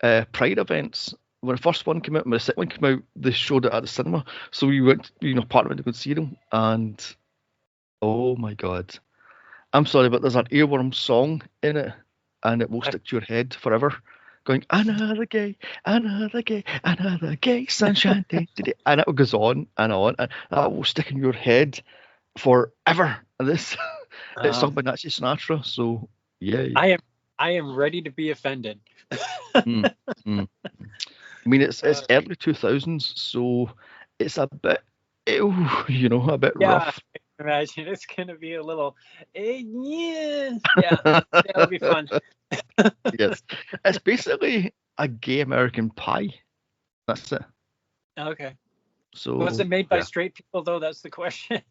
Pride events. When the first one came out, when the second one came out, they showed it at the cinema. So we went, part of it to go see them, and oh my god, I'm sorry, but there's an earworm song in it, and it will stick to your head forever. Going, another gay, sunshine day, and it goes on, and that will stick in your head forever. And this, it's sung by Nancy Sinatra, so yeah. I am ready to be offended. I mean, it's early 2000s, so it's a bit, a bit rough. I can imagine it's gonna be a little, that'll be fun. Yes, it's basically a gay American Pie. That's it. Okay. So was it made by straight people though? That's the question.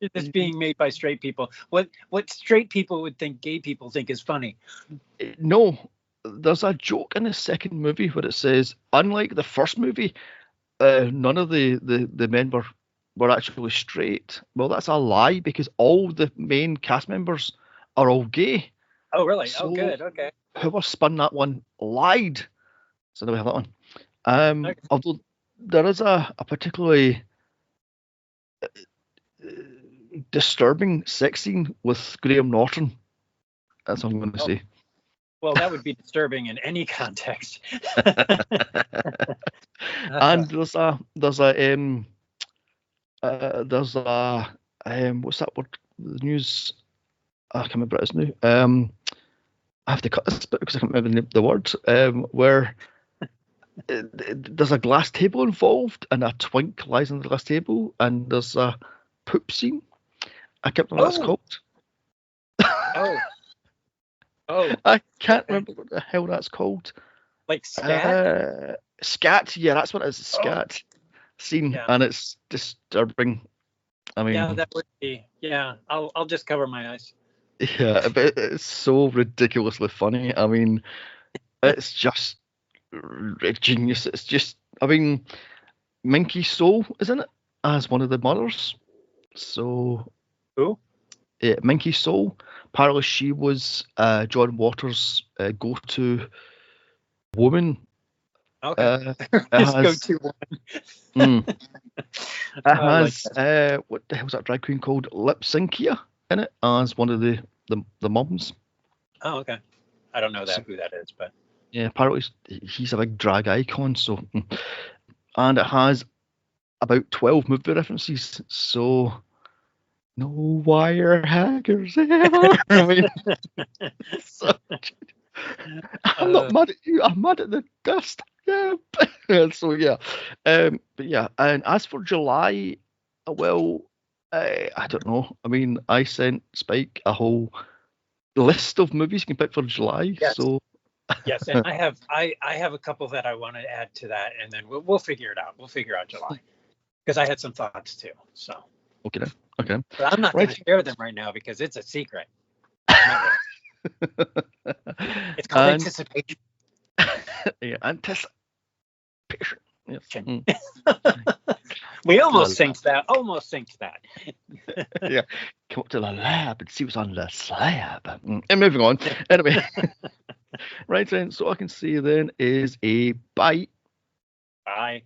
It's being made by straight people. What straight people would think gay people think is funny? No, there's a joke in the second movie where it says, unlike the first movie, none of the men were actually straight. Well, that's a lie because all the main cast members are all gay. Oh, really? So oh, good. Okay. Whoever spun that one lied. So there we have that one. Okay. Although there is a particularly disturbing sex scene with Graham Norton. That's what I'm going to say. Well, that would be disturbing in any context. And there's a what's that word? The news. I can't remember what it is now. I have to cut this bit because I can't remember the word. Where there's a glass table involved, and a twink lies on the glass table, and there's a poop scene. I can't remember what that's called. I can't remember what the hell that's called. Like scat? Scat, yeah, that's what it is. Scat scene, and it's disturbing. I mean, yeah, that would be. Yeah, I'll just cover my eyes. Yeah, but it's so ridiculously funny. I mean, it's just genius. It's just, I mean, Minky Soul, isn't it, as one of the mothers? So who? Yeah, Minky Soul. Apparently, she was John Waters' go-to woman. Okay. Go-to woman. It has what the hell's that drag queen called? Lip Syncia in it as one of the mums. Oh, okay. I don't know who that is, but yeah, apparently he's a big drag icon. So, and it has about 12 movie references. So, no wire hackers ever. I mean, I'm not mad at you. I'm mad at the dust. Yeah. So yeah, but yeah. And as for July, well, I don't know. I mean, I sent Spike a whole list of movies you can pick for July. Yes. So yes, and I have a couple that I want to add to that, and then we'll figure it out. We'll figure out July because I had some thoughts too. So okay. But I'm not going to share them right now because it's a secret. It's called anticipation. Yeah, anticipation. Yes. We almost synced that. Yeah, come up to the lab and see what's on the slab. And moving on. Anyway, right then, so I can see then is a bite. Bye.